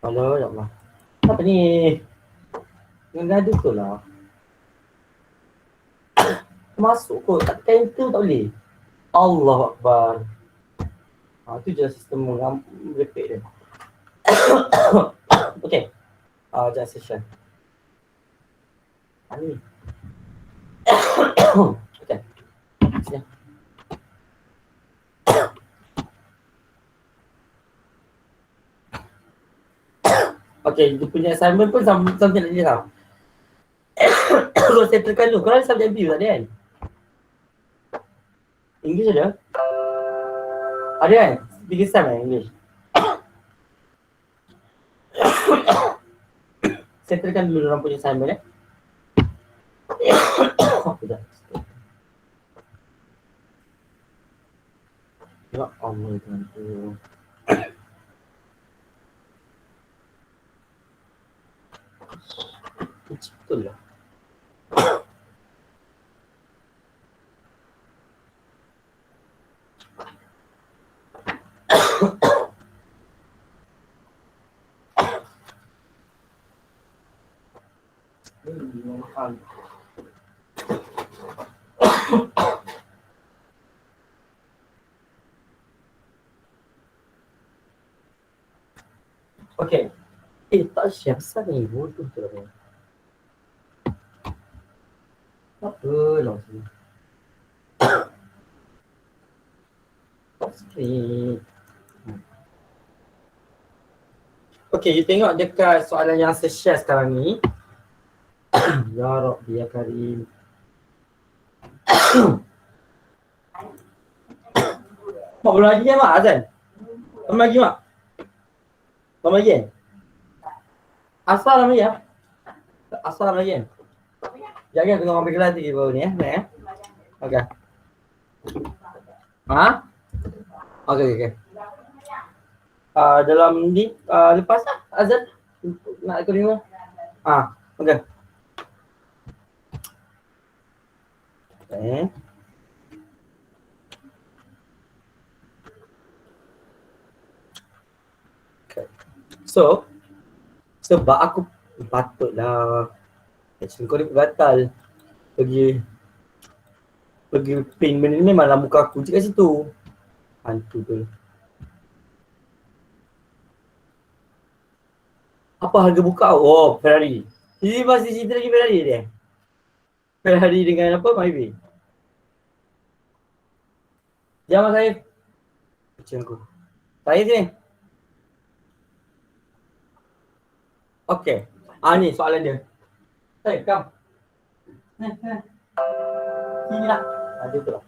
Halo, ya Allah. Apa ni? Dengan ada tu lah. Masuk kot, tak enter tak boleh. Allah Akbar. Tu je sistem merepek dia. Okay. Just session. Ni. Okay. Sini. Okay, dia punya assignment pun something like this tau. Kalau saya tekan tu, korang ada subject view tak ada kan? English ada? Ada kan? Speaking time kan English? Saya tekan dulu orang punya assignment Sekejap. Ya Allah Tuhan tu. Betul lah. Okay. Tak siap sangat ni bodoh tu lah. Apa lah sini. Sikit. Okay, you tengok dekat soalan yang saya share sekarang ni. Ya Rabbi ya Karim. Mak belum lagi kan Mak Azan? Belum lagi Mak? Belum lagi kan? Asal lama ya? Asal lama lagi kan? Jangan tengok orang bergelas lagi baru ni Okay. Okay. Dalam ni lepas lah Azan nak ikut dengar. Okay. So sebab aku patutlah kau ni gatal pergi pin benda ni memang dalam muka aku je kat situ. Hantu tu. Apa harga buka? Oh, Ferrari. Ini masih cerita lagi Ferrari dia. Ferrari dengan apa? Myvi. Jangan saya. Macam aku. Saya sini. Okay. Ni soalan dia. Hey, come. Sini lah. Ada tu lah.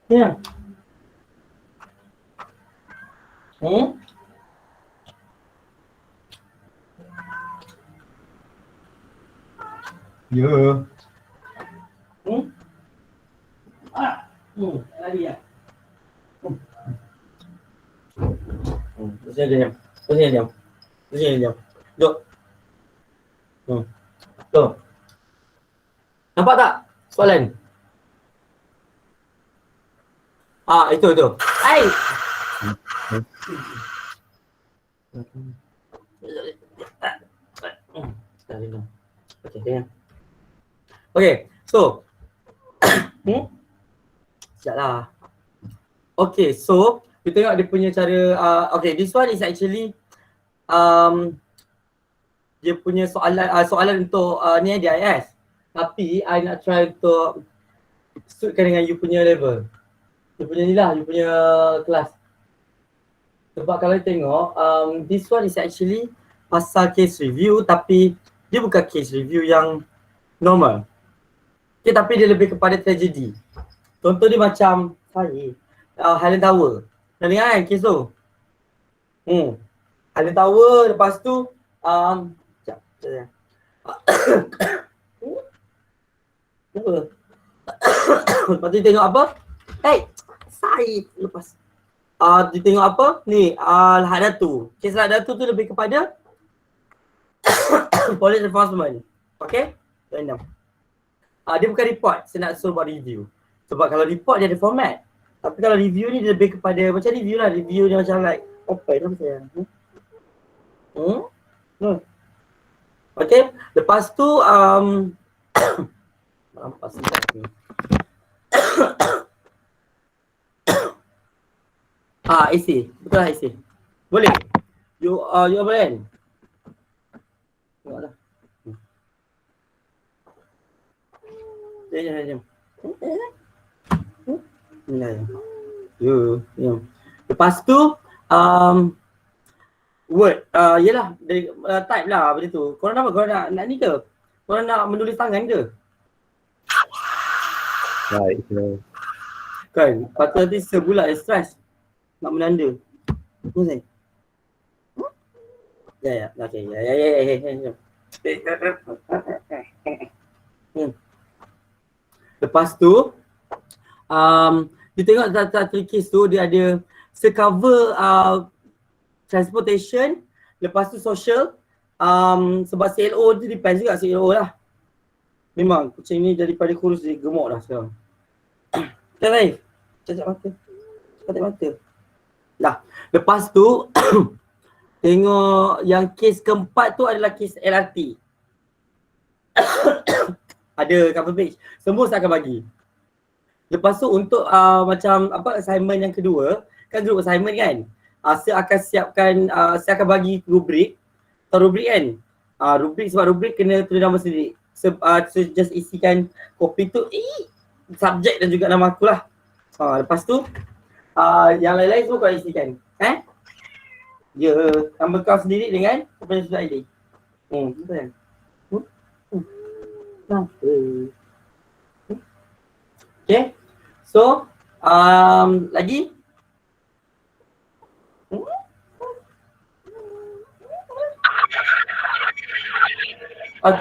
Ya. Ya. Lari ya. Terus diam. Duduk. Tuh. Nampak tak soalan? Itu. Hai. Okay, so sekejaplah. Okay, so kita tengok dia punya cara. Okay, this one is actually dia punya soalan untuk ni DIS. Tapi I nak try untuk suitkan dengan you punya level. You punya ni lah, you punya kelas. Sebab kalau tengok, this one is actually pasal case review tapi dia bukan case review yang normal. Okay, tapi dia lebih kepada tragedy. Contoh dia macam Highland Tower. Dah dengar kan case tu? Highland Tower, lepas tu Apa? Lepas tu dia tengok apa? Said lepas. Dia tengok apa? Ni, Lahadatu. Kes Lahadatu tu lebih kepada police enforcement. Okay? Random. Dia bukan report. Saya nak suruh buat review. Sebab kalau report dia ada format. Tapi kalau review ni dia lebih kepada macam review lah. Review dia macam like open lah macam. Okay. Lepas tu nampak sedap ni. AC. Betul lah AC. Boleh? You boleh kan? Tengoklah. Jom. Lepas tu word, yelah, type lah benda tu. Korang apa? Korang nak ni ke? Korang nak menulis tangan ke? Right. Kan? Patut nanti sebulan stress nak menanda. Ni saya. Ya. Okay. Ya. Lepas tu dia tengok satu kes tu dia ada secover transportation, lepas tu social, sebab CLO tu depends juga CLO lah. Memang kucing ni daripada kurus dia gemuk dah sekarang. Kan Raif? Cacat mata. Dah. Lepas tu tengok yang kes keempat tu adalah kes LRT. Ada cover page. Semua saya akan bagi. Lepas tu untuk macam apa assignment yang kedua, kan group assignment kan? Saya akan siapkan, saya akan bagi rubrik. Tahu rubrik kan? Rubrik sebab rubrik kena tulis nama sendiri. So just isikan kopi tu subjek dan juga nama aku lah. Lepas tu yang lain-lain semua kau isikan. Ya, nama kau sendiri dengan apa yang sudah ID. Betul kan? Okay. So lagi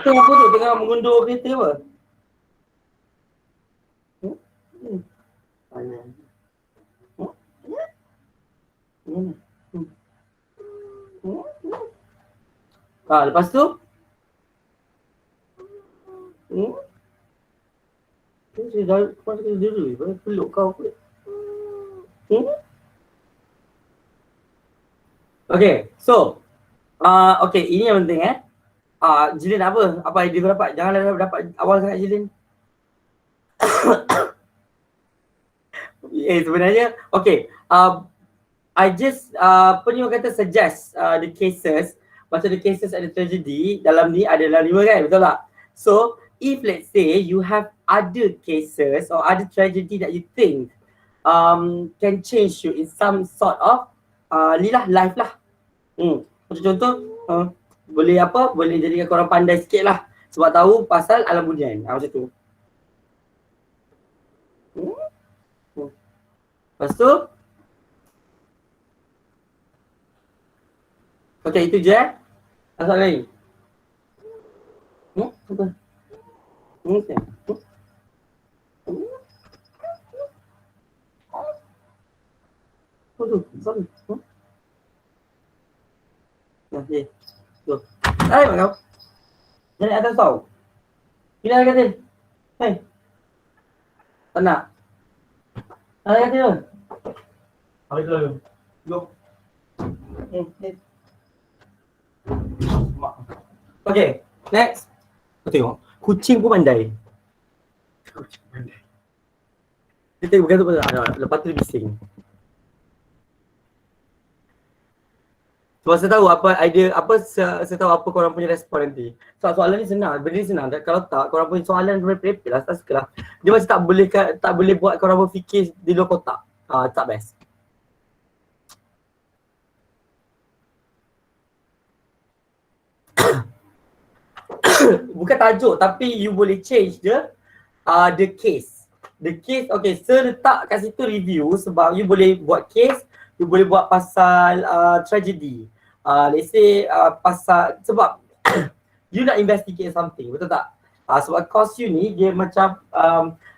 tu apa tu tengah mengundur kereta apa? Lepas tu saya dah kuat dulu, peluk kau pula. Okay, so okay, ini yang penting Jilin apa? Apa idea kau dapat? Janganlah dapat awal sangat Jilin. Sebenarnya, okay, I just suggest the cases. Macam the cases ada tragedy dalam ni adalah 5 kan, betul tak? So, if let's say you have other cases or other tragedy that you think can change you in some sort of life lah. Macam contoh, boleh jadikan korang pandai sikit lah sebab tahu pasal alam bunian. Macam tu. Lepas tu, okay, itu je Asal lain. Apa? Sorry. Okey. Tu. Hai mak kau. Jangan atas kau. Bila kata? Hai. Tak nak. Ada kata tu. Habis dulu. Go. Okay, next. Tengok. Kucing pun pandai. Dia tengok bukan tu pasal lepas tu dia bising. Sebab saya tahu apa idea, saya tahu apa korang punya respon nanti. Soalan ni senang, benda ni senang. Dan kalau tak, korang punya soalan berpepek lah, tak suka lah. Dia macam tak boleh buat korang berfikir di luar kotak. Tak best. Bukan tajuk tapi you boleh change the case. The case, okay, sir letak kat situ review sebab you boleh buat case, you boleh buat pasal tragedy. Let's say pasal, sebab You nak investigate something, betul tak? Sebab course you ni dia macam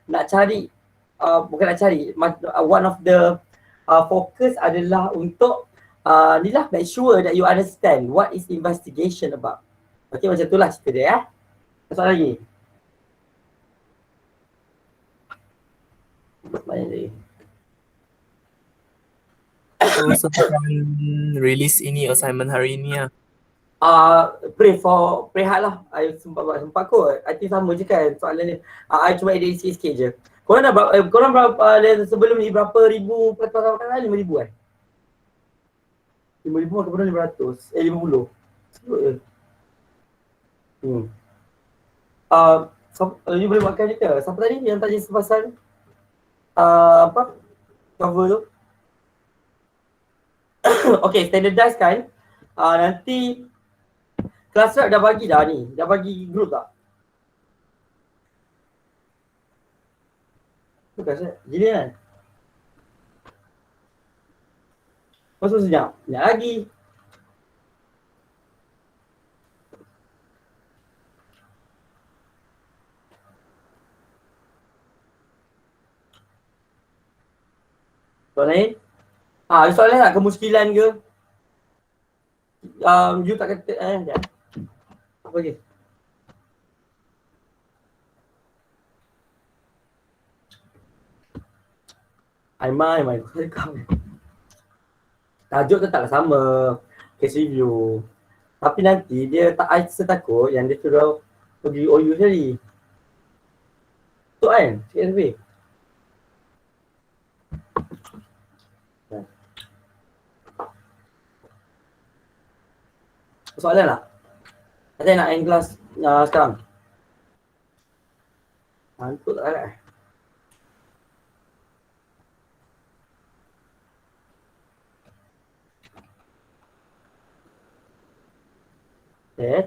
nak cari, bukan nak cari, one of the focus adalah untuk ni lah, make sure that you understand what is investigation about. Okay, macam tu lah cerita dia ya. Soalan lagi? Banyak lagi. So release ini assignment hari ini lah. Pray hard lah. I sempat kot. I think sama je kan soalan ni. I cuba edit sikit je. Korang dah berapa, sebelum ni berapa ribu pertama kali? 5,000 kan? 5,000 kepada 500. 50. Sebut je. You boleh buatkan juga. Siapa tadi yang tanya pasal apa? Cover tu. Okay, standardize kan. Nanti kelas rap dah bagi dah ni. Dah bagi group tak? Tu kelas rap. Gini kan? Masuk sekejap. Sekejap lagi. Soalan lain? Soalan lain tak? Kemuskilan ke? You tak kata sekejap. Apa lagi? Aiman. Tajuk tetap sama. Case review. Tapi nanti dia tak, I takut yang dia suruh pergi OU sendiri. Tu kan? Sikit lebih. Soalan tak? Saya nak end kelas sekarang. Ngantuk tak ada.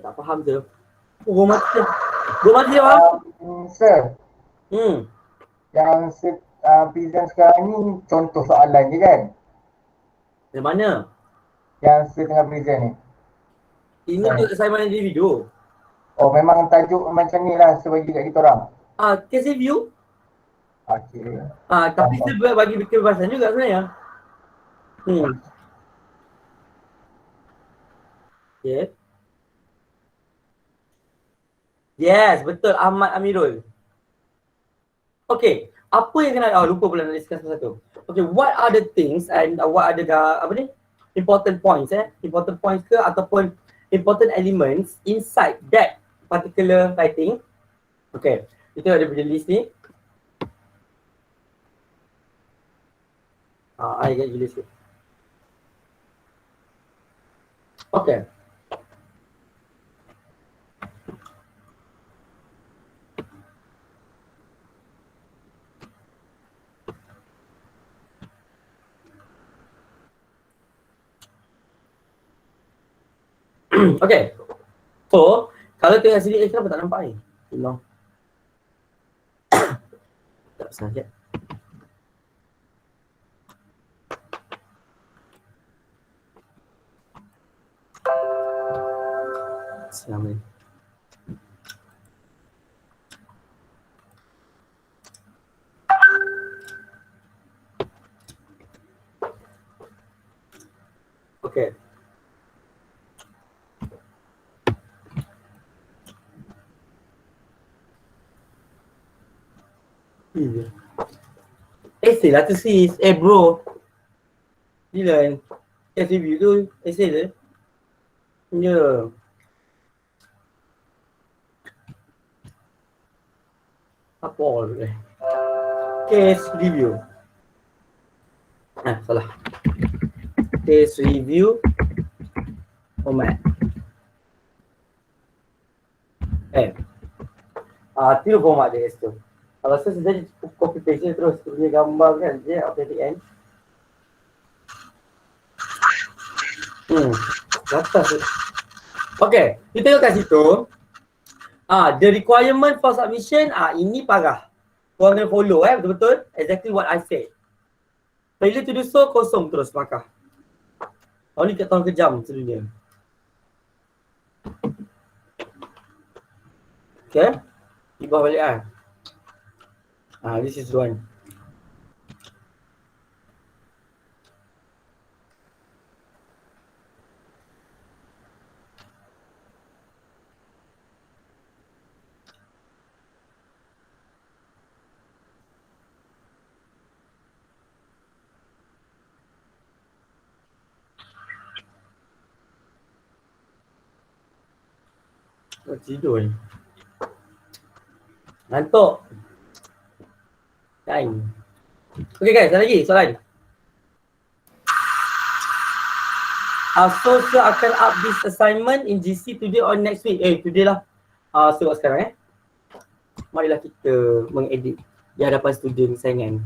Tak faham tu. Gua mati lah. Sir. Yang present sekarang ni contoh soalan je kan? Yang mana? Yang saya tengah present ni. Ini tu assignment individu. Oh, memang tajuk macam ni lah sebagi kat kita orang. Case review. Okay. Tapi saya bagi kebebasan juga sebenarnya. Yeah. Yes, betul, Ahmad Amirul. Okay, apa yang kena, lupa pula nak discuss satu. Okay, what are the things and what are the important points important points ke ataupun important elements inside that particular writing. Okay, kita ada punya list ni. I get list ni. Okay. Okay. So, kalau tengok sini, kenapa tak nampak ni? Tolong. Tak saja. Assalamualaikum. Okay. Essay lah tu sis. Bro. Gila kan. Review tu essay tu. Ya. Apa all tu case review. Salah. Case review format. Tiga format dia tu. Kalau saya jadi copy paste terus punya gambar kan dia authentic end. Atas. Okay, kita tengok kat situ. The requirement for submission, ini parah. Korang kena follow betul-betul exactly what I said. Failure to do so, kosong terus markah. Ni kat tahun kejam sedunia. Okay. Di bawah balik kan. This is one. Oh, tidur ni. Ngantuk. Time. Okay guys, ada lagi soalan? So sir akan up this assignment in GC today or next week? Today lah. So sekarang marilah kita mengedit di hadapan student saingan.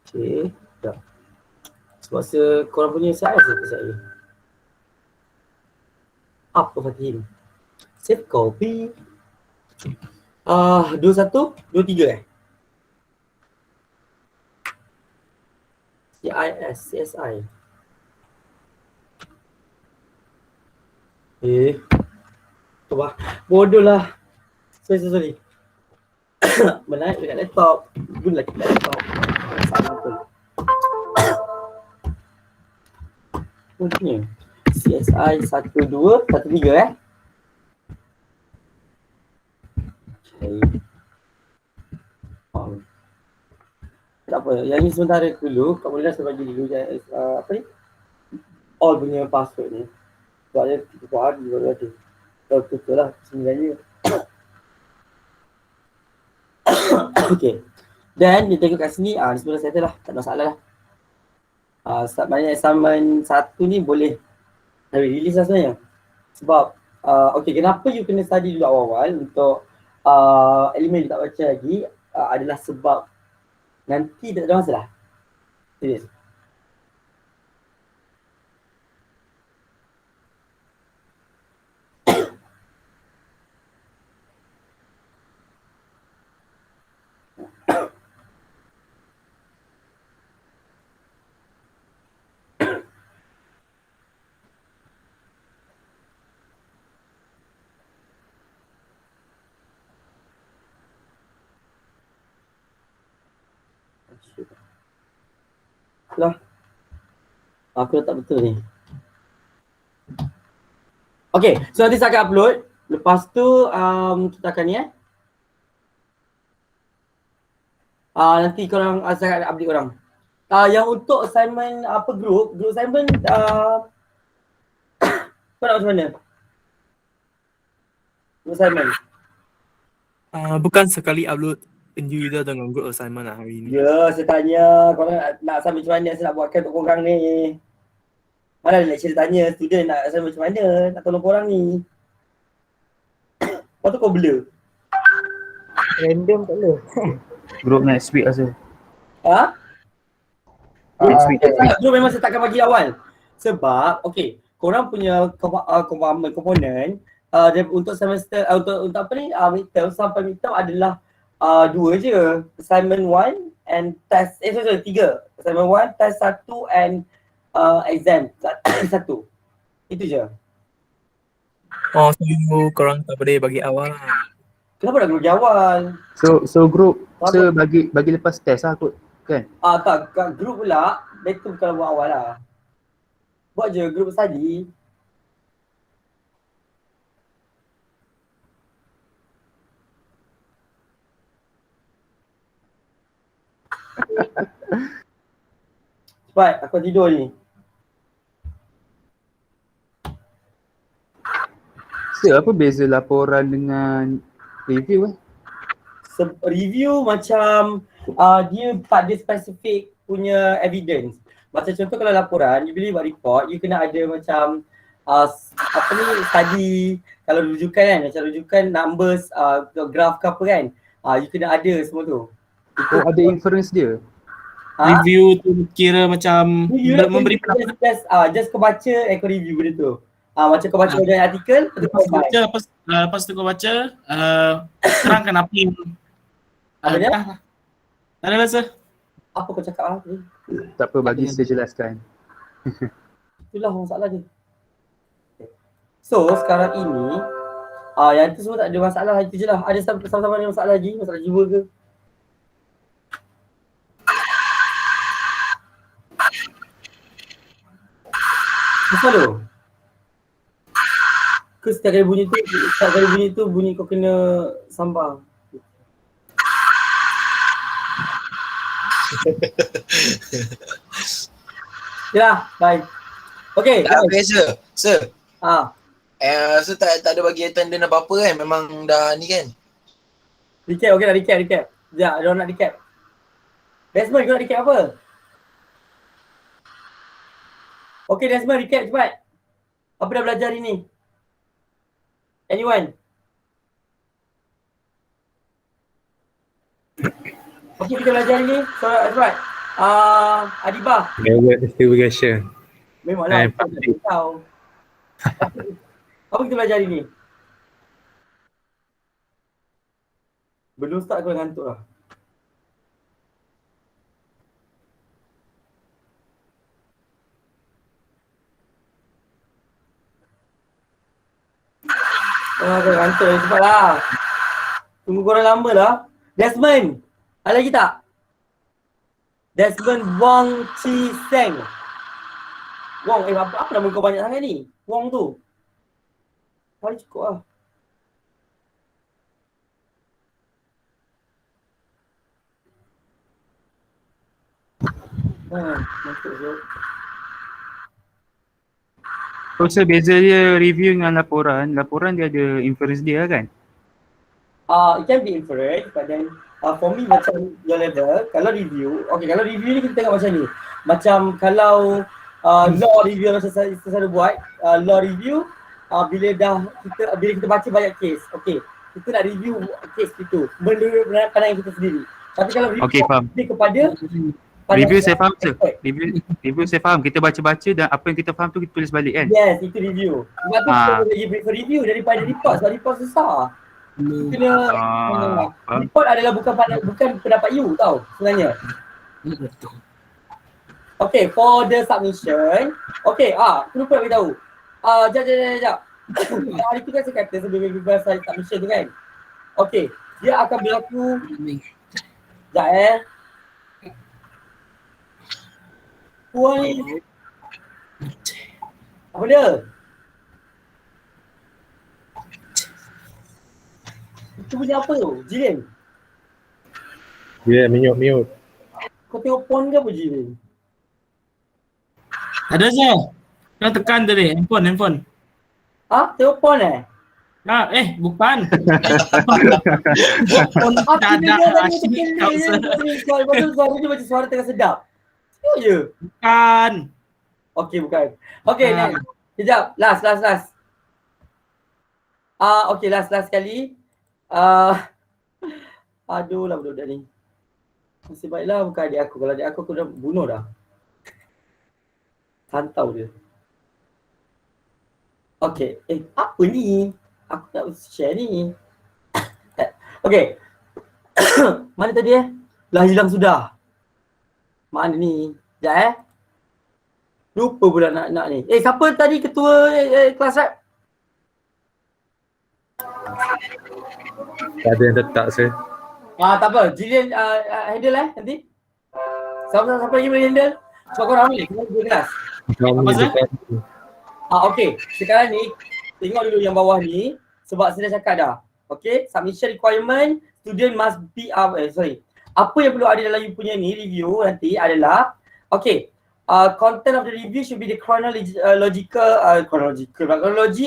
Okay, dah. Sebab korang punya saya ke saya? Apa Fatim? Save copy. 21, 23 CSI. Coba. Bodoh lah. Sorry. Menaik dekat laptop. Guna dekat laptop. Sama betul. Punya CSI 1213 Okay. Tak apa, yang ni sementara dulu. Kak boleh saya bagi dulu apa ni? All punya password ni. Sebab dia 3 hari baru ada. Betul lah sebenarnya. Okay. Dan dia tengok kat sini, ni sebenarnya settle lah. Tak ada masalah lah. Maknanya assignment 1 ni boleh release lah sebenarnya. Sebab okay, kenapa you kena study dulu awal-awal untuk elemen you tak baca lagi adalah sebab nanti tak ada masalah. Serius. Lah. Aku dah tak betul ni. Okay, so nanti saya akan upload. Lepas tu kita akan ni nanti korang, saya akan update korang. Yang untuk assignment group assignment kau nak macam mana? Group assignment. Bukan sekali upload individual dengan group assignment lah hari ni. Ya, saya tanya korang nak assignment macam mana saya nak buatkan untuk korang ni. Mana ada lecturer tanya student nak assignment macam mana, nak tolong korang ni. Lepas tu kau blur. Random tak boleh. Group next week rasa. Next week. Group memang saya takkan bagi awal. Sebab, okay, korang punya komponen untuk semester, untuk apa ni, midterm sampai midterm adalah 2 je. Assignment 1 and test, 3. Assignment 1, test 1 and exam 1. Itu je. Oh, so korang tak boleh bagi awal lah. Kenapa nak bagi awal? So group bagi lepas test lah kot kan? Tak, kat group pula better kalau buat awal lah. Buat je group study. Cepat, aku tidur ni. So, apa beza laporan dengan review Review macam dia tak ada spesifik punya evidence. Macam contoh kalau laporan, you boleh buat report, you kena ada macam apa ni, study. Kalau rujukan kan, macam rujukan numbers, graph ke apa kan, you kena ada semua tu. Oh, ada inference dia? Review tu kira macam memberi pendapat. Just kau baca kau review benda tu. Macam kau baca dari artikel, lepas tu kau baca, terangkan apa yang ada rasa. Apa kau cakap Tak apa, bagi saya jelaskan. Itulah masalah dia. So sekarang ini yang tu semua tak ada masalah, itu je lah. Ada sama-sama ada masalah lagi, masalah jiwa ke? Apa tu? Ke setiap kali bunyi tu, bunyi kau kena sambang. Ya, baik. Okay. Tak apa, sir. So tak ada bagi attendant apa-apa kan? Memang dah ni kan? Recap, okay lah, recap. Sekejap, dia nak recap. Desmond, kau nak recap apa? Okay, Desmond, recap cepat. Apa dah belajar hari ni? Anyone? Okay, kita belajar hari ni. So, cepat. Adibah. Investigation. Memanglah, kau. Apa kita belajar hari ni? Belum start aku dah ngantuk lah. Aku ngantuk lagi cepat lah. Tunggu korang lama lah. Desmond, ada lagi tak? Desmond Wong Chi Seng. Wong, apa nama kau banyak sangat ni? Wong tu. Paling cukup lah. Ngantuk je. So beza dia review dengan laporan dia ada inference dia kan? It can be inferred, but then for me macam your level, kalau review ni kita tengok macam ni. Macam kalau law review macam saya selalu buat, law review bila kita baca banyak case, okay, kita nak review case itu menurut pandangan kita sendiri. Tapi kalau review dia kepada review saya faham je. Review saya faham. Kita baca-baca dan apa yang kita faham tu kita tulis balik kan? Yes, itu review. Sebab tu kita lagi prefer review daripada report. Sebab report susah. Report adalah bukan pendapat you tau sebenarnya. Okay, for the submission. Okay, aku lupa nak beritahu. Sekejap. Hari tu kan saya kata sebelum bebas submission tu kan. Okay, dia akan berlaku. Sekejap Puan ni. Apa dia? Itu bunyi apa tu? Jilin? Ya, mute. Kau tengok phone ke apa Jilin? Ada je. Kau tekan tadi, handphone. Tengok phone Bukan. Aku dengar tadi suara dia macam suara tengah sedap. Tengok je. Bukan. Okay, bukan. Okay, next. Sekejap. Last. Okay, last sekali. Aduh lah budak-budak ni. Nasib baiklah bukan adik aku. Kalau adik aku dah bunuh dah. Santau dia. Okay. Apa ni? Aku nak share ni. Okay. Mana tadi Lah hilang sudah. Mana ni? Sekejap Lupa pula nak ni. Siapa tadi ketua kelas rap? Tak ada yang tetap sir. Tak apa. Jillian handle nanti. Siapa lagi boleh handle? Sebab korang ramai. Kita dua kelas. Apa sir? Okay. Sekarang ni tengok dulu yang bawah ni. Sebab saya dah cakap dah. Okay. Submission requirement. Student must be apa yang perlu ada dalam you punya ni review nanti adalah content of the review should be the chronology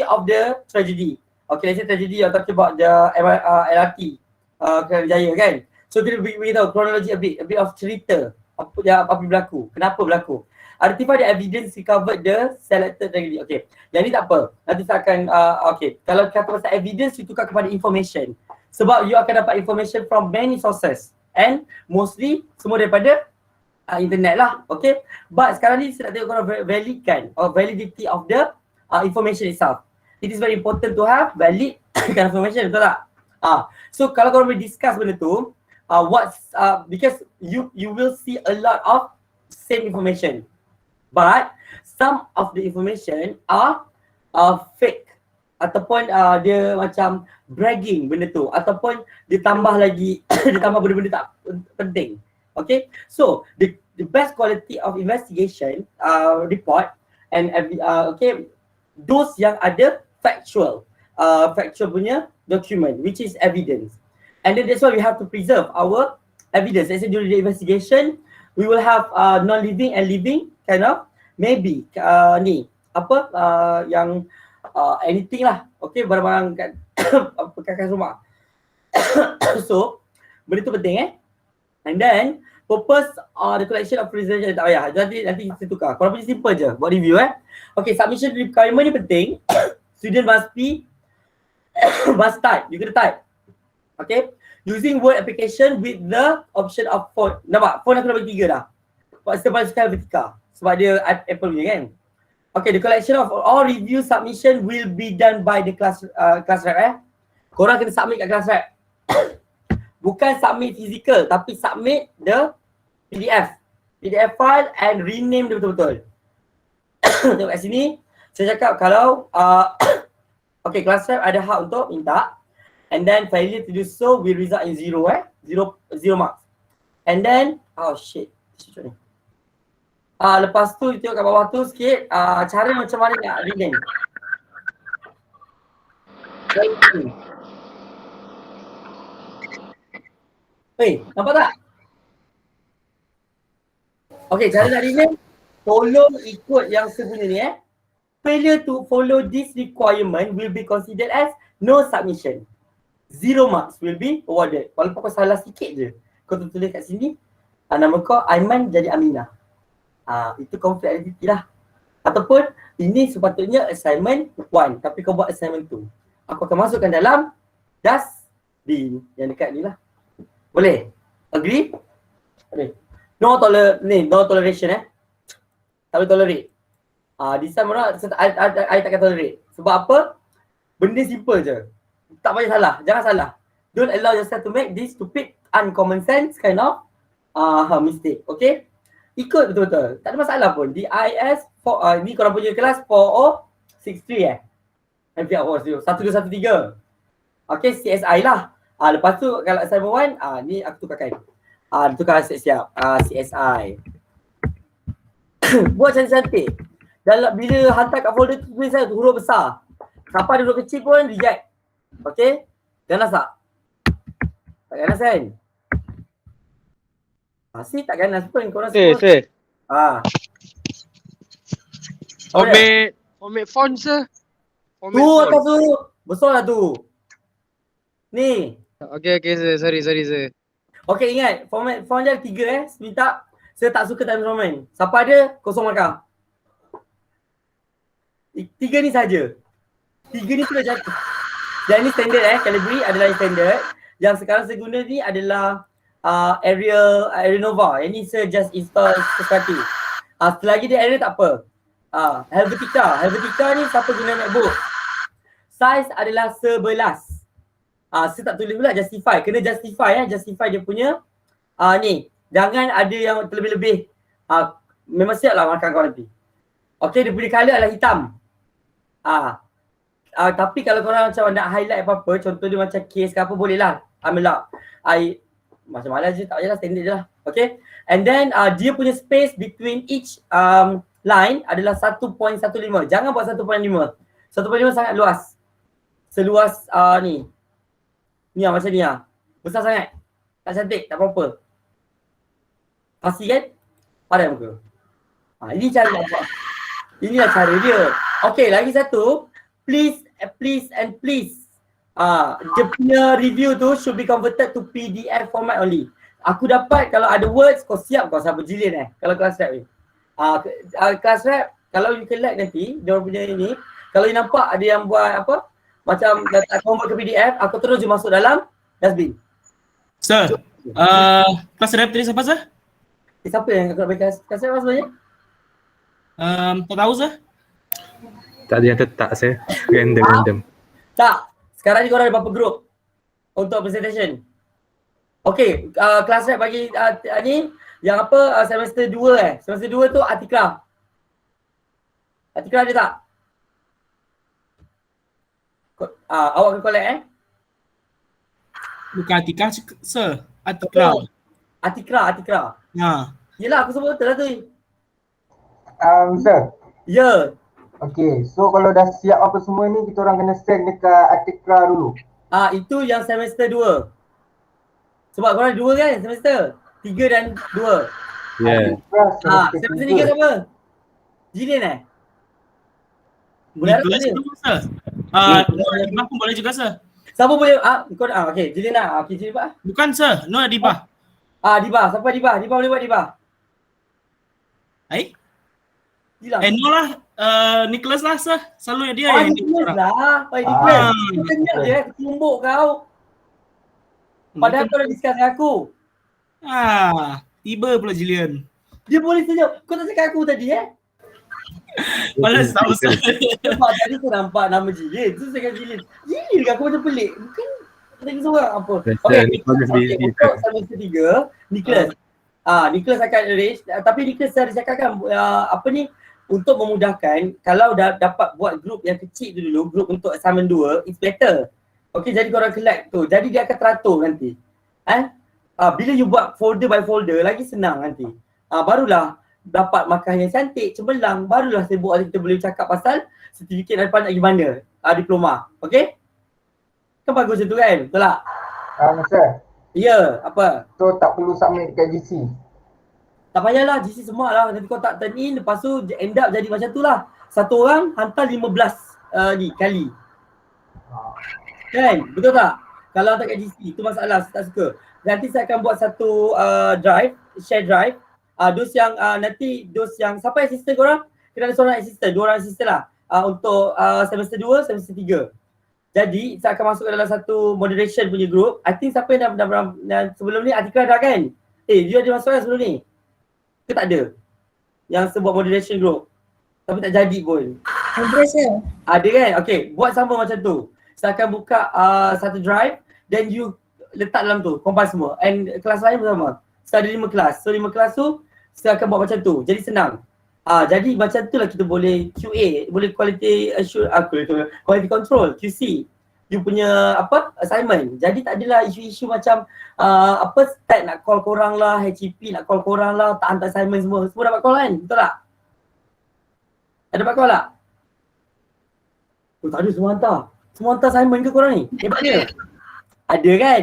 of the tragedy. Okay, let's say tragedy you're talking about the LRT Kerajaya kan. So kita beritahu chronology a bit of cerita apa berlaku, kenapa berlaku. Identify the evidence recovered the selected tragedy. Okay, yang ni tak apa. Nanti saya akan kalau kata pasal evidence you tukar kepada information. Sebab you akan dapat information from many sources. And mostly semua daripada internet lah, okay. But sekarang ni saya nak tengok korang validkan or validity of the information itself. It is very important to have valid information, betul tak? So kalau korang boleh discuss benda tu, because you will see a lot of same information. But some of the information are fake ataupun dia macam bragging benda tu ataupun dia tambah lagi dia tambah benda-benda tak penting. Okay, so the best quality of investigation report and okay, those yang ada factual punya document which is evidence, and then that's why we have to preserve our evidence. Let's say during the investigation we will have non-living and living kind of maybe yang anything lah, okay, barang-barang kat perkakas rumah. So benda tu penting and then purpose the collection of presentation tak payah, nanti kita tukar. Korang punya simple je buat review Okay, submission requirement ni penting. Student must type, you kena type. Okay, using word application with the option of font. Nampak? Font aku dah bagi 3 dah. Step by vertical sebab dia Apple punya kan. Okay, the collection of all review submission will be done by the class rep Korang kena submit kat class rep. Bukan submit physical tapi submit the PDF file and rename dia betul-betul. Tengok kat sini saya cakap kalau okay, class rep ada hak untuk minta, and then failure to do so will result in 0 marks. And then lepas tu tengok kat bawah tu sikit cara macam mana nak rename. Nampak tak? Okay, cara nak rename, tolong ikut yang sebelum ni Failure to follow this requirement will be considered as no submission. 0 marks will be awarded. Walaupun kau salah sikit je, kau tulis kat sini nama kau Aiman jadi Aminah. Itu conflict identity lah. Ataupun ini sepatutnya assignment 1 tapi kau buat assignment 2. Aku akan masukkan dalam dustbin yang dekat ni lah. Boleh? Agree? Boleh. No toleration tak boleh tolerate. This time around I takkan tolerate. Sebab apa? Benda simple je. Tak payah salah, jangan salah. Don't allow yourself to make this stupid, uncommon sense kind of mistake. Okay? Ikut betul-betul. Tak ada masalah pun. DIS ni korang punya kelas 4063 1213. Okay, CSI lah. Lepas tu kalau assignment 1 ni aku tukarkan. Tukar siap. CSI. Buat cantik-cantik. Bila hantar kat folder tu tulis huruf besar. Siapa ada huruf kecil pun reject. Okay? Ganas tak? Tak ganas kan? Masih tak ganas pun korang semua. Format font je. Tu atas tu. Besar lah tu. Ni. Okay sorry sir. Okay, ingat format font dia 3 minta. Saya tak suka Times Roman. Siapa ada kosong markah. 3 ni saja. 3 ni tu dah jatuh. Yang ni standard Calibri adalah standard. Yang sekarang saya guna ni adalah Arial Nova. Yang ni saya just install sesuatu. Selagi dia error tak apa. Helvetica ni siapa guna MacBook. Size adalah 11. Saya tak tulis pula justify. Kena justify justify dia punya ni. Jangan ada yang terlebih-lebih. Memang siap lah markah kau nanti. Okay, dia punya colour adalah hitam. Tapi kalau korang macam nak highlight apa-apa, contoh dia macam case ke apa, boleh lah. Ambil lah. Macam malas je, tak payahlah, standard je lah. Okay. And then dia punya space between each line adalah 1.15. Jangan buat 1.5. 1.5 sangat luas. Seluas ni. Ni macam ni besar sangat. Tak cantik, tak apa-apa. Pasti kan? Padan muka. Ini cara nak buat. Inilah cara dia. Okay, lagi satu. Please. Dia punya review tu should be converted to PDF format only. Aku dapat kalau ada words, kau siap kau sampai jilin kalau kelas rap ni. Kelas rap, kalau you collect nanti, dia punya ini, kalau you nampak ada yang buat apa, macam tak convert ke PDF, aku terus je masuk dalam dustbin. Sir, kelas rap tadi siapa sir? Siapa yang aku nak bagi kelas rap sebenarnya? Tak tahu sir. Tak ada yang tetap saya. Random. Tak. Sekarang ni korang ada berapa group untuk presentation? Okay, kelas rap bagi ni yang apa semester 2 Semester 2 tu artikel. Atikra ada tak? Awak akan collect Bukan Atika, sir. Atikra. Atikra. Ha. Yelah, aku sebut betul lah tu. Sir. Ya. Okay, so kalau dah siap apa semua ni, kita orang kena send dekat Atikra dulu. Itu yang semester 2. Sebab korang 2 kan semester? 3 dan 2. Yeah. Semester 3 siapa? Jilin Boleh harap Nicholas dia. pun, sir. Adibah pun boleh juga, sir. Siapa boleh? Okay, Jilin lah. Okay, Jilin Pak. Bukan, sir. No Adibah. Adibah. Siapa Adibah? Adibah boleh buat Adibah? Hilang. No lah. Nicholas lah, sir. Selalu dia yang Nicholas lah. Nicholas. Kau kenal dia, tumbuk kau. Padahal kau dah discuss dengan aku. Tiba pula Jillian. Dia boleh senyap. Kau tak cakap aku tadi Malas tahu, sir. Sebab tadi aku nampak nama Jillian. Tu saya kata Jillian. Jillian ke aku macam pelik. Bukan lagi seorang apa. Okay, untuk semester 3, Nicholas. Nicholas akan arrange. Tapi Nicholas saya cakapkan untuk memudahkan, kalau dah dapat buat group yang kecil dulu, group untuk assignment 2, it's better. Okay, jadi korang collect tu. Jadi dia akan teratur nanti. Bila you buat folder by folder, lagi senang nanti. Barulah dapat markah yang cantik, cemerlang. Barulah sibuk kita boleh cakap pasal sertifikat dan nak pergi mana. Diploma. Okay? Kan bagus macam tu kan? Betul tak? Sir. Ya, apa? So tak perlu submit dekat GC? Tak payahlah, GC semua lah. Nanti kau tak turn in, lepas tu end up jadi macam tu lah. Satu orang hantar 15 kali. Kan? Betul tak? Kalau hantar kat GC, itu masalah, saya tak suka. Nanti saya akan buat satu drive, share drive. Dos yang siapa assistant korang? Kena ada seorang assistant, 2 orang assistant lah. Untuk semester 2, semester 3. Jadi saya akan masuk dalam satu moderation punya group. I think siapa yang dah sebelum ni, Atika dah kan? Dia ada masuk kan sebelum ni? Ke tak ada? Yang sebuah moderation group. Tapi tak jadi pun. Ada kan? Okay, buat sama macam tu. Saya akan buka satu drive, then you letak dalam tu, compile semua. And kelas lain pun sama. Saya ada 5 kelas. So 5 kelas tu, saya akan buat macam tu. Jadi senang. Jadi macam tu lah kita boleh QA, boleh quality control, QC. You punya assignment. Jadi tak adalah isu-isu macam stat nak call korang lah, HEP nak call korang lah, tak hantar assignment semua. Semua dapat call kan? Betul tak? Ada dapat call tak? Tak ada, semua hantar. Semua hantar assignment ke korang ni? Hebatnya. Ada kan?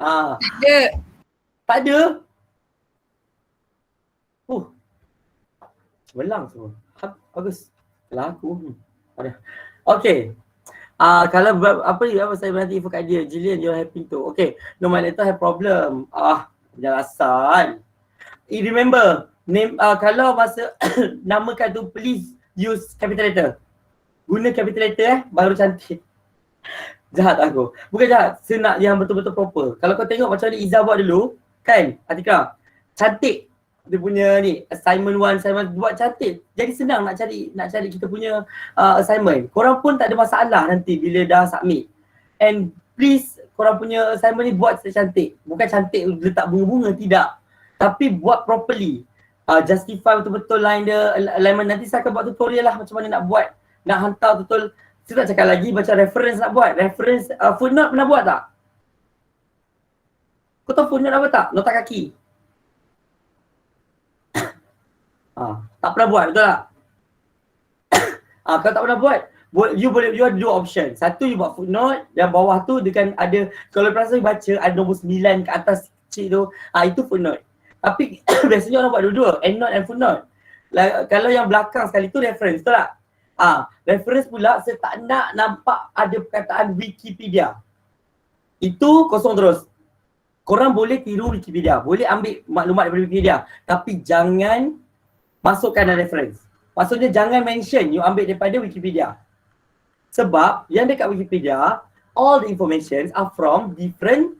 Ada. Tak ada? Belang semua. Bagus. Kalau aku. Ada. Okay. Kalau saya nanti info kat dia, Jillian, you're happy tu. Okay. No, my letter have problem. Jangan asal. Remember, name, kalau masa namakan tu, please use capital letter. Guna capital letter baru cantik. Jahat aku. Bukan jahat. Saya nak yang betul-betul proper. Kalau kau tengok macam ni Izzah buat dulu, kan Atika? Cantik. Dia punya ni assignment 1, assignment buat cantik. Jadi senang nak cari kita punya assignment. Korang pun tak ada masalah nanti bila dah submit. And please korang punya assignment ni buat cantik. Bukan cantik letak bunga-bunga, tidak. Tapi buat properly. Justify betul-betul line dia, alignment. Nanti saya akan buat tutorial lah macam mana nak buat. Nak hantar betul. Saya tak cakap lagi macam reference nak buat. Reference footnote pernah buat tak? Kau tahu footnote apa tak? Nota kaki. Tak pernah buat, betul tak? Kalau tak pernah buat, you ada 2 option. Satu, you buat footnote, dan bawah tu dia kan ada, kalau perasaan baca ada nombor 9 ke atas kecil tu, itu footnote. Tapi biasanya orang buat dua-dua, endnote and footnote. Kalau yang belakang sekali tu reference, betul tak? Reference pula, saya tak nak nampak ada perkataan Wikipedia. Itu kosong terus. Korang boleh tiru Wikipedia, boleh ambil maklumat daripada Wikipedia, tapi jangan masukkan dalam reference. Maksudnya jangan mention you ambil daripada Wikipedia. Sebab yang dekat Wikipedia, all the informations are from different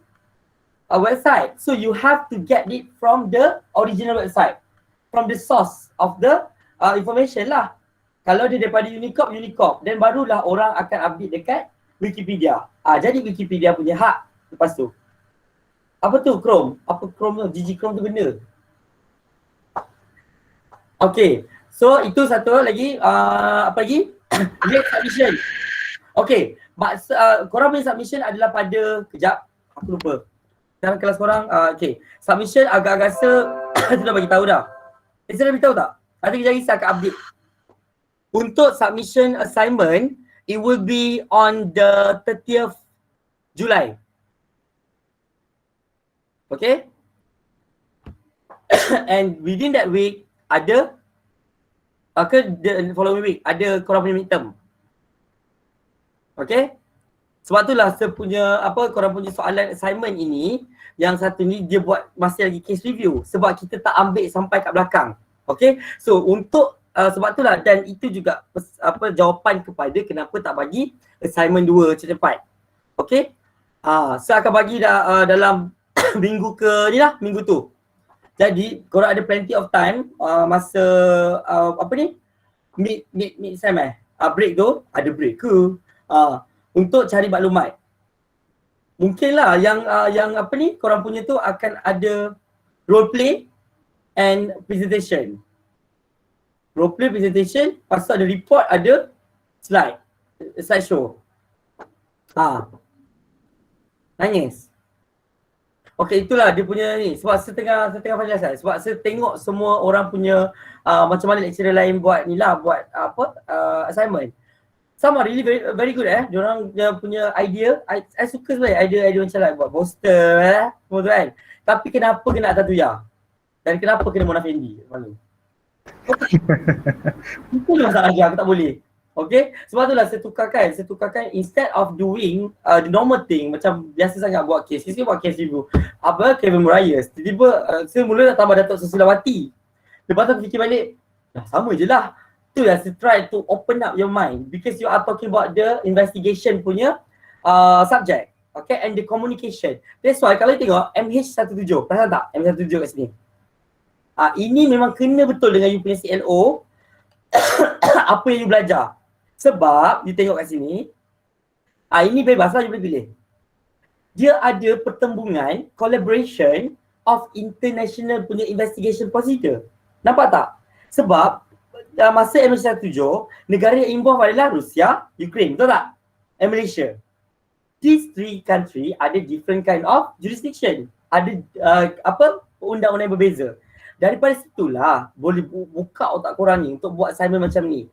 website. So you have to get it from the original website. From the source of the information lah. Kalau dia daripada Unicop, dan barulah orang akan update dekat Wikipedia. Jadi Wikipedia punya hak lepas tu. Apa tu Chrome? Apa Chrome tu? Gigi Chrome tu benda. Okay, So itu satu lagi, apa lagi? Late submission. Okay, korang punya submission adalah pada, kejap, aku lupa. Dalam kelas korang, okay. Submission agak-agak tu dah bagi tahu dah. Saya dah beritahu tak? Nanti kejap lagi saya akan update. Untuk submission assignment, it will be on the 30th July. Okay? And within that week, ada the following week, ada korang punya midterm. Okay? Sebab itulah korang punya soalan assignment ini, yang satu ni dia buat masih lagi case review. Sebab kita tak ambil sampai kat belakang. Okay? So untuk sebab itulah, dan itu juga jawapan kepada kenapa tak bagi assignment 2 cepat. Okay? So akan bagi dalam minggu tu. Jadi korang ada plenty of time masa mid sem break tu, ada break ke untuk cari maklumat. Mungkinlah yang korang punya tu akan ada role play and presentation. Role play, presentation, pasal ada report, ada slide show. Nangis. Okay, itulah dia punya ni. Sebab setengah penjelasan. Sebab saya tengok semua orang punya macam mana lecturer lain buat ni lah, buat assignment. Some are really very good Diorang dia punya idea, I suka sebenarnya idea macam lah buat poster semua tu kan. Tapi kenapa kena atas tuya? Dan kenapa kena Mona Fendi? Malu. Itu masalah dia, aku tak boleh. Okay, sebab itulah saya tukarkan instead of doing the normal thing macam biasa sangat buat case buat case review Kevin Morias, tiba-tiba saya mula nak tambah Datuk Susilawati. Lepas tu fikir balik, sama je lah. Tu lah saya try to open up your mind because you are talking about the investigation punya subject, okay, and the communication. That's why kalau you tengok MH17, perasan tak MH17 kat sini? Ini memang kena betul dengan you punya CLO apa yang you belajar. Sebab you tengok kat sini, ini bebas lah you boleh pilih. Dia ada pertembungan, collaboration of international punya investigation procedure. Nampak tak? Sebab masa MH17, negara yang involved adalah Rusia, Ukraine, betul tak? And Malaysia. These three country ada different kind of jurisdiction. Ada undang-undang yang berbeza. Daripada situlah boleh buka otak korang ni untuk buat assignment macam ni.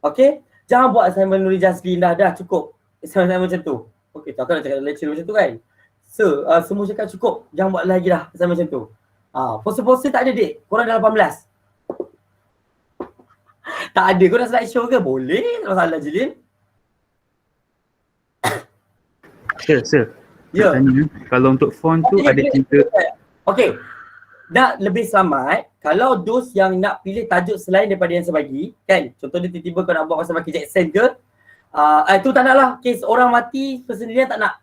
Okay? Jangan buat assignment Nuri Jaslin dah cukup. Assignment macam tu. Okay, tak akan nak cakap lecture macam tu kan. So, semua cakap cukup. Jangan buat lagi dah assignment macam tu. Poster-poster tak ada dek. Korang dah 18. Tak ada. Korang nak slide show ke? Boleh. Tak masalah Jilin. Sir. Ya. Tanya, kalau untuk font tu ada cerita. Okay. Nak lebih selamat, kalau those yang nak pilih tajuk selain daripada yang saya bagi, kan? Contohnya tiba-tiba kau nak buat pasal Michael Jackson ke, itu tak nak lah. Kes orang mati persendirian tak nak.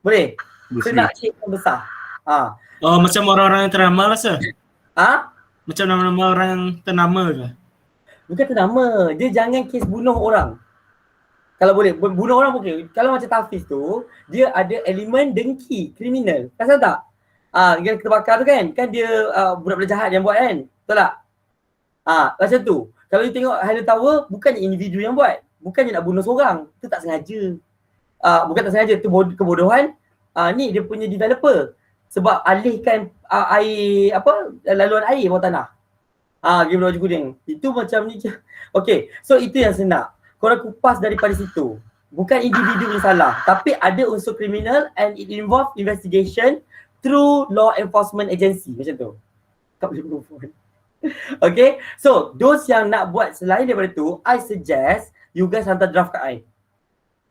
Boleh? Saya nak cek yang besar. Oh, macam orang-orang yang ternama lah, sir? Macam nama-nama orang yang ternama ke? Bukan ternama. Dia jangan kes bunuh orang. Kalau boleh, bunuh orang boleh. Kalau macam Tafiz tu, dia ada elemen dengki, kriminal. Pasal tak? Yang terbakar tu kan dia budak-budak jahat yang buat kan, betul tak? Macam tu. Kalau you tengok Highland Tower, bukannya individu yang buat, bukannya nak bunuh seorang, tu tak sengaja. Bukan tak sengaja, tu kebodohan ni dia punya developer. Sebab alihkan air, laluan air bawah tanah. Game baju kuning. Itu macam ni je. Okay, so itu yang saya nak. Korang kupas daripada situ. Bukan individu yang salah, tapi ada unsur kriminal and it involve investigation through law enforcement agency. Macam tu. Tak boleh move. Okay, so those yang nak buat selain daripada tu, I suggest you guys hantar draft kat I.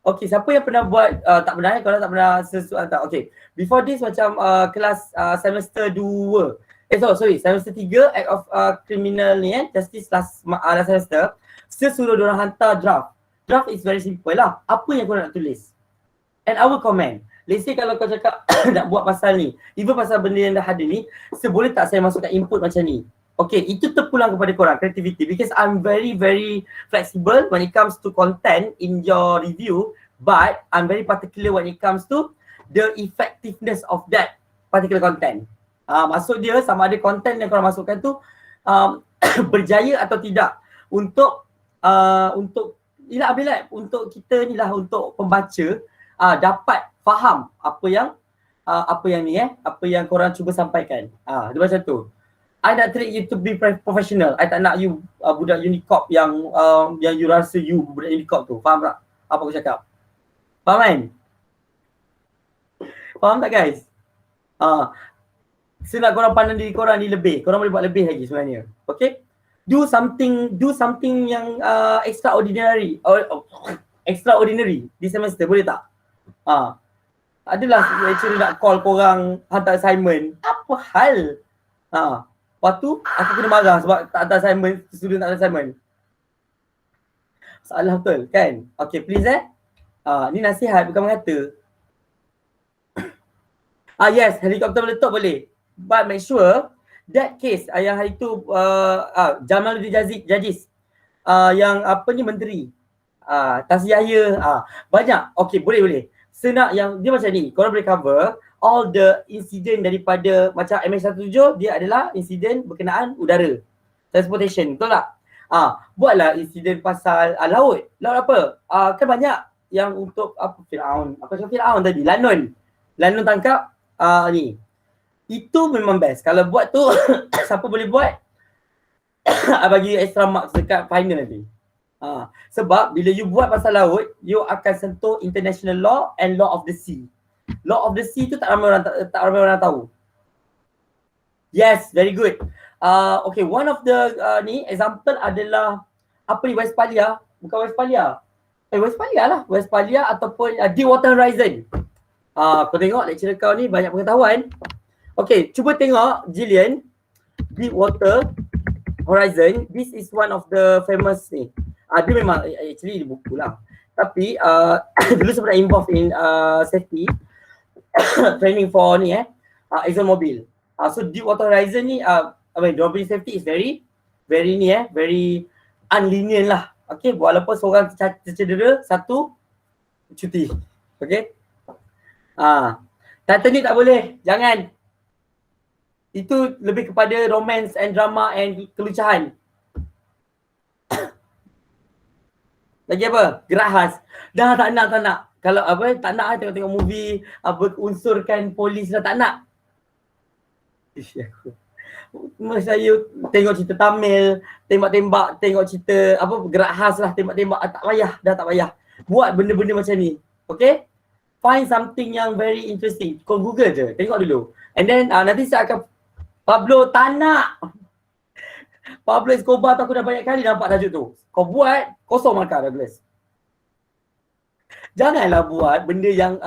Okay, siapa yang pernah buat, tak pernah kalau tak pernah hantar. Okay, before this macam kelas semester 2. Semester 3 Act of Criminal ni Justice last semester. Saya suruh diorang hantar draft. Draft is very simple lah. Apa yang korang nak tulis. And I will comment. Let's say kalau kau cakap nak buat pasal ni, even pasal benda yang dah ada ni, boleh tak saya masukkan input macam ni? Okay, itu terpulang kepada korang, creativity. Because I'm very, very flexible when it comes to content in your review, but I'm very particular when it comes to the effectiveness of that particular content. Maksud dia sama ada content yang korang masukkan tu berjaya atau tidak untuk untuk kita ni lah, untuk pembaca dapat faham apa yang korang cuba sampaikan. Dia macam tu. I nak treat you to be professional. I tak nak you budak Unicorp yang you rasa you budak Unicorp tu. Faham tak apa aku cakap? Faham kan? Faham tak guys? Saya nak korang pandang diri korang ni lebih. Korang boleh buat lebih lagi sebenarnya. Okay? Do something yang extraordinary di semester, boleh tak? Adalah lecturer nak call korang hantar assignment. Apa hal? Lepas tu aku kena marah sebab tak hantar assignment, student tak ada assignment. Salah betul kan? Okay, please ni nasihat bukan mengata. Yes, helikopter meletup boleh. But make sure that case yang hari tu Jamaluddin Jazis yang menteri Tan Sri Yahya banyak. Okay, boleh. Senak yang dia macam ni, korang boleh cover all the incident daripada macam MH17 dia adalah insiden berkenaan udara, transportation, betul tak? Buatlah insiden pasal laut apa? Kan banyak yang untuk Firaun tadi, Lanun tangkap ni. Itu memang best. Kalau buat tu siapa boleh buat bagi extra marks dekat final nanti. Sebab bila you buat pasal laut, you akan sentuh international law and law of the sea. Law of the sea tu tak ramai orang tahu. Yes, very good. Okay, one of the example adalah Westphalia, bukan Westphalia. Westphalia ataupun Deepwater Horizon. Kau tengok lecturer kau ni banyak pengetahuan. Okay, cuba tengok Jillian, Deepwater Horizon. This is one of the famous ni. Dia memang actually di buku lah. Tapi dulu saya pernah involved in safety training for Exxon Mobil. So Deepwater Horizon ni, driving safety is very unlinear lah. Okay, walaupun seorang tercedera, satu cuti. Okay. Titanic tak boleh, jangan. Itu lebih kepada romance and drama and kelucahan. Lagi apa? Gerak khas. Dah tak nak. Kalau tak nak tengok movie unsurkan polis dah tak nak. Saya tengok cerita Tamil, tembak-tembak, tengok cerita gerak khas lah, tembak-tembak, tak payah. Buat benda-benda macam ni. Okay? Find something yang very interesting. Kau Google je, tengok dulu. And then nanti saya akan Pablo tak nak. Pablo Escobar tu aku dah banyak kali nampak tajuk tu. Kau buat, kosong markah Douglas. Janganlah buat benda yang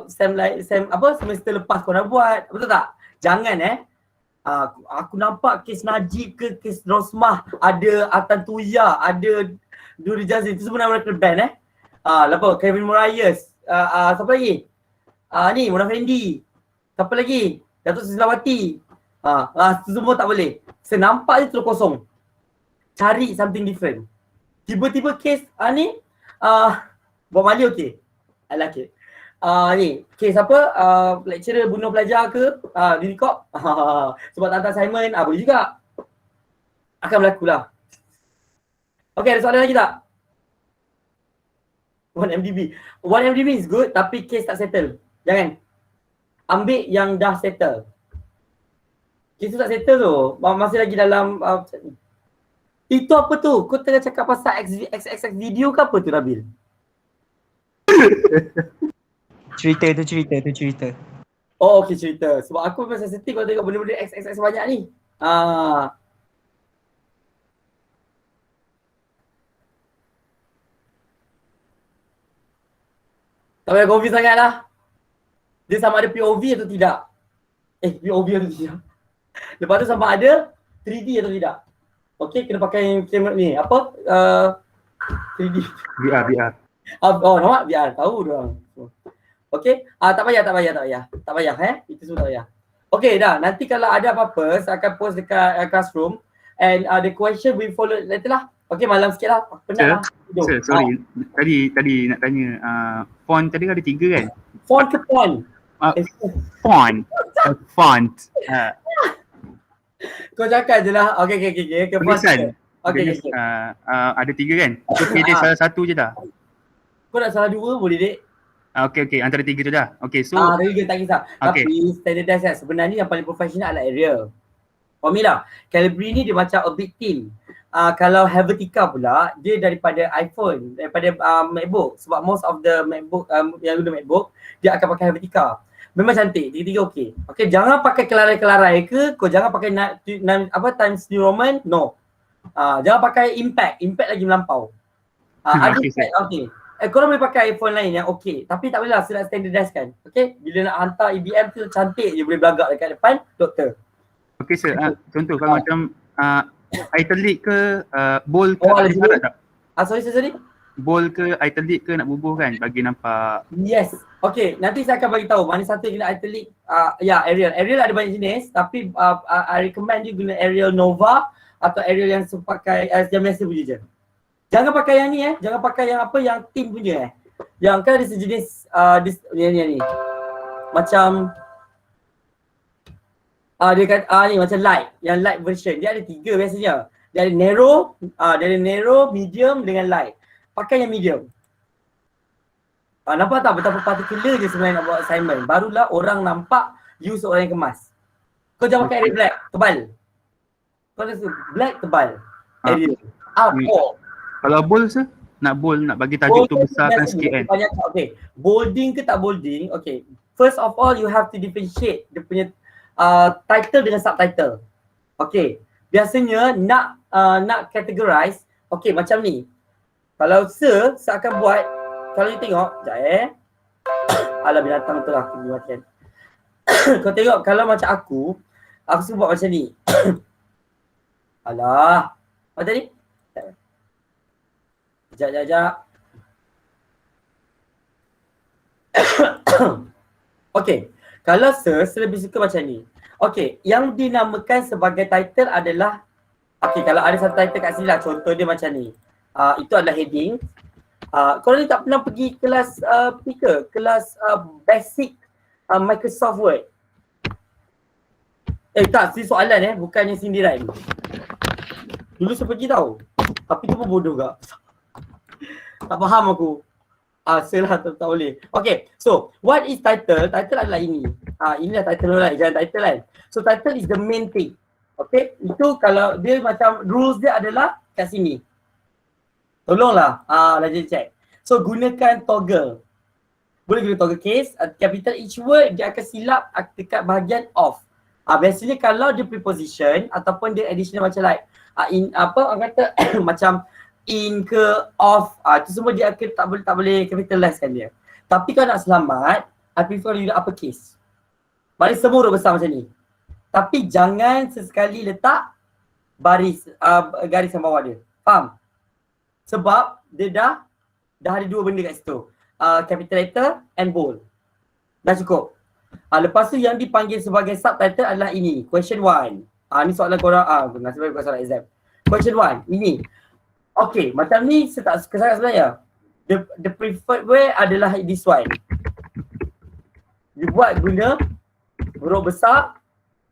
semester lepas kau dah buat. Betul tak? Jangan aku nampak kes Najib ke kes Rosmah, ada Atan Tuya, ada Duri Jazin, itu semua nama ban Lepas Kevin Moraes, siapa lagi? Ni Mona Fendi. Siapa lagi? Datuk Sislawati. Itu semua tak boleh. Senampak je terus kosong. Cari something different. Tiba-tiba kes Bob Marley okey. I like it. Ni kes lecturer bunuh pelajar ke Unicorp. Sebab tak hantar assignment, boleh juga. Akan berlaku lah. Okay, ada soalan lagi tak? 1MDB. 1MDB is good tapi kes tak settle. Jangan. Ambil yang dah settle. Kes tu tak settle tu. Masih lagi dalam itu apa tu? Kau tengah cakap pasal XXX video ke apa tu Nabil? Cerita. Oh okey, cerita. Sebab aku memang sensitif kalau tengok benda-benda XXX banyak ni. Tak payah confuse sangat lah. Dia sama ada POV atau tidak. POV atau tidak. Lepas tu sama ada 3D atau tidak. Okay, kena pakai kamera ni. 3D. VR. Nampak? VR. Tahu diorang. Okay. Tak payah. Itu semua tak payah. Okay dah. Nanti kalau ada apa-apa, saya akan post dekat classroom. And the question we follow later lah. Okay, malam sikit lah. Penat lah. Sorry. Tadi nak tanya. Font tadi ada 3 kan? Font ke font? Font. Kau cakap je lah. Okay. Tulisan. Okay. Ada 3 kan? So pilih salah satu je dah. Kau nak salah 2 boleh dek? Okay. Antara 3 tu dah. Okay, so Dari 3 tak kisah. Okay. Tapi standardized kan. Sebenarnya yang paling profesional adalah Arial. Fahamilah? Calibri ni dia macam a big team. Kalau Helvetica pula, dia daripada iPhone, daripada MacBook. Sebab most of the MacBook, yang guna MacBook, dia akan pakai Helvetica. Memang cantik, tiga-tiga okey. Okay, jangan pakai kelarai-kelarai ke, kau jangan pakai Times New Roman, no. Jangan pakai Impact lagi melampau. Ada Impact, okey. Korang boleh pakai iPhone lain yang okey, tapi tak bolehlah saya nak standardize kan. Okey, bila nak hantar EBM tu cantik je boleh belagak dekat depan doktor. Okay sir, contoh kalau macam italic ke bold ke ada syarat tak? Sorry. Bold ke italic ke nak bubuh kan bagi nampak. Yes. Okay, nanti saya akan bagi tahu mana satu yang guna italic. Arial. Arial ada banyak jenis tapi I recommend you guna Arial Nova atau Arial yang pakai yang biasa punya je. Jangan pakai yang ni jangan pakai yang yang team punya Yang kan ada sejenis ni. Macam dia kata ni macam light, yang light version. Dia ada 3 biasanya. Dia ada narrow, medium dengan light. Pakai yang medium. Nampak tak betapa particular je sebenarnya nak buat assignment. Barulah orang nampak you seorang yang kemas. Kau jangan pakai red black, tebal. Kau rasa black tebal. Arial. Kalau bold sir, nak bagi tajuk tu besarkan sikit kan. Okay. Bolding ke tak bolding, okay. First of all, you have to differentiate dia punya title dengan subtitle. Okay. Biasanya nak categorize, okay macam ni. Kalau saya akan buat, kalau you tengok, sekejap alah binatang tu lah aku buatkan. Kau tengok kalau macam aku suka buat macam ni. Alah, macam ni. Sekejap. Okay, kalau saya lebih suka macam ni. Okay, yang dinamakan sebagai title adalah, okay kalau ada satu title kat sini lah, contoh dia macam ni. Itu adalah heading. Korang ni tak pernah pergi kelas kelas basic Microsoft Word? Tak, si soalan bukannya sindiran. Dulu saya pergi tau, tapi tu pun bodoh gak. Tak faham aku. Salah tak boleh. Okay, so what is title? Title adalah ini. Inilah title lah, jangan title kan. So title is the main thing. Okay, itu kalau dia macam rules dia adalah kat sini. Tolonglah, lagi check. So gunakan toggle. Boleh guna toggle case, capital each word dia akan silap dekat bahagian of. Biasanya kalau dia preposition ataupun dia additional macam like orang kata macam in ke off, itu semua dia akan tak boleh capitalize kan dia. Tapi kalau nak selamat, I prefer you uppercase. Baris semua huruf besar macam ni. Tapi jangan sesekali letak garis yang bawah dia. Faham? Sebab dia dah ada 2 benda kat situ. Capital letter and bold. Dah cukup. Lepas tu yang dipanggil sebagai subtitle adalah ini. Question 1. Ni soalan korang. Nasib baik bukan soalan exam. Question 1. Ini. Okay, macam ni saya tak suka sangat sebenarnya. The preferred way adalah this one. You buat guna huruf besar,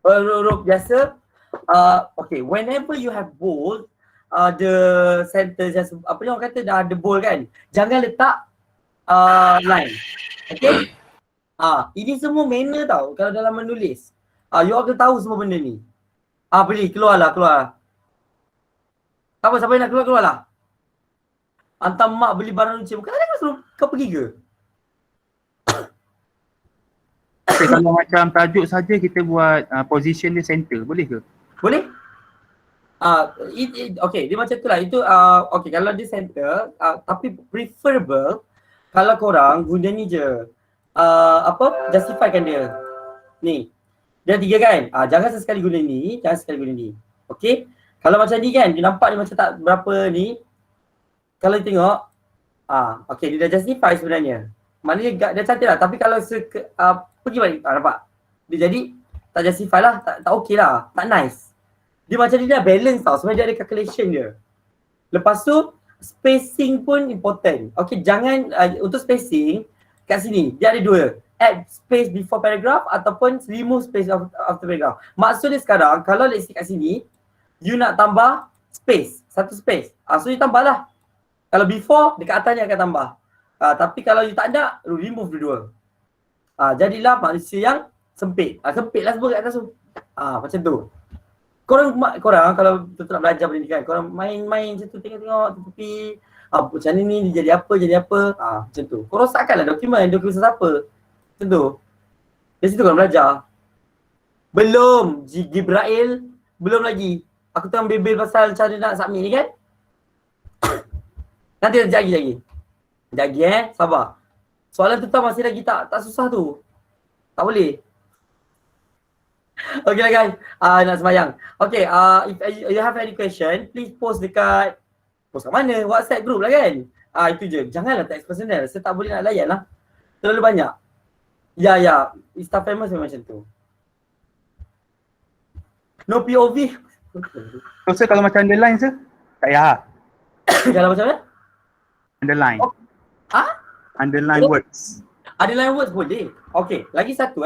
huruf biasa. Okay, whenever you have bold, the sentence apa ni orang kata dah ada bold kan, jangan letak line. Okay. Ini semua manner tau kalau dalam menulis. You akan tahu semua benda ni. Beli, keluar. Tak apa, siapa yang nak keluar lah. Hantar mak beli barang lucu. Bukan ada suruh kau pergi ke? Okay, kalau macam tajuk saja kita buat position dia center, boleh ke? Boleh. Okay, dia macam tu lah. Itu okay, kalau dia center, tapi preferable kalau korang guna ni je. Justifykan dia. Ni. Dia 3 kan? Jangan sesekali guna ni, jangan sekali guna ni. Okay? Kalau macam ni kan, dia nampak dia macam tak berapa ni. Kalau dia tengok, okay, dia dah justify sebenarnya. Maknanya dah cantik lah. Tapi kalau pergi balik, nampak? Dia jadi tak justify lah, tak okay lah, tak nice. Dia macam dia dah balance tau, sebenarnya dia ada calculation dia. Lepas tu, spacing pun important. Okay, jangan, untuk spacing, kat sini, dia ada 2. add space before paragraph ataupun remove space after paragraph. Maksudnya sekarang kalau let's say kat sini you nak tambah space, satu space. So you tambah lah. Kalau before dekat atas ni akan tambah. Tapi kalau you tak nak, remove dua-dua. Jadilah manusia yang sempit. Sempit lah semua kat atas tu. Macam tu. Korang kalau betul nak belajar benda ni kan, korang main-main macam tu, tengok-tengok tepi. Macam ni dia jadi apa. Macam tu. Korang rosakkanlah dokumen siapa. Macam tu. Dari situ korang belajar. Belum Gibrail, belum lagi. Aku tengah bebel pasal cara nak submit ni kan. Nanti lagi. Sabar. Soalan tu masih lagi tak susah tu. Tak boleh. Okay lah guys, nak sembahyang. Okay, if you have any question, please post kat mana? WhatsApp group lah kan? Itu je. Janganlah teks personal. Saya tak boleh nak layan lah. Terlalu banyak. Ya. Staff famous memang macam tu. No POV. So kalau macam underline sir, tak payah. Kalau macam mana? Underline. Underline words. Underline words boleh. Okay, lagi satu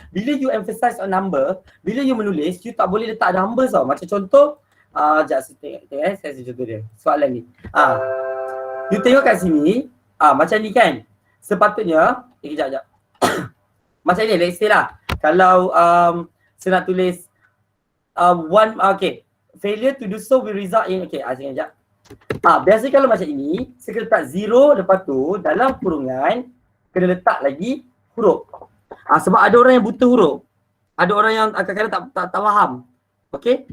bila you emphasize on number, bila you menulis, you tak boleh letak number tau. Macam contoh, sekejap saya tengok saya contoh dia. Soalan ni. You tengok kat sini, macam ni kan. Sepatutnya, kejap. Macam ni, let's say lah. Kalau saya nak tulis failure to do so will result in, sekejap. Biasanya kalau macam ini, saya kena letak 0 lepas tu dalam kurungan kena letak lagi huruf. Sebab ada orang yang buta huruf. Ada orang yang kadang-kadang tak faham. Okey?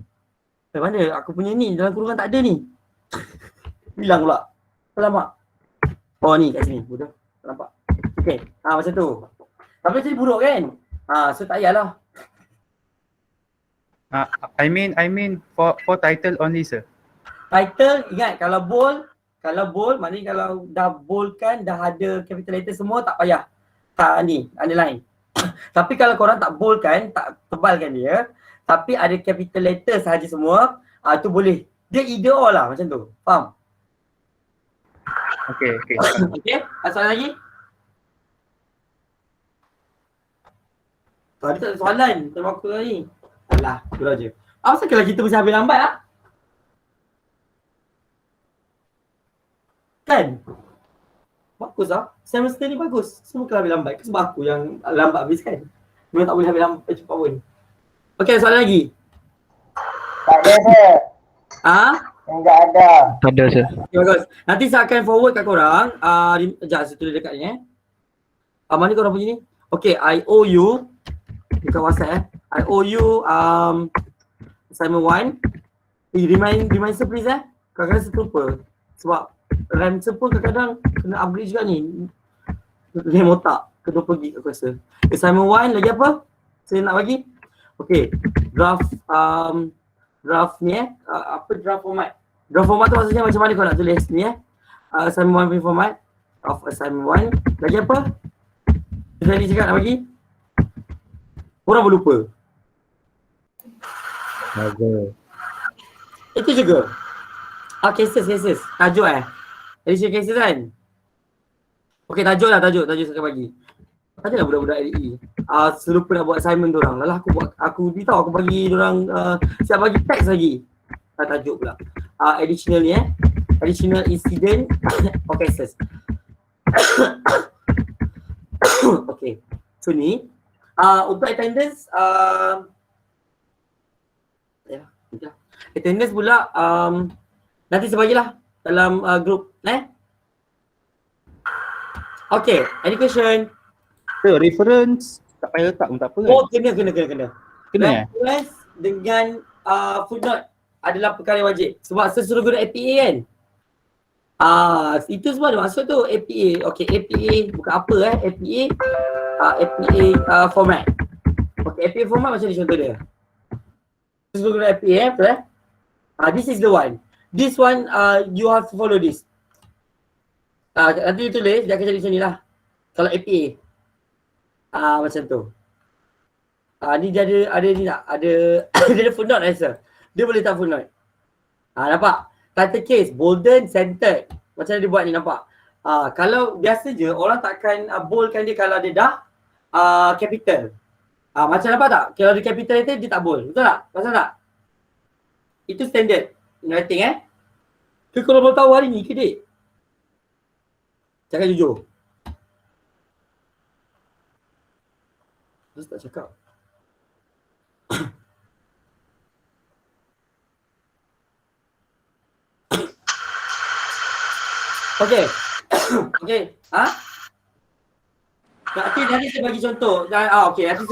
Mana aku punya ni dalam kurungan tak ada ni. Hilang pula. Alamak. Oh ni kat sini. Betul. Nampak. Okey. Macam tu. Tapi jadi buruk kan? So tak payahlah. I mean for title only sir. Title, ingat kalau bold, maknanya kalau dah bold kan, dah ada capital letter semua, tak payah. Underline. Tapi kalau korang tak bold kan, tak tebalkan dia, tapi ada capital letter sahaja semua, tu boleh. Dia either or lah macam tu. Faham? Okay. Okay, soalan lagi? Tadi tak ada soalan, terima aku tadi. Alah, itulah je. Apa kalau kita mesti habis lambat lah? Kan? Bagus lah. Semester ni bagus. Semua kena habis lambat. Sebab aku yang lambat habis kan. Memang tak boleh habis lambat cepat pun. Okay, soalan lagi? Tak ada sir. Enggak ada. Tak ada sir. Okay, bagus. Nanti saya akan forward kat korang. Sekejap saya tulis dekat ni mana korang punya ni? Okay, I owe you. Dekat WhatsApp I owe you assignment 1. Remind sir please Kadang-kadang saya terlupa. Sebab ransom pun kadang-kadang kena upgrade juga ni. Rem otak. Kedua pergi aku rasa. Assignment 1 lagi apa? Saya nak bagi. Okay. Draft ni apa draft format? Draft format tu maksudnya macam mana kau nak tulis ni assignment 1 punya format of assignment 1. Lagi apa? Saya cakap nak bagi. Orang berlupa. Itu juga. Cases. Tajuk Additional cases kan? Okay, tajuk saya akan bagi. Adalah budak-budak LE. Selupa nak buat assignment diorang. Lalah aku beritahu aku bagi diorang siap bagi teks lagi. Tajuk pula. Additional ni additional incident or cases. Okay. So ni untuk attendance attendance pula nanti saya bagilah dalam group Okay, any question? Reference tak payah letak pun tak apa kan? Oh, kena. Reference dengan footnote adalah perkara wajib. Sebab saya suruh guna APA kan? Itu semua ada maksud tu APA. Okay, APA bukan apa APA format. Okay, APA format macam ni contoh dia. Saya suruh guna APA betul this is the one. This one you have to follow this. Nanti you tulis, dia akan jadi macam ni lah. Kalau APA. Macam tu. Ni dia ada ni tak? Ada dia ada footnote rasa. Dia boleh tak footnote. Nampak? Title case, bolden, centered. Macam mana dia buat ni nampak? Kalau biasa je orang takkan boldkan dia kalau dia dah capital. Macam apa tak? Kalau di capital letter dia tak boleh. Betul tak? Pasal tak? Itu standard in writing Ke kalau mau tahu hari ni ke dik? Cakap jujur. Terus tak cakap. Okey. Okey. Nanti saya bagi contoh. Okey, nanti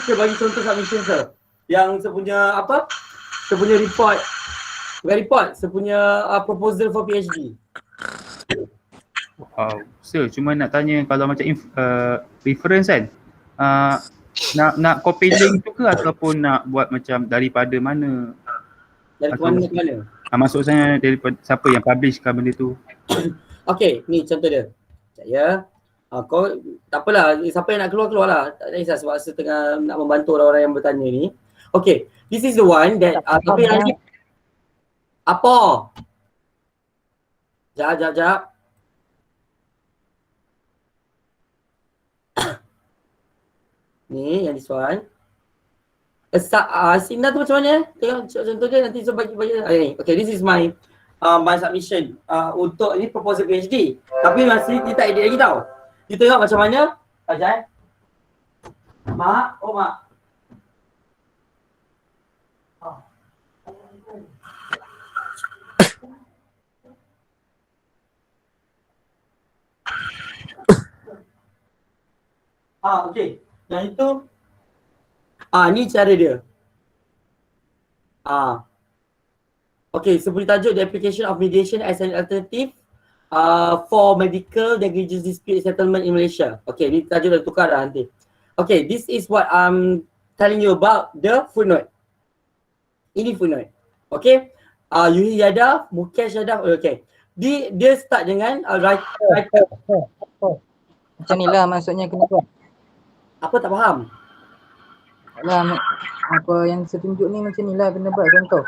saya bagi contoh submission sir. Yang saya punya apa? Saya punya report. Bukan report, saya punya proposal for PhD. Wow. Sir, cuma nak tanya kalau macam reference kan, nak copy link tu ke ataupun nak buat macam daripada mana? Dari mana ke mana? Maksudnya daripada siapa yang publishkan benda tu? Okey, ni contoh dia. Sekejap ya. Kau tak apalah, siapa yang nak keluar lah. Tak ada kisah sebab saya tengah nak membantu orang-orang yang bertanya ni. Okey, this is the one that tapi yang ni apa? Jap. Ni yang this one. Sinda tu macam mana? Tengok contoh dia nanti saya bagi ni. Okay, this is my my submission untuk ni proposal PhD. Tapi masih dia tak edit lagi tau. Kita tengok macam mana. Ajai. Mak. Okey. Yang itu ni cara dia. Okay, seperti tajuk the application of mediation as an alternative for medical negligence dispute settlement in Malaysia. Okay, ni tajuk dah tukar dah nanti. Okay, this is what I'm telling you about the footnote. Ini footnote. Okay, Yuhi Yadav, Mukesh Yadav. Okay, dia start dengan writer. Macam ni lah maksudnya kenapa? Apa tak faham? Alah, apa yang saya tunjuk ni macam ni lah kena buat contoh.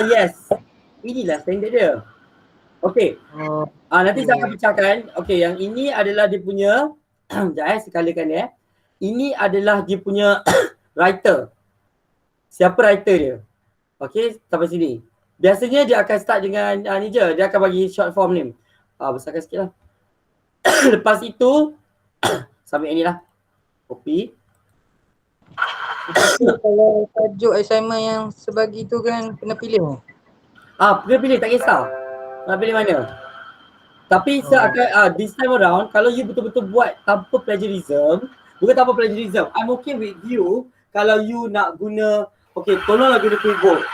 Yes. Inilah standard dia. Okey. Nanti saya akan pecahkan. Okey, yang ini adalah dia punya sekejap sekalakan dia. Ini adalah dia punya writer. Siapa writer dia? Okey, sampai sini. Biasanya dia akan start dengan ni je. Dia akan bagi short form name. Besarkan sikit lah. Lepas itu sampai ini lah. Copy. Kalau tajuk assignment yang sebagi tu kan kena pilih. Kena pilih, tak kisah. Nak pilih mana. Tapi saya akan this time around kalau you betul-betul buat tanpa plagiarism, bukan tanpa plagiarism, I'm okay with you kalau you nak guna, okay, tolonglah guna quickbook.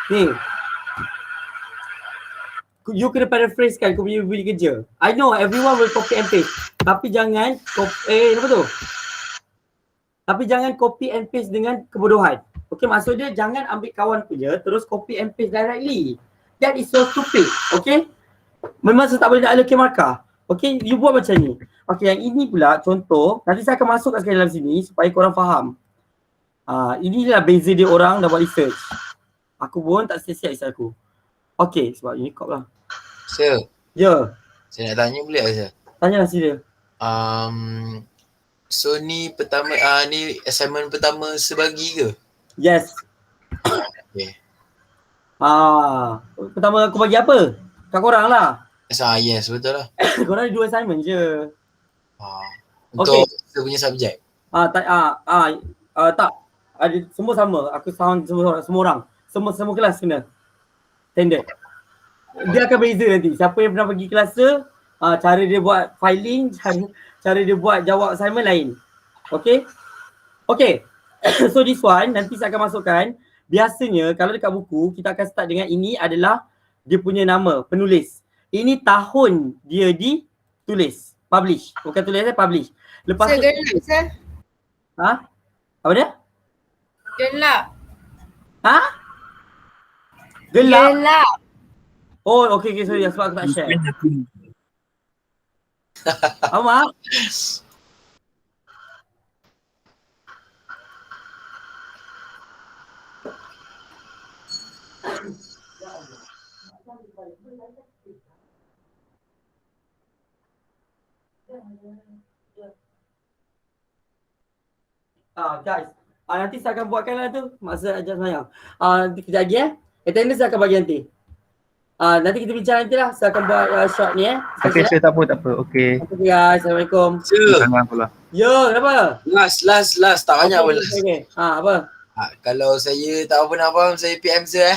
Ni. You kena paraphrase kan kau punya beli kerja. I know everyone will copy and paste. Tapi jangan apa tu? Tapi jangan copy and paste dengan kebodohan. Okay, maksudnya jangan ambil kawan punya terus copy and paste directly. That is so stupid. Okay? Memang saya tak boleh nak allocate markah. Okay, you buat macam ni. Okay, yang ini pula contoh. Nanti saya akan masukkan sekali dalam sini supaya korang faham. Inilah beza dia orang dah buat research. Aku pun tak siap-siap research aku. Okay, sebab Unicop lah. Sir. Ya. Saya nak tanya boleh tak sir? Tanyalah sila. So ni pertama ni assignment pertama sebagi ke? Yes. Okay. Pertama aku bagi apa? Kat korang lah. Yes, betul lah. Korang ada 2 assignment je. Untuk kita punya subjek. Tak. Ada semua sama. Aku sound semua orang. Semua kelas kena. Standard. Dia akan beza nanti. Siapa yang pernah pergi kelas tu, cara dia buat filing, cara dia buat jawab assignment lain. Okay? Okay. So this one nanti saya akan masukkan. Biasanya kalau dekat buku kita akan start dengan ini adalah dia punya nama, penulis. Ini tahun dia ditulis. Publish. Bukan tulis, publish. Lepas tu gelap, sir. Apa dia? Gelap. Gelap. Gelap. Oh, okay, sorry. Sebab aku tak share. Mak. Guys, nanti saya akan buatkan lah tu masa ajar saya. Nanti kejap lagi attendance saya akan bagi nanti. Nanti kita bincang nanti lah. Saya akan buat shot ni Okay, sir, tak apa. Okay. Okay guys, Assalamualaikum. Jangan pula. Yo, kenapa? Last. Tak banyak pun last. Okay. Apa? Kalau saya tak apa nak faham, saya PM sir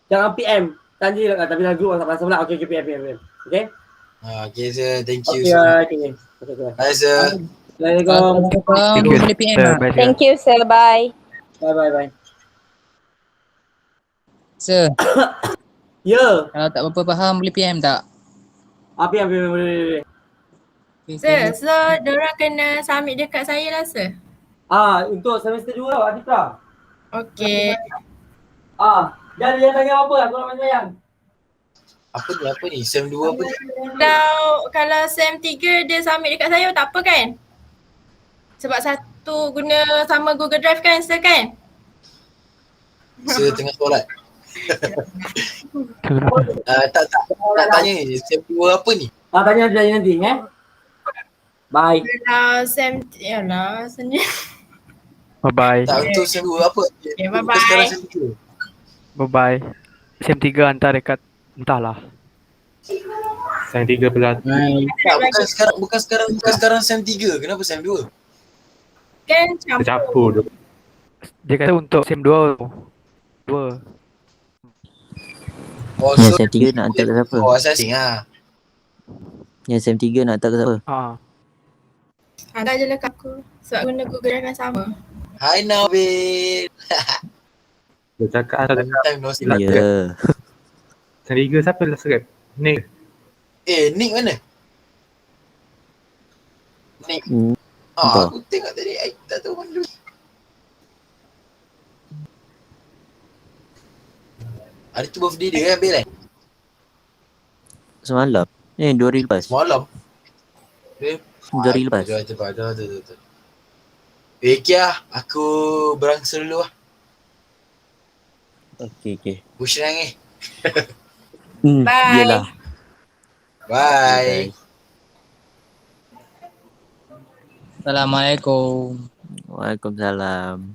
Jangan PM. Tadi tapi dah group WhatsApp pula. Okay, PM. Okay? Okay sir, thank you Okay, sir. okay. Bye sir. Assalamualaikum. Boleh PM lah. Thank you, sir. Bye. Bye. Sir, Ya. kalau tak apa-apa faham boleh PM tak? PM boleh. Sir, so diorang kena submit dekat saya lah, sir. Untuk semester 2 tau, Atika. Okay. Dia tanya apa? Aku nak bayang. Apa ni? Sem 2 apa ni? Kalau SEM 3 dia submit dekat saya tak apa kan? Sebab satu guna sama Google Drive kan, sir kan? Sir tengah solat. Tak tanya ni, sem 2 apa ni? Tanya nanti Bye. Kalau SEM, yalah senyum. Bye-bye. Tak, untuk sem 2 apa? Okay, bye-bye. Sekarang sem 3. Bye-bye. SEM 3 hantar dekat entahlah. SEM 3 belah. Bukan sekarang sem 3. Kenapa sem 2? Kan campur. Tercampur tu. Dia kata untuk SEM 2. Yang SEM 3 nak hantar ke siapa? Assessing lah. Yang SEM 3 nak hantar ke siapa? Hantar je lah kat aku. Sebab guna Google Drive yang sama. Hi Nabil. Dia cakap Ya. SEM 3 siapa lah serap? Nick. Nick mana? Nick. Aku tengok tadi. Tak tahu mana. Hari tu birthday dia kan, Bil? Semalam. 2 hari lepas. Semalam? 2 hari lepas. Cepat. Kia, aku berangsur dulu lah. Okay. Push nangis. Bye. Yelah. Bye. Assalamualaikum. Waalaikumsalam.